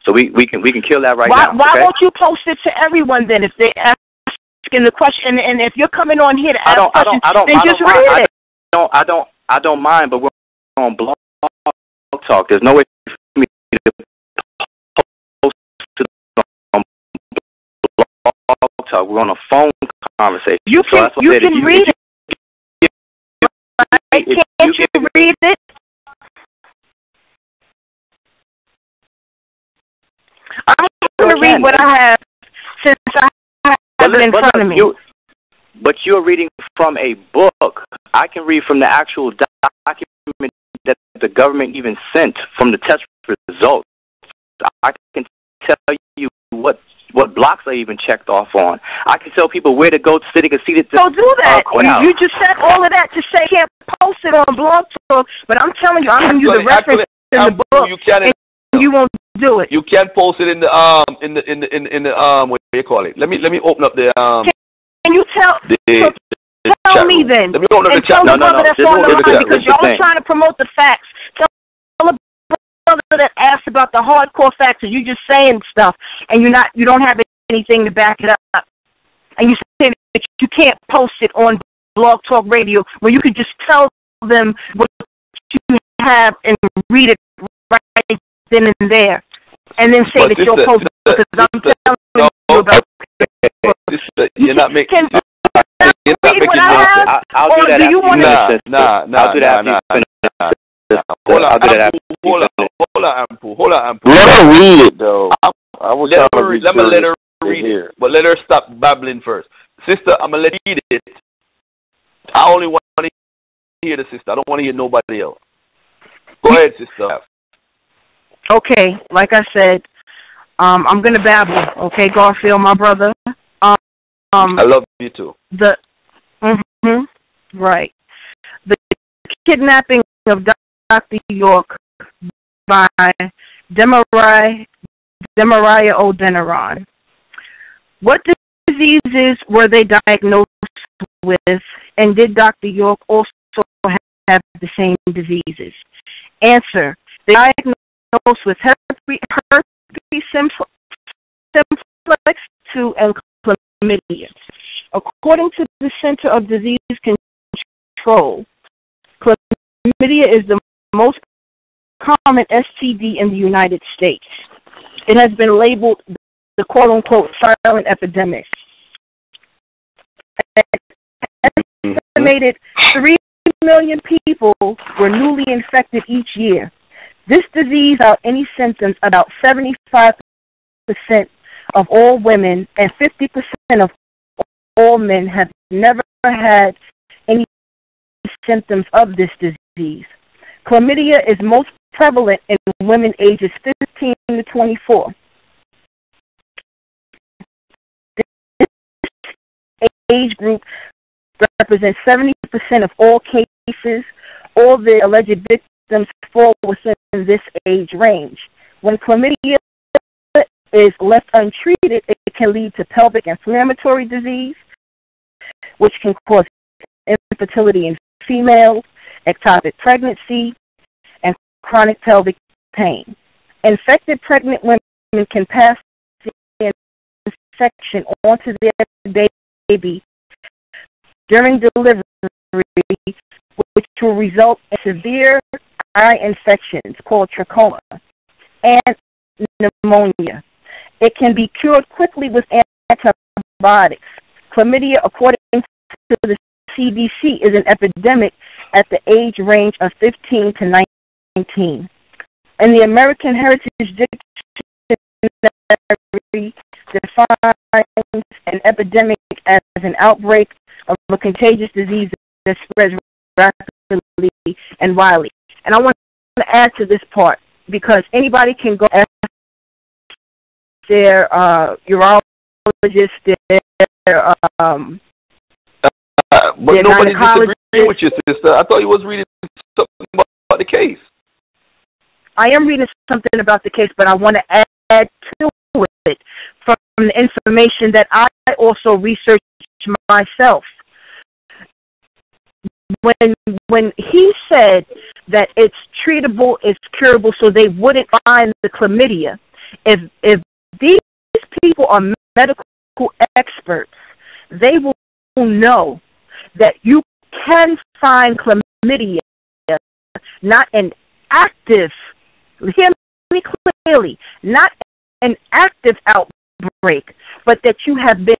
S18: So we can kill that now.
S19: Why won't you post it to everyone then? If they're asking the question, and if you're coming on here to ask questions, then just read it.
S18: I don't mind, but we're on Blog Talk. There's no way for me to post it on Blog Talk. We're on a phone conversation.
S19: You can read it. read it? I'm going to read what I have since I have it in front of me.
S18: But you're reading from a book. I can read from the actual document that the government even sent from the test results. I can tell you what blocks I even checked off on. I can tell people where to go so they can see it.
S19: So do that. You just said all of that to say you can't post it on Blog Talk, but I'm telling you, I'm giving you the reference in the book, and you won't do it.
S3: You can post it in the what do you call it? Let me open up the
S19: Can you tell? Tell me then.
S3: Let me open up the chat.
S19: No. That's on the line because y'all are trying to promote the facts. Tell the brother that asked about the hardcore facts, and you just saying stuff, and you don't have anything to back it up, and you say that you can't post it on Blog Talk Radio, where you could just tell them what you have and read it right then and there, and then say that you'll post it because I'm telling you about.
S3: You're not making.
S18: I'll do that. I'll do that.
S3: Hold on, Anpu.
S2: Let her read it though.
S3: Let her read it, but let her stop babbling first. Sister, I'm gonna let you read it. I only want to hear the sister. I don't want to hear nobody else. Go ahead, sister.
S19: Okay, like I said, I'm gonna babble. Okay, Garfield, my brother.
S3: I love you too.
S19: Right. The kidnapping of Dr. York by Demariah Odeneron. What diseases were they diagnosed with, and did Dr. York also have the same diseases? Answer: they diagnosed with herpes simplex 2 and chlamydia. According to the Center of Disease Control, chlamydia is the most common STD in the United States. It has been labeled the quote-unquote silent epidemic. Estimated 3 million people were newly infected each year. This disease, without any symptoms, about 75% of all women and 50% of all men have never had any symptoms of this disease. Chlamydia is most prevalent in women ages 15 to 24. This age group represents 70% of all cases. All the alleged victims fall within this age range. When chlamydia is left untreated, it can lead to pelvic inflammatory disease, which can cause infertility in females, ectopic pregnancy, and chronic pelvic pain. Infected pregnant women can pass the infection onto their baby during delivery, which will result in severe eye infections called trachoma and pneumonia. It can be cured quickly with antibiotics. Chlamydia, according to the CDC, is an epidemic at the age range of 15 to 19. And the American Heritage Dictionary defines an epidemic as an outbreak of a contagious disease that spreads rapidly and widely. And I want to add to this part because anybody can go ask their urologist,
S3: but nobody's disagreeing with you, sister. I thought you was reading something about the case.
S19: I am reading something about the case, but I want to add to it from the information that I also researched myself. When he said that it's treatable, it's curable, so they wouldn't find the chlamydia. If these people are medical experts, they will know that you can find chlamydia, not an active, hear me clearly, not an active outbreak, but that you have been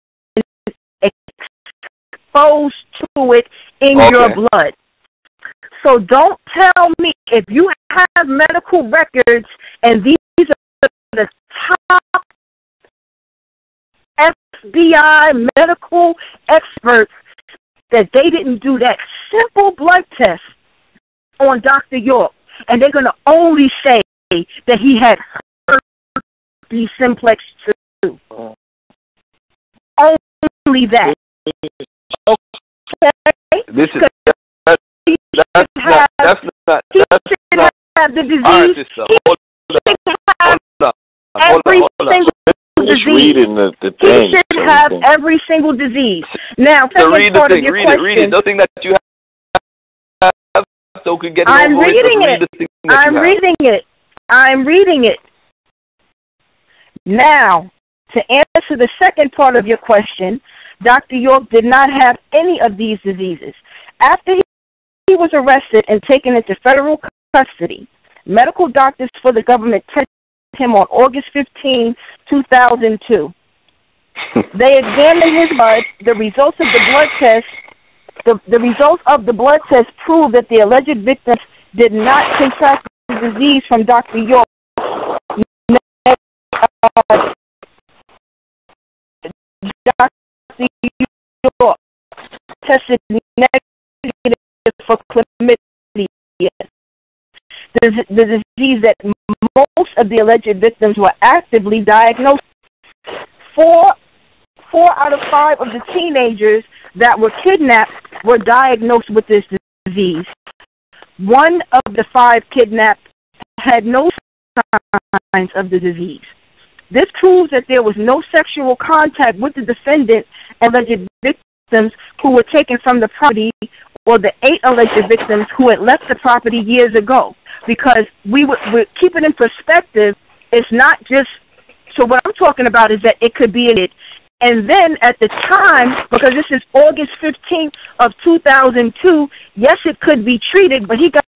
S19: exposed to it in your blood. So don't tell me if you have medical records and these are the top FBI medical experts that they didn't do that simple blood test on Dr. York, and they're going to only say that he had herpes simplex 2. Only that. Okay?
S17: This is that's not
S19: have the disease.
S17: All right, sister.
S19: Every single disease.
S2: Reading the thing.
S19: He should have every single disease. Now,
S17: read the thing. Read it. Nothing that you have, so we can get it
S19: I'm
S17: over
S19: reading
S17: with.
S19: it. I'm reading it. I'm reading it. Now, to answer the second part of your question, Dr. York did not have any of these diseases. After he was arrested and taken into federal custody, medical doctors for the government tested him on August 15, 2002. They examined his blood. The results of the blood test, the results of the blood test proved that the alleged victims did not contract the disease from Dr. York. Dr. York tested negative for chlamydia, the disease that most of the alleged victims were actively diagnosed. Four out of 5 of the teenagers that were kidnapped were diagnosed with this disease. 1 of the 5 kidnapped had no signs of the disease. This proves that there was no sexual contact with the defendant and alleged victims who were taken from the property, or the 8 alleged victims who had left the property years ago. Because we keep it in perspective, it's not just, so what I'm talking about is that it could be in it. And then at the time, because this is August 15th of 2002, yes, it could be treated, but he got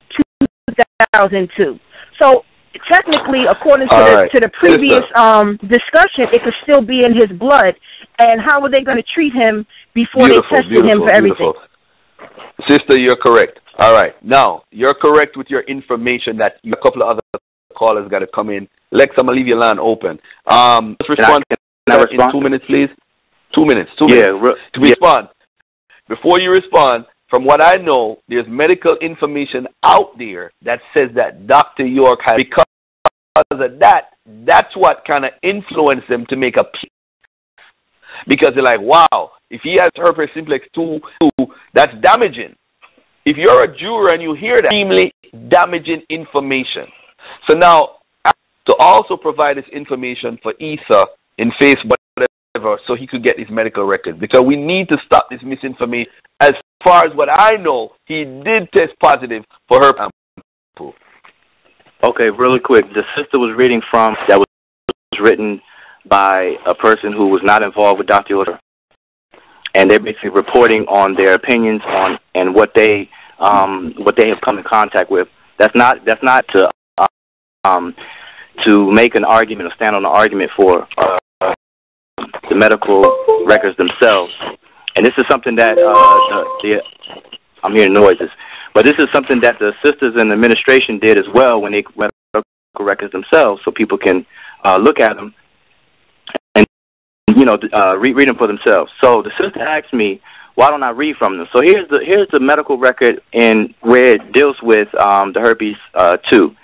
S19: 2002. So technically, according to the previous discussion, it could still be in his blood. And how were they going to treat him before they tested him for everything?
S17: Sister, you're correct. All right. Now, you're correct with your information that a couple of other callers got to come in. Lex, I'm going to leave your line open. Let's respond in 2 minutes, please. 2 minutes. 2 minutes. To respond. Before you respond, from what I know, there's medical information out there that says that Dr. York had, because of that, that's what kind of influenced them to make a plea. Because they're like, wow, if he has herpes simplex 2, that's damaging. If you're a juror and you hear that, extremely damaging information. So now, to also provide this information for Issa in Facebook, whatever, so he could get his medical records. Because we need to stop this misinformation. As far as what I know, he did test positive for herpes.
S18: Okay, really quick. The sister was reading from, that was written by a person who was not involved with Dr. York. And they're basically reporting on their opinions on and what they have come in contact with. That's not to make an argument or stand on an argument for the medical records themselves. And this is something that I'm hearing noises, but this is something that the sisters in the administration did as well when they read medical records themselves, so people can look at them and read them for themselves. So the sister asked me, why don't I read from them? So here's the medical record in where it deals with the herpes 2.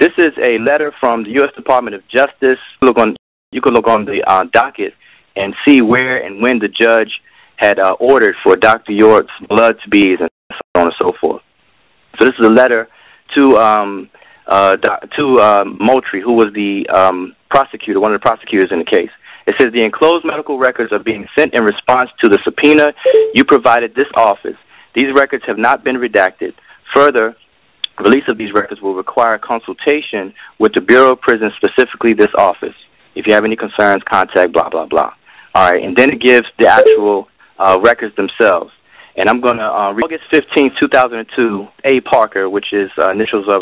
S18: This is a letter from the U.S. Department of Justice. You can look on the docket and see where and when the judge had ordered for Dr. York's blood to be, and so on and so forth. So this is a letter to Moultrie, who was the prosecutor, one of the prosecutors in the case. It says the enclosed medical records are being sent in response to the subpoena you provided this office. These records have not been redacted. Further, release of these records will require consultation with the Bureau of Prisons, specifically this office. If you have any concerns, contact blah, blah, blah. All right, and then it gives the actual records themselves. And I'm going to read August 15, 2002, A. Parker, which is initials of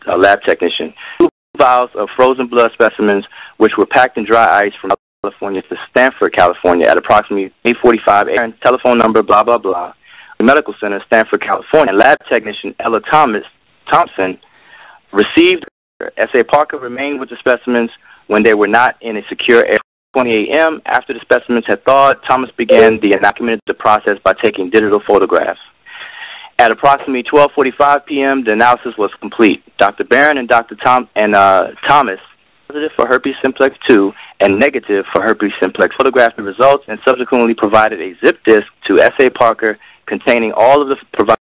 S18: a lab technician. 2 vials of frozen blood specimens, which were packed in dry ice from California to Stanford, California at approximately 8:45 a.m. Telephone number, blah, blah, blah. Medical Center, Stanford, California, and lab technician Ella Thompson received. S.A. Parker remained with the specimens when they were not in a secure area. 20 a.m. After the specimens had thawed, Thomas began the inocument the process by taking digital photographs. At approximately 12:45 p.m., the analysis was complete. Dr. Barron and Dr. Thomas positive for herpes simplex 2 and negative for herpes simplex photographed the results and subsequently provided a zip disk to S.A. Parker containing all of the provided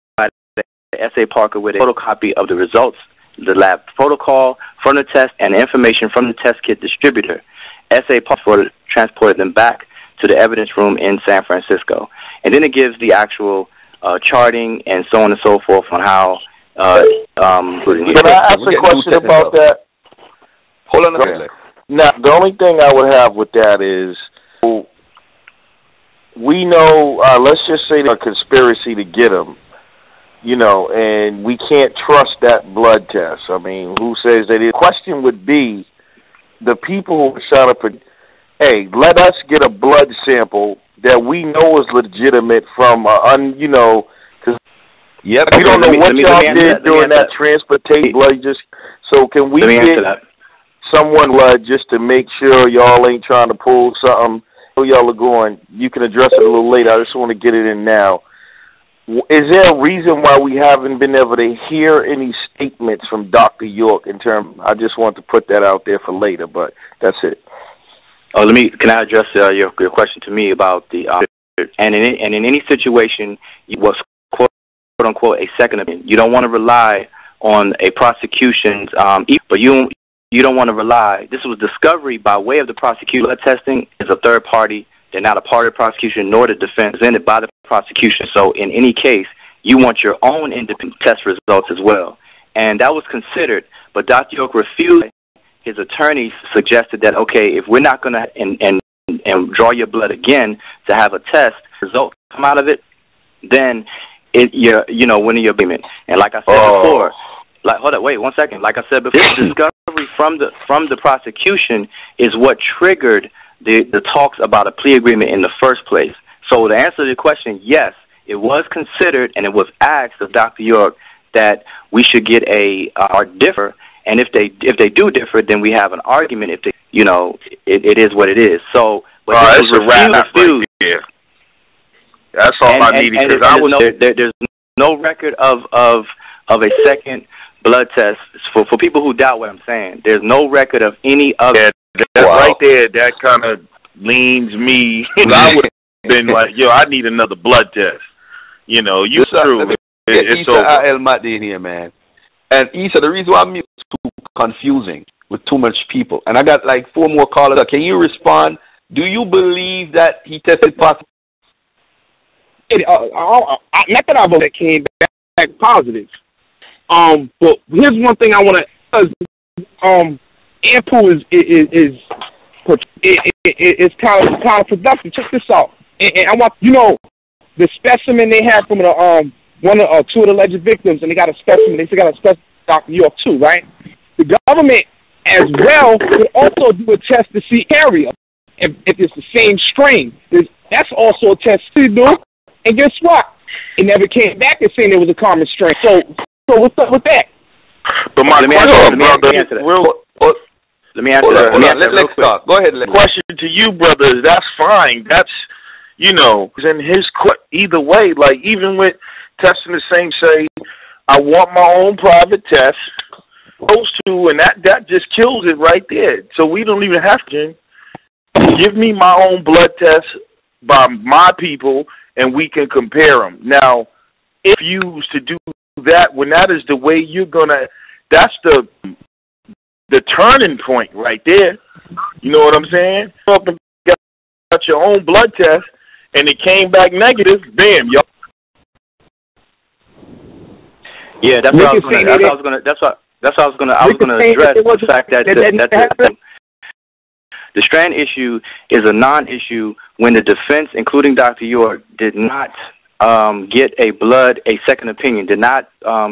S18: S.A. Parker with a photocopy of the results, the lab protocol from the test, and information from the test kit distributor. S.A. Parker transported them back to the evidence room in San Francisco. And then it gives the actual charting and so on and so forth on how...
S2: Can I ask a question about that?
S17: Hold on a second.
S2: Now, the only thing I would have with that is, we know, let's just say there's a conspiracy to get them, you know, and we can't trust that blood test. I mean, who says that? The question would be, the people who shot up, hey, let us get a blood sample that we know is legitimate from, you know, because we don't know what y'all did during that transportation blood. So can we get someone blood just to make sure y'all ain't trying to pull something? So y'all are going, you can address it a little later. I just want to get it in now. Is there a reason why we haven't been able to hear any statements from Dr. York in terms? I just want to put that out there for later, but that's it.
S18: Oh, can I address your question to me about the and in any situation, what's quote unquote a second opinion. You don't want to rely on a prosecution's, but you don't want to rely. This was discovery by way of the prosecution. Blood testing is a third party. They're not a part of the prosecution nor the defense, presented by the prosecution. So in any case, you want your own independent test results as well. And that was considered, but Dr. York refused. His attorneys suggested that, okay, if we're not going to and draw your blood again to have a test result come out of it, then when you're payment. And like I said before, wait 1 second. Like I said before, discovery from the prosecution is what triggered the talks about a plea agreement in the first place. So the answer to the question, yes, it was considered and it was asked of Dr. York that we should get or differ. And if they do differ, then we have an argument. If they, it is what it is. So, but
S2: it's a wrap right there. That's all I needed.
S18: There's no record of a second blood test for people who doubt what I'm saying. There's no record of any other.
S2: That right there, that kind of leans me. I would have been like, I need another blood test. You through. It's over.
S17: El Mati in here, man. And Issa, the reason why I'm too confusing with too much people, and I got like 4 more callers. Can you respond? Do you believe that he tested positive?
S21: Not that I believe it came back positive. But here's one thing I want to. Anpu is counterproductive. Check this out. And I want the specimen they had from the 2 of the alleged victims, and they got a specimen. They still got a specimen, Dr. York too, right? The government as well could also do a test to see carrier if it's the same strain. That's also a test to do. And guess what? It never came back as saying it was a common strain. So what's up with that?
S2: But let me answer that.
S17: Let's start. Go ahead.
S2: Question to you, brother. That's fine. That's in his either way. Like even with testing the same, say I want my own private test. Those two, and that just kills it right there. So we don't even have to give me my own blood test by my people, and we can compare them. Now, if you use to do that, when that is the way you're gonna, that's the turning point right there. You know what I'm saying? You got your own blood test, and it came back negative. Bam, y'all.
S18: Yeah, that's what I was gonna address the fact that the strand issue is a non-issue when the defense, including Dr. York, did not get a second opinion, did not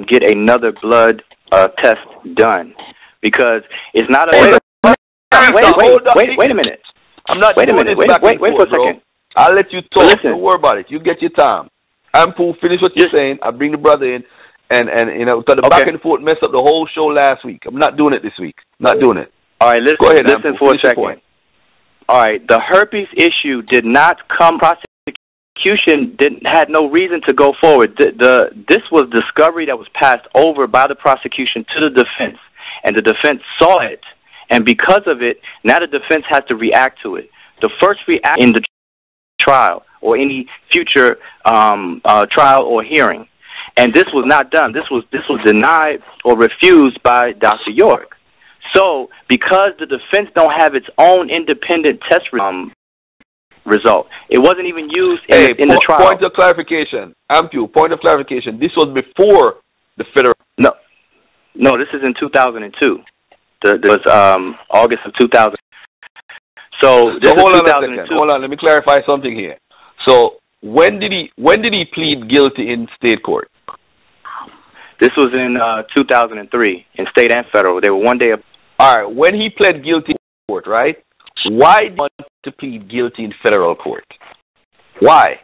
S18: get another blood test done, because it's not a. Wait a minute.
S17: I'm not. Wait a minute. Wait for a second. I'll let you talk. Don't worry about it. You get your time. Anpu, finish what you're saying. I'll bring the brother in. And you know, because the back and forth messed up the whole show last week. I'm not doing it this week. Not doing it.
S18: All right,
S17: Go ahead,
S18: listen
S17: Anpu,
S18: for a second. All right, the herpes issue did not come. Prosecution had no reason to go forward. This was discovery that was passed over by the prosecution to the defense, and the defense saw it. And because of it, now the defense has to react to it. The first reaction in the trial or any future trial or hearing. And this was not done. This was denied or refused by Dr. York. So, because the defense don't have its own independent test result, it wasn't even used in the trial.
S17: Point of clarification, Anpu. Point of clarification. This was before the federal.
S18: No, this is in 2002. This was August of 2000. So this
S17: hold
S18: is
S17: on a second. Hold on. Let me clarify something here. So when did he plead guilty in state court?
S18: This was in 2003 in state and federal. They were one day.
S17: All right. When he pled guilty in court, right? Why did he want to plead guilty in federal court? Why?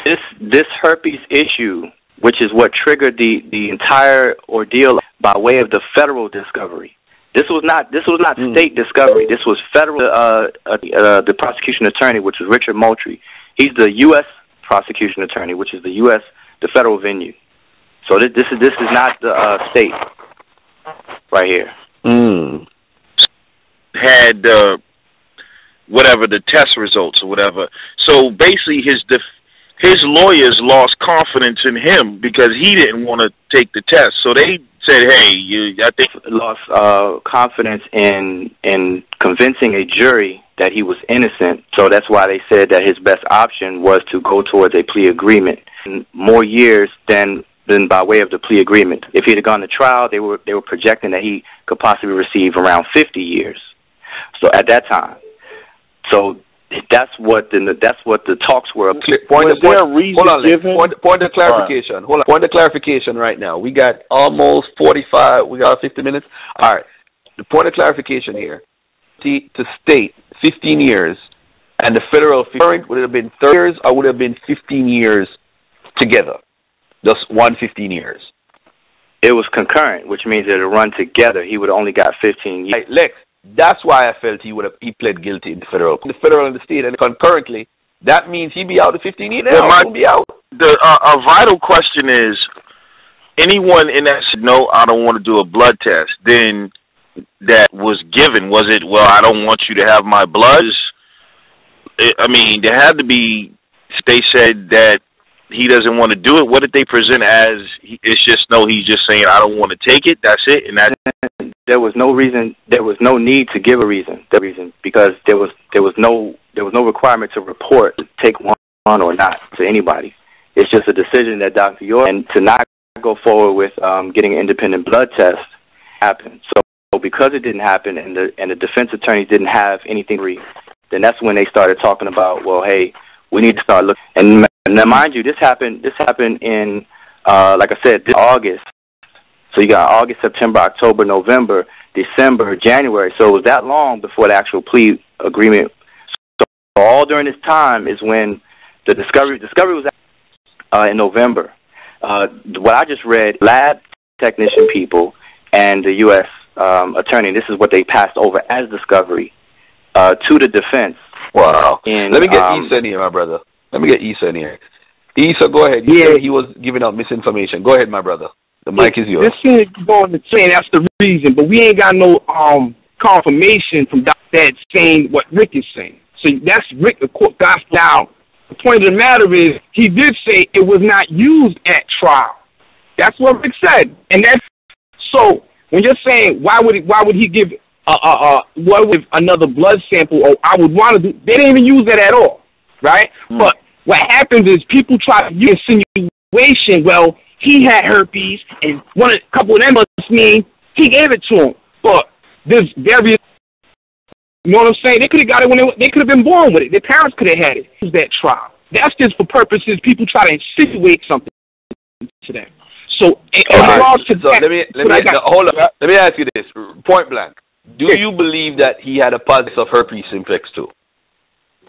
S18: This herpes issue, which is what triggered the entire ordeal by way of the federal discovery. This was not state discovery. This was federal. The prosecution attorney, which was Richard Moultrie. He's the U.S. prosecution attorney, which is the federal venue. So this is not the state right here.
S2: Had whatever the test results or whatever. So basically, his lawyers lost confidence in him because he didn't want to take the test. So they said, "Hey, I think
S18: lost confidence in convincing a jury that he was innocent." So that's why they said that his best option was to go towards a plea agreement. More years than by way of the plea agreement. If he had gone to trial, they were projecting that he could possibly receive around 50 years. So at that time, so that's what the talks were.
S17: Point of clarification. Hold on. Point of clarification right now. We got almost 45. We got 50 minutes. All right. The point of clarification here to state 15 years, and the federal would it have been 30 years or would it have been 15 years together? Just 15 years.
S18: It was concurrent, which means that it run together. He would have only got 15 years.
S17: Right, Lex, that's why I felt he pled guilty in the federal and the state, and concurrently, that means he'd be out of 15 years now. He'll be out.
S2: A vital question is, anyone in that said, no, I don't want to do a blood test, then that was given, was it, well, I don't want you to have my blood? I mean, there had to be, they said that he doesn't want to do it. What did they present as? It's just he's just saying, I don't want to take it. That's it. And
S18: there was no reason. There was no need to give a reason. The reason because there was no requirement to report, take one or not to anybody. It's just a decision that Dr. York and to not go forward with getting an independent blood test happened. So because it didn't happen and the defense attorneys didn't have anything, then that's when they started talking about, well, hey, we need to start looking. And now, mind you, this happened in, like I said, this August. So you got August, September, October, November, December, January. So it was that long before the actual plea agreement. So all during this time is when the discovery was in November. What I just read, lab technician people and the U.S. Attorney, this is what they passed over as discovery to the defense.
S17: Wow. Let me get Issa in here, my brother. Let me get Issa in here. Issa, go ahead. You said he was giving out misinformation. Go ahead, my brother. The mic is yours.
S21: This thing going to say that's the reason, but we ain't got no confirmation from that saying what Rick is saying. So that's Rick, the court gospel. Now, the point of the matter is he did say it was not used at trial. That's what Rick said, and that's so. When you're saying why would he give what with another blood sample, or I would want to do, they didn't even use that at all, right? But what happens is people try to use insinuation, well, he had herpes, and a couple of them must mean he gave it to him. But there's various, you know what I'm saying? They could have got it when they could have been born with it. Their parents could have had it. It was that trial. That's just for purposes people try to insinuate something to them. So,
S17: let me ask you this, point blank. Do you believe that he had a positive herpes simplex too?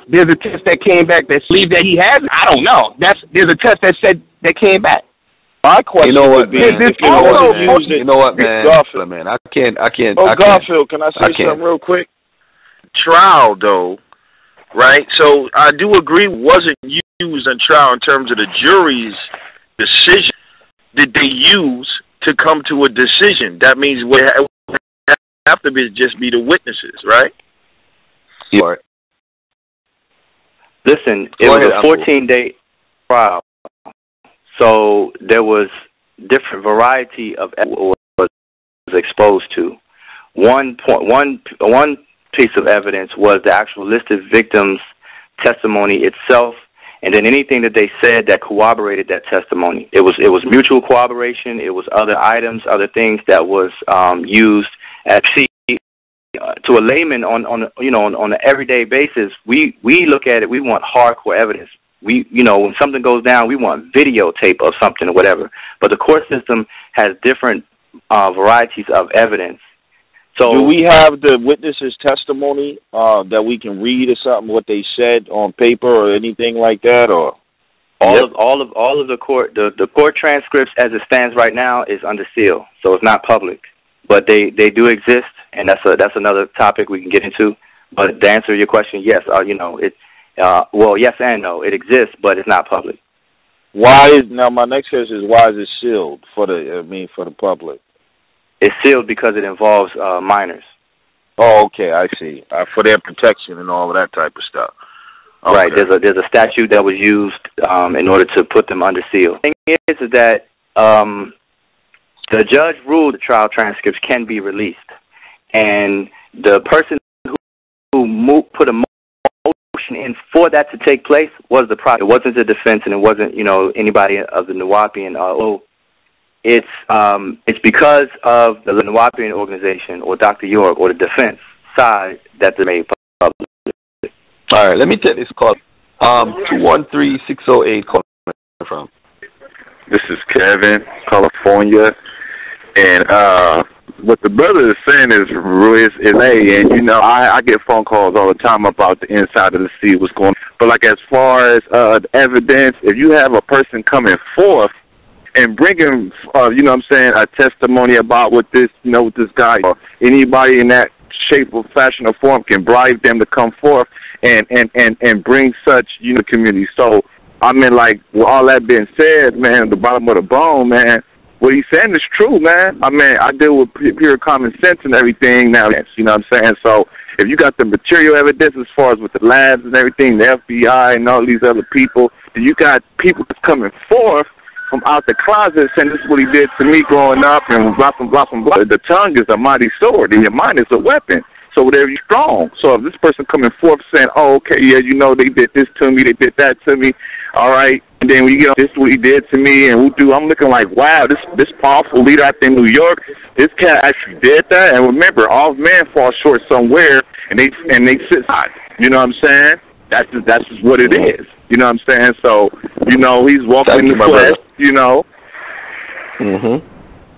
S4: there's a test that came back that believe that he has it. I don't know. There's a test that said that came back.
S2: My question,
S4: you know what,
S2: man?
S4: You
S2: know what, man?
S4: Garfield,
S2: man, I can't.
S4: Garfield, can I say something real quick?
S2: Trial, though, right? So I do agree, wasn't used in trial in terms of the jury's decision. Did they use to come to a decision? That means what have to be just be the witnesses, right?
S4: Yeah.
S18: Listen, it was a 14-day trial, so there was different variety of evidence was exposed to. One piece of evidence was the actual listed victims' testimony itself, and then anything that they said that corroborated that testimony. It was mutual corroboration. It was other items, other things that was used as to a layman on an everyday basis. We look at it. We want hardcore evidence. When something goes down, we want videotape of something or whatever. But the court system has different varieties of evidence. So
S2: do we have the witnesses' testimony that we can read or something, what they said on paper or anything like that, or
S18: all of the court transcripts as it stands right now is under seal, so it's not public. But they do exist, and that's another topic we can get into. But to answer your question, yes, yes and no, it exists, but it's not public.
S2: Now my next question is, why is it sealed for the public?
S18: It's sealed because it involves minors.
S2: Oh, okay, I see. For their protection and all of that type of stuff. Okay.
S18: Right. There's a statute that was used in order to put them under seal. The thing is that the judge ruled the trial transcripts can be released, and the person who put a motion in for that to take place was the prosecutor. It wasn't the defense, and it wasn't anybody of the Nuwaubian. It's because of the Nuwaubian organization or Dr. York or the defense side that they made public.
S17: All right, let me take this call. 213-608 calling from.
S22: This is Kevin, California, and what the brother is saying is LA, and I get phone calls all the time about the inside of the sea, what's going on. But like as far as the evidence, if you have a person coming forth and bringing, a testimony about what this guy, or anybody in that shape or fashion or form can bribe them to come forth and bring such community. So with all that being said, man, at the bottom of the bone, man, what he's saying is true, man. I deal with pure common sense and everything now. You know what I'm saying? So if you got the material evidence as far as with the labs and everything, the FBI and all these other people, then you got people that's coming forth from out the closet saying this is what he did to me growing up and blah, blah, blah, blah. The tongue is a mighty sword and your mind is a weapon. So whatever you're strong. So if this person coming forth saying, oh, okay, yeah, they did this to me, they did that to me, all right, and then we get this is what he did to me, and I'm looking like, wow, this powerful leader out there in New York, this cat actually did that. And remember, all men fall short somewhere, and they sit side. You know what I'm saying? That's just what it is. You know what I'm saying? So, he's walking in the flesh,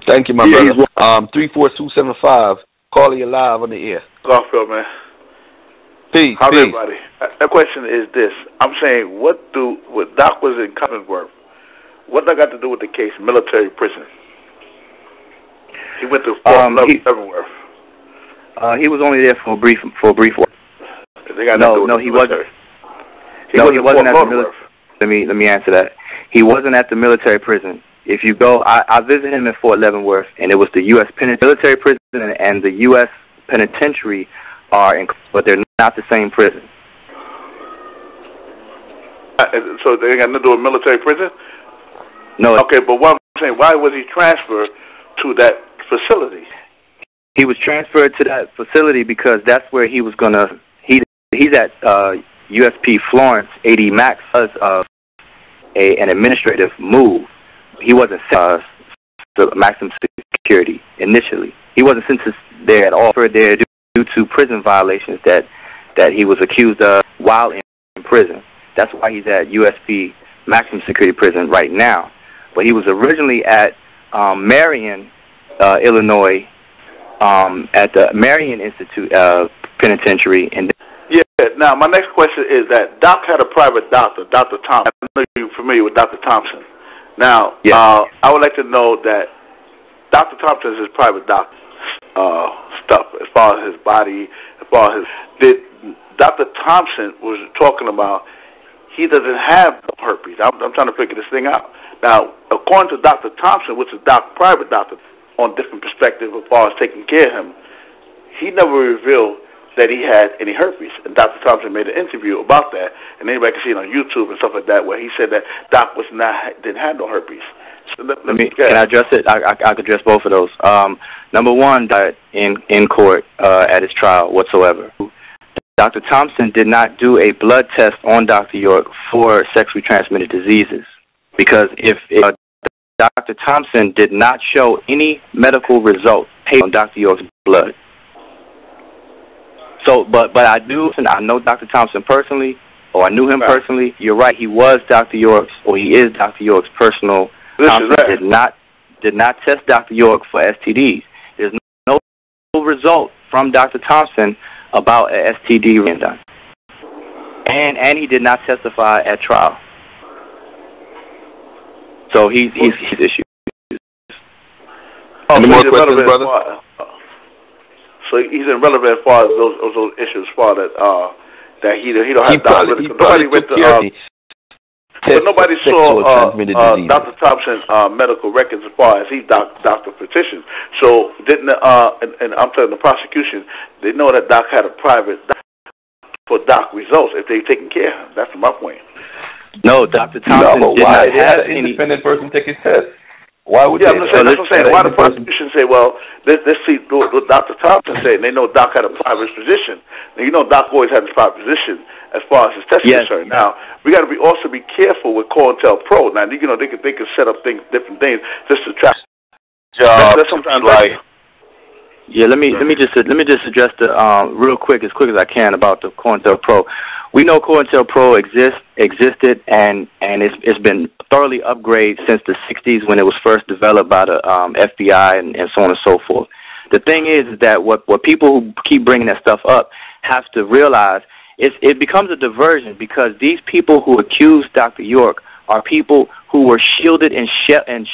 S17: Thank you, my brother. 34275. Call you live on the air.
S23: Garfield, man.
S17: Peace.
S23: How's everybody? The question is this. I'm saying, what Doc was in Cottonworth, what that got to do with the case, military prison? He went to Leavenworth.
S18: He was only there for a brief while.
S23: They got no,
S18: he wasn't. He wasn't at the military. Let me answer that. He wasn't at the military prison. If you go, I visited him in Fort Leavenworth, and it was the U.S. military prison and the U.S. penitentiary but they're not the same prison.
S23: So they got nothing to do with military prison?
S18: No.
S23: Okay, but what I'm saying, why was he transferred to that facility?
S18: He was transferred to that facility because that's where he was gonna. He's at USP Florence. AD Max does an administrative move. He wasn't sent to maximum security initially. He wasn't sent there at all. There due to prison violations that he was accused of while in prison. That's why he's at USP maximum security prison right now. But he was originally at Marion, Illinois, at the Marion Institute Penitentiary. And
S23: Now, my next question is that Doc had a private doctor, Dr. Thompson. I know you're familiar with Dr. Thompson. Now, I would like to know that Dr. Thompson is his private doctor stuff, as far as his body, as far as his... Dr. Thompson was talking about he doesn't have herpes. I'm trying to figure this thing out. Now, according to Dr. Thompson, which is private doctor, on different perspective as far as taking care of him, he never revealed that he had any herpes. And Dr. Thompson made an interview about that, and anybody can see it on YouTube and stuff like that, where he said that Doc didn't have no herpes. So
S18: can I address it? I could address both of those. Number one, in court at his trial whatsoever, Dr. Thompson did not do a blood test on Dr. York for sexually transmitted diseases, because if Dr. Thompson did not show any medical results on Dr. York's blood. So, but I know Dr. Thompson personally, or I knew him personally. You're right, he was Dr. York's, or he is Dr. York's personal. Thompson did not test Dr. York for STDs. There's no result from Dr. Thompson about an STD being done. And he did not testify at trial. So he's issued.
S23: Any more questions, brother? So he's irrelevant as far as those issues, as far that he don't have nobody saw Dr. Thompson's medical records as far as he's Dr. Petition. So didn't and I'm telling the prosecution, they know that Doc had a private for Doc results if they taking care of him. That's my point.
S18: No, Dr. Thompson did not have an independent
S23: person take his test. Why would that's what I'm saying. Why the prosecution say, well, let's see what Dr. Thompson said, and they know Doc had a private physician. Now, you know Doc always had a private physician as far as his testing is concerned. Now, we got to also be careful with COINTELPRO. Now, they can set up different things just to trap jobs. That's sometimes right.
S18: Yeah, let me just address the real quick as I can about the COINTELPRO. We know COINTELPRO existed, and it's been thoroughly upgraded since the 60s when it was first developed by the FBI and so on and so forth. The thing is that what people who keep bringing that stuff up have to realize is it becomes a diversion, because these people who accuse Dr. York are people who were shielded and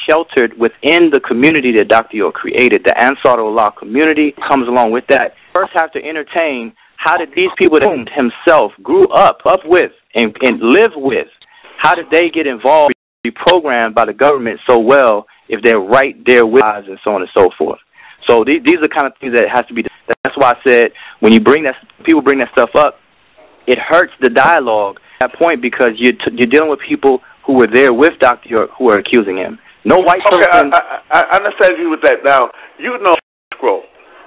S18: sheltered within the community that Dr. York created. The Ansar Allah community comes along with that. First have to entertain, how did these people that himself grew up with and live with, how did they get involved, be programmed by the government so well if they're right there with us and so on and so forth. So these are kind of things that has to be. That's why I said when you people bring that stuff up, it hurts the dialogue at that point, because you're dealing with people who were there with Dr. York who are accusing him. No white person.
S23: I understand you with that. Now, you know scroll.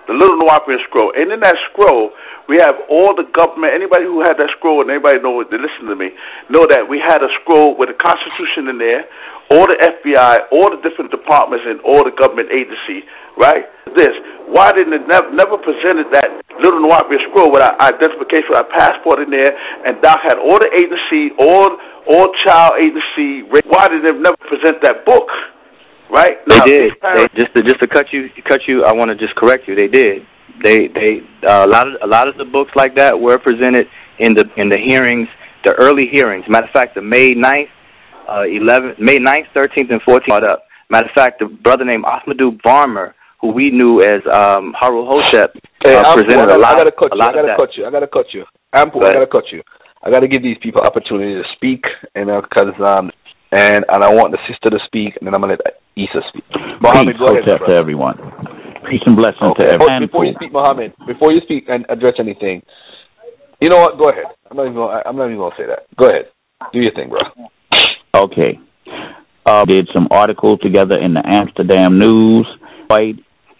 S23: The little Nuwapian scroll. And in that scroll, we have all the government, anybody who had that scroll, and anybody know, they listen to me, know that we had a scroll with the Constitution in there, all the FBI, all the different departments, and all the government agency, right? Why didn't it never presented that little Nuwapian scroll with our identification, with our passport in there, and Doc had all the agency, all child agency, why did they never present that book? Right?
S18: Now, they did. Just to cut you. I want to just correct you. They did. A lot of the books like that were presented in the hearings, the early hearings. Matter of fact, the May 9th, 13th, and 14th brought up. Matter of fact, the brother named Ahmadou Barmer, who we knew as Harul Hotep, presented a lot of that. I gotta cut you. Ampu, I gotta cut you. I gotta give these people opportunity to speak, because and I want the sister to speak, and then I'm going to let Issa speak. Muhammad, go ahead,
S20: to everyone. Peace and blessings to everyone.
S18: Before you speak, Muhammad, before you speak and address anything, you know what? Go ahead. I'm not even going to say that. Go ahead. Do your thing, bro.
S20: Okay. Did some articles together in the Amsterdam News.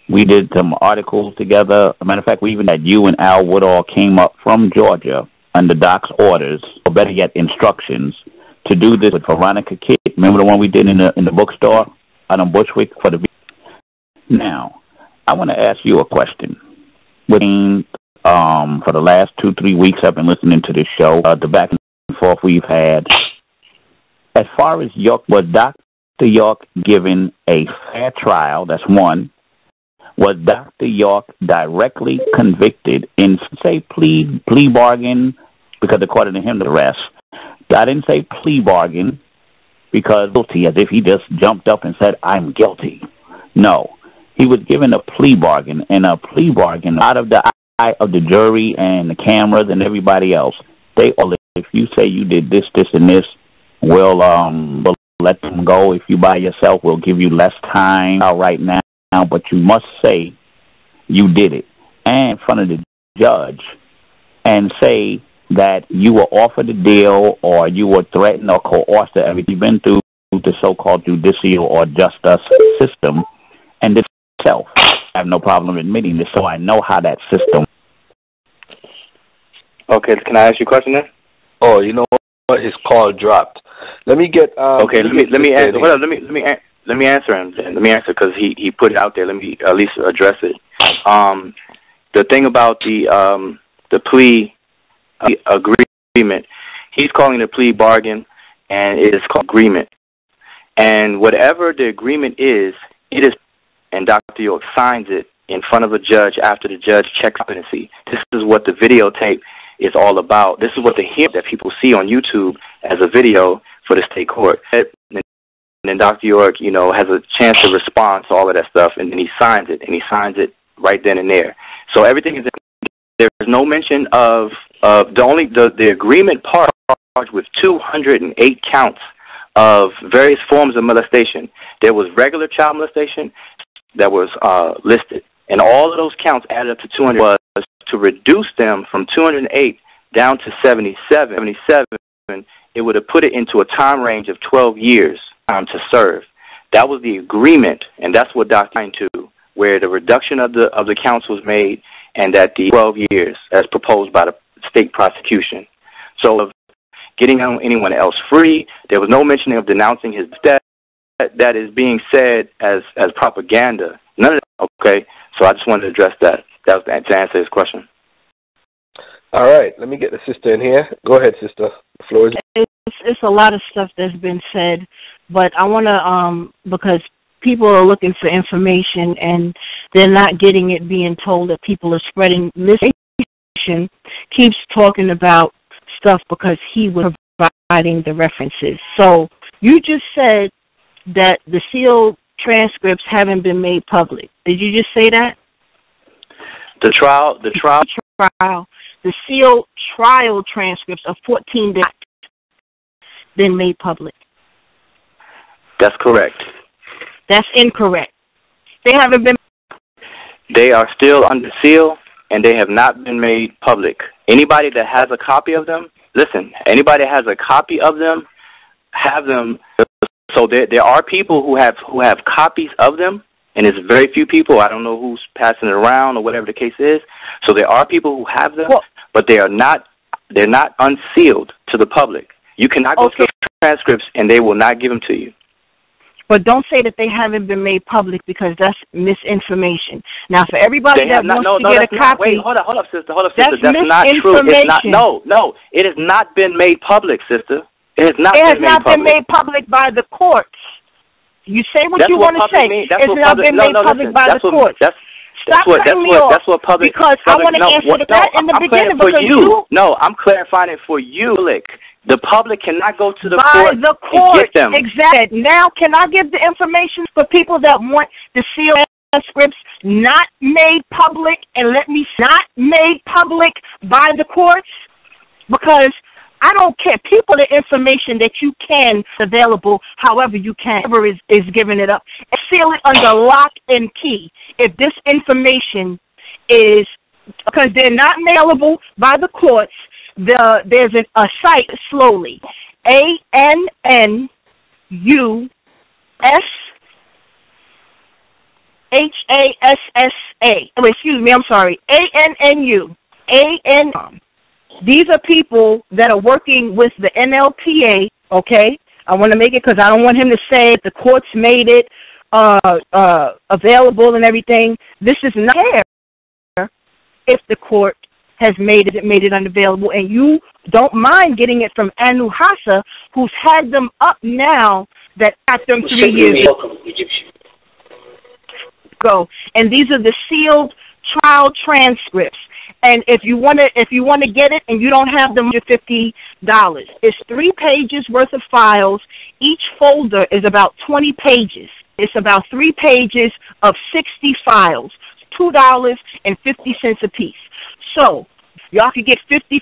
S20: We did some articles together. As a matter of fact, we even had you and Al Woodall came up from Georgia under Doc's orders, or better yet, instructions, to do this with Veronica Kidd. Remember the one we did in the bookstore out on Bushwick for the. Now, I want to ask you a question. For the last 2-3 weeks, I've been listening to this show. The back and forth we've had. As far as York, was Dr. York given a fair trial? That's one. Was Dr. York directly convicted in, say, plea bargain because according to him, the rest. I didn't say plea bargain because guilty, as if he just jumped up and said, I'm guilty. No, he was given a plea bargain, and a plea bargain out of the eye of the jury and the cameras and everybody else. They all, if you say you did this, this, and this, we'll let them go. If you by yourself, we'll give you less time out right now, but you must say you did it and in front of the judge and say that you were offered a deal or you were threatened or coerced or everything. You've been through the so-called judicial or justice system, and this itself, I have no problem admitting this, so I know how that system.
S18: Okay, can I ask you a question then?
S17: Oh, you know what? His call dropped. Let me get.
S18: Okay, let me answer. Hold on, let me answer him. Let me answer because he put it out there. Let me at least address it. The thing about the plea agreement, he's calling it a plea bargain, and it is called agreement. And whatever the agreement is, it is, and Dr. York signs it in front of a judge after the judge checks competency. This is what the videotape is all about. This is what the hearing that people see on YouTube as a video for the state court. And then Dr. York, has a chance to respond to all of that stuff, and then he signs it right then and there. So everything is. There's no mention of the agreement part charged with 208 counts of various forms of molestation. There was regular child molestation that was listed, and all of those counts added up to 200 was to reduce them from 208 down to 77. It would have put it into a time range of 12 years to serve. That was the agreement, and that's what Dr. signed to, where the reduction of the counts was made, and that the 12 years as proposed by the state prosecution. So of getting anyone else free, there was no mentioning of denouncing his death. That is being said as propaganda. None of that, okay? So I just wanted to address that. That was to answer his question.
S17: All right, let me get the sister in here. Go ahead, sister. The floor is...
S19: It's a lot of stuff that's been said, but I want to, because people are looking for information and they're not getting it, being told that people are spreading misinformation, keeps talking about stuff because he was providing the references. So you just said that the sealed transcripts haven't been made public. Did you just say that?
S18: The
S19: sealed trial transcripts of 14 days been made public.
S18: That's correct.
S19: That's incorrect. They haven't been.
S18: They are still under seal, and they have not been made public. Anybody that has a copy of them, listen, anybody that has a copy of them, have them. So there are people who have copies of them, and it's very few people. I don't know who's passing it around or whatever the case is. So there are people who have them, but they're not unsealed to the public. You cannot go to the transcripts, and they will not give them to you.
S19: But don't say that they haven't been made public, because that's misinformation. Now, for everybody that wants to get a copy...
S18: Wait, hold up, sister. That's not true. It's not, no. It has not been made public, sister. It has not been made public
S19: by the courts. You say what you want to say. It's not been made public by the courts. Stop cutting me off, because I want to answer that in the beginning.
S18: No, I'm clarifying it for you. The public cannot go to the
S19: court
S18: and get them.
S19: Exactly. Now, can I give the information for people that want the sealed transcripts not made public, and let me not made public by the courts? Because I don't care. People, the information that you can available, however you can, whoever is giving it up, and seal it under lock and key. If this information is, because they're not mailable by the courts, there's a site slowly, ANNUSHASSA. Excuse me, I'm sorry, ANNU. These are people that are working with the NLPA, okay? I want to make it, because I don't want him to say the courts made it available and everything. This is not fair if the court has made it unavailable, and you don't mind getting it from ANNUSHASSA, who's had them up now, that got them 3 years ago. And these are the sealed trial transcripts. And if you want to get it and you don't have them, $50. It's 3 pages worth of files. Each folder is about 20 pages. It's about 3 pages of 60 files, $2.50 a piece. So y'all can get 50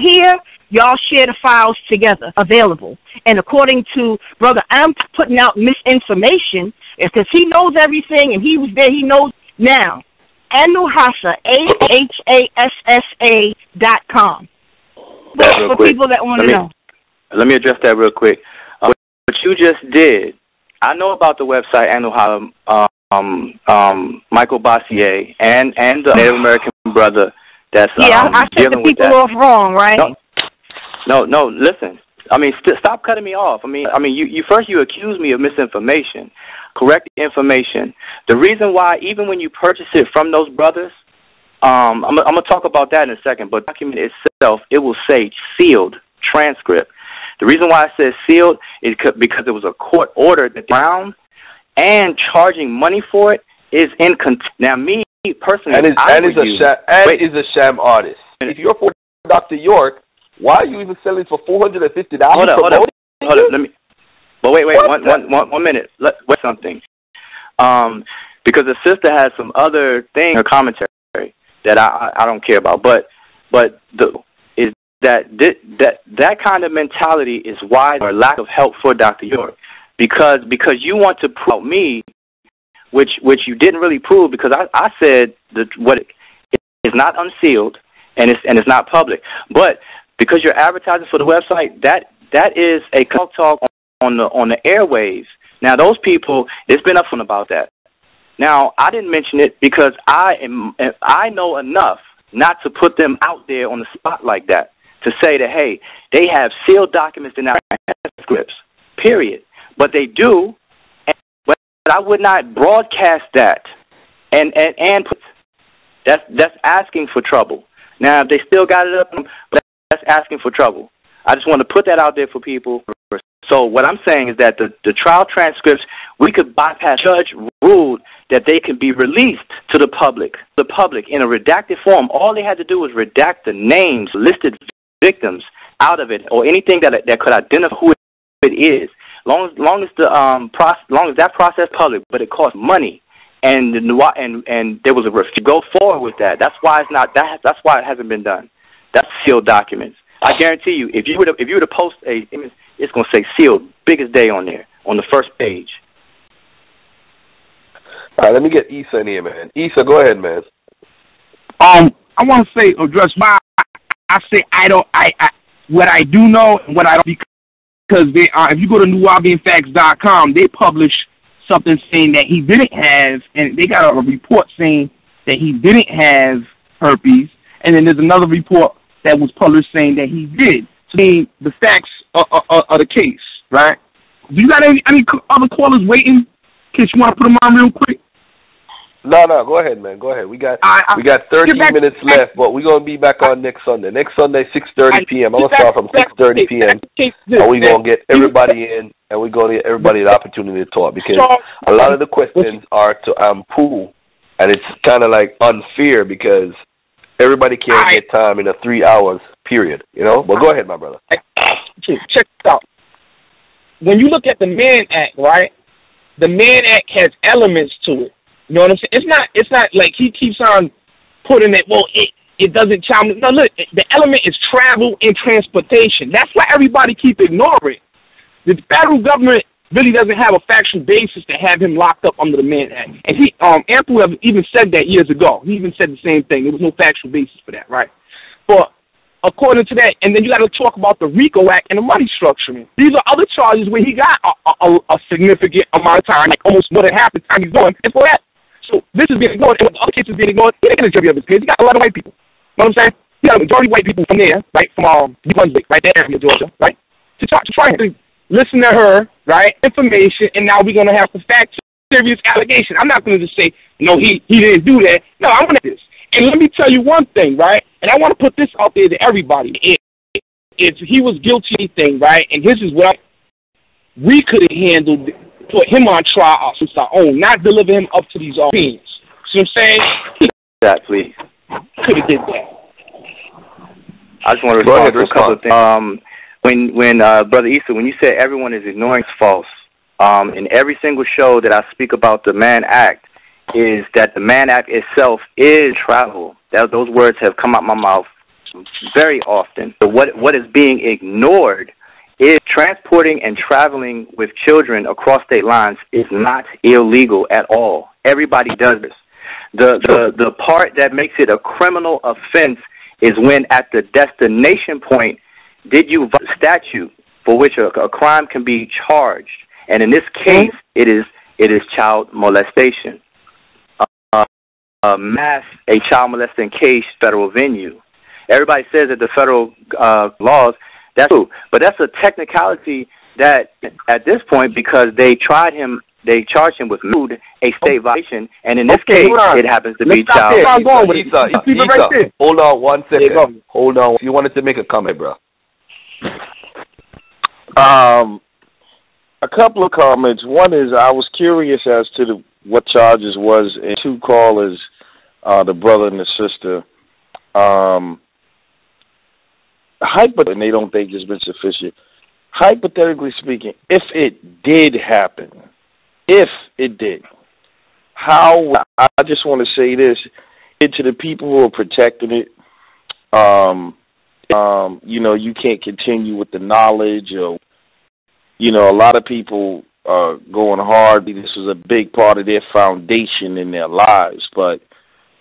S19: here. Y'all share the files together, available. And according to Brother Anpu putting out misinformation, because he knows everything and he was there, he knows now. Anuhassa, AHASSA.com. For people that want to know.
S18: Let me address that real quick. What you just did, I know about the website Anuhassa, Michael Bossier, and the Native American brother that's
S19: I said the people off wrong, right?
S18: No, listen. I mean, stop cutting me off. I mean, you first you accuse me of misinformation. Correct information. The reason why, even when you purchase it from those brothers, I'm gonna talk about that in a second. But the document itself, it will say sealed transcript. The reason why it says sealed is because it was a court order that Brown and charging money for it is in now me personally,
S6: is a sham artist. If you're for Dr. York, why are you even selling for $450?
S18: Hold up. Let me. But wait, one minute. Wait something. Because the sister has some other thing in her commentary that I don't care about. But that kind of mentality is why or lack of help for Dr. York. Because you want to prove me, which you didn't really prove, because I said what is not unsealed and it's not public. But because you're advertising for the website, that is a talk on the airwaves. Now those people, it's been upfront about that. Now I didn't mention it because I know enough not to put them out there on the spot like that, to say that, hey, they have sealed documents in our transcripts, period. But they do, but I would not broadcast that and put, that's asking for trouble. Now if they still got it up, that's asking for trouble. I just want to put that out there for people. So what I'm saying is that the trial transcripts, we could bypass. Judge ruled that they could be released to the public in a redacted form. All they had to do was redact the names, listed victims out of it, or anything that could identify who it is. Long as that process public, but it costs money, and there was a refusal to go forward with that. That's why it's not. That's why it hasn't been done. That's sealed documents. I guarantee you, if you were to post it's going to say sealed, biggest day on there, on the first page.
S6: All right, let me get Issa in here, man. Issa, go ahead, man.
S21: I want to say, address why I say what I do know and what I don't, because if you go to NubianFacts.com, they publish something saying that he didn't have, and they got a report saying that he didn't have herpes, and then there's another report that was published saying that he did. So the facts are the case, right? Do you got any other callers waiting? In case you want to put them on real quick.
S6: No, go ahead, man. Go ahead. We got 13 minutes left, but we're gonna be back on next Sunday. Next Sunday, 6:30 p.m. I'm gonna start from 6:30 p.m. and we're gonna get everybody in, and we're gonna get everybody the opportunity to talk, because a lot of the questions are to Anpu, and it's kind of like unfair because everybody can't get time in a 3 hours period, you know. But go ahead, my brother.
S21: Check this out. When you look at the Mann Act, right? The Mann Act has elements to it. You know what I'm saying? It's not like he keeps on putting it. Well, it doesn't challenge. No, look, the element is travel and transportation. That's why everybody keep ignoring. The federal government really doesn't have a factual basis to have him locked up under the Mann Act. And Anpu even said that years ago. He even said the same thing. There was no factual basis for that, right? But according to that, and then you got to talk about the RICO Act and the money structuring. These are other charges where he got a significant amount of time, like almost more than half the time he's doing, and for that. So this is being ignored, and the other cases being ignored, he didn't get a jury of his peers. He got a lot of white people. You know what I'm saying? He got a majority of white people from there, right, from New Brunswick, right, that area of Georgia, right, to try to listen to her, right, information, and now we're going to have to fact serious allegation. I'm not going to just say, no, he didn't do that. No, I want this. And let me tell you one thing, right, and I want to put this out there to everybody. If he was guilty thing, right, and this is what we could have handled, put him on trial since our own, not deliver him up to these beings. See what I'm saying?
S18: That, please. could have did that. I just want to respond to a couple of things. When Brother Issa, when you said everyone is ignoring, it's false. In every single show that I speak about the Mann Act, is that the Mann Act itself is travel. Those words have come out my mouth very often. So what is being ignored is transporting and traveling with children across state lines is not illegal at all. Everybody does this. The part that makes it a criminal offense is when at the destination point did you violate statute for which a crime can be charged, and in this case it is child molestation. A child molesting case, federal venue. Everybody says that the federal laws, that's true, but that's a technicality that at this point, because they charged him with a state violation, and in this case, it happens to be child.
S6: Issa, hold on 1 second. Hold on. You wanted to make a comment, bro.
S2: A couple of comments. One is I was curious as to what charges was, and two callers, the brother and the sister, and they don't think it's been sufficient. Hypothetically speaking, if it did happen, how, I just want to say this, to the people who are protecting it, you can't continue with the knowledge, or, a lot of people are going hard. This was a big part of their foundation in their lives, but,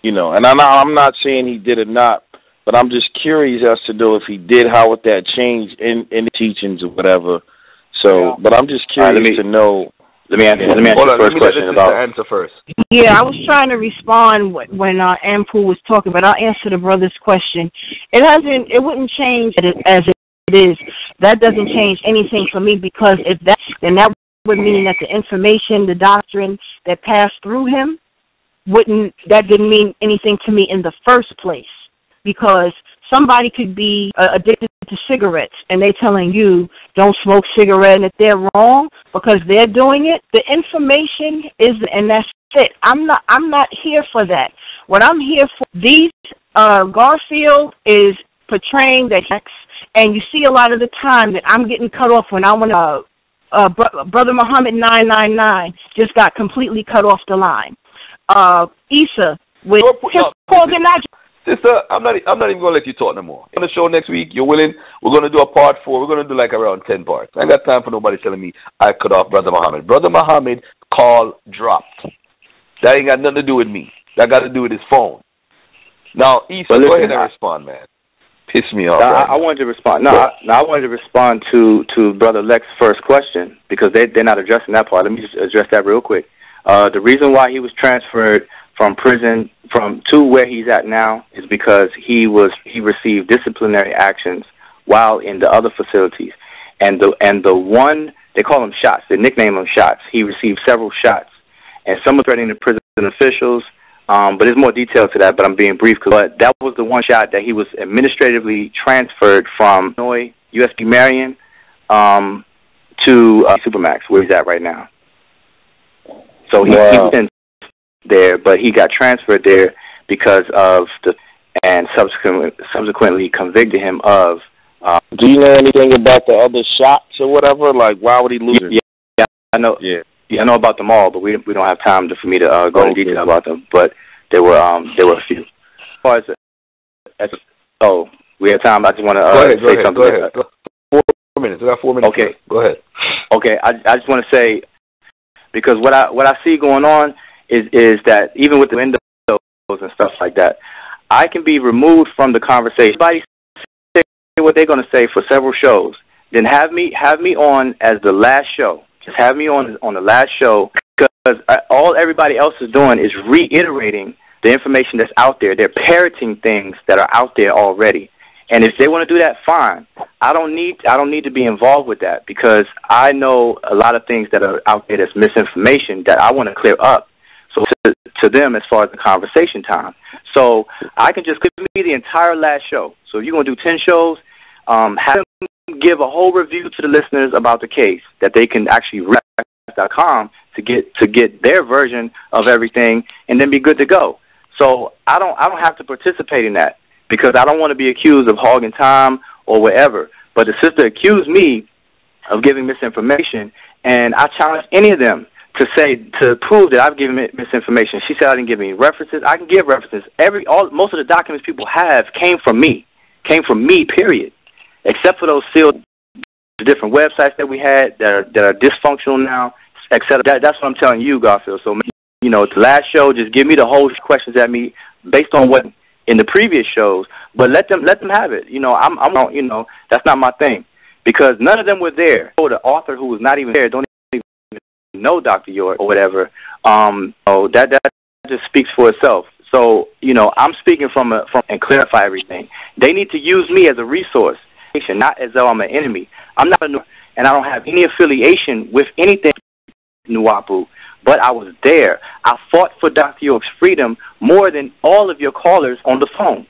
S2: and I'm not saying he did or not, but I'm just curious as to know if he did, how would that change in the teachings or whatever. So, but I'm just curious to know.
S18: Let me answer the first question about.
S6: Answer first.
S19: Yeah, I was trying to respond when Anpu was talking, but I'll answer the brother's question. It wouldn't change as it is. That doesn't change anything for me, because then that would mean that the information, the doctrine that passed through him, didn't mean anything to me in the first place. Because somebody could be addicted to cigarettes, and they're telling you don't smoke cigarettes, and if they're wrong because they're doing it, the information is, and that's it. I'm not here for that. What I'm here for, Garfield is portraying that, and you see a lot of the time that I'm getting cut off when I want to. Brother Muhammad 999 just got completely cut off the line. Issa with
S6: Sister, I'm not even gonna let you talk no more. On the show next week, you're willing? We're gonna do a part 4. We're gonna do like around 10 parts. I ain't got time for nobody telling me I cut off Brother Muhammad. Brother Muhammad call dropped. That ain't got nothing to do with me. That got to do with his phone. Now, Issa, go ahead and respond, man. Piss me off.
S18: I wanted to respond. I wanted to respond to Brother Lex's first question, because they're not addressing that part. Let me just address that real quick. The reason why he was transferred from prison to where he's at now is because he received disciplinary actions while in the other facilities, and the one, they call them shots, they nickname them shots. He received several shots, and some were threatening the prison officials. But there's more detail to that, but I'm being brief. But that was the one shot that he was administratively transferred from Illinois, USP Marion, to Supermax, where he's at right now. So he's been there, but he got transferred there because of and subsequently convicted him of.
S2: Do you know anything about the other shots or whatever? Like, why would he lose it?
S18: Yeah, I know. Yeah, I know about them all, but we don't have time for me to go into detail about them. But there were a few. As far as we have time. I just want to say something.
S6: Go ahead. 4 minutes. We got 4 minutes.
S18: Okay.
S6: Go ahead.
S18: Okay. I just want to say, because what I see going on is that even with the windows and stuff like that, I can be removed from the conversation. Everybody say what they're going to say for several shows. Then have me on as the last show. Just have me on the last show, because all everybody else is doing is reiterating the information that's out there. They're parroting things that are out there already. And if they want to do that, fine. I don't need to be involved with that, because I know a lot of things that are out there that's misinformation that I want to clear up. So to them, as far as the conversation time. So I can just give me the entire last show. So if you're going to do 10 shows, have them give a whole review to the listeners about the case that they can actually read.com to get their version of everything, and then be good to go. So I don't have to participate in that because I don't want to be accused of hogging time or whatever. But the sister accused me of giving misinformation, and I challenge any of them to prove that I've given misinformation. She said I didn't give any references. I can give references. Most of the documents people have came from me, period, except for those sealed different websites that we had that are dysfunctional now, etc. That's what I'm telling you, Garfield. So, you know, the last show, just give me the whole questions at me based on what in the previous shows, but let them have it. You know, I'm you know, that's not my thing because none of them were there. The author who was not even there don't even know Dr. York or whatever. So that just speaks for itself. So, you know, I'm speaking from and clarify everything. They need to use me as a resource, not as though I'm an enemy. I'm not and I don't have any affiliation with anything Nuwapu, but I was there. I fought for Dr. York's freedom more than all of your callers on the phone.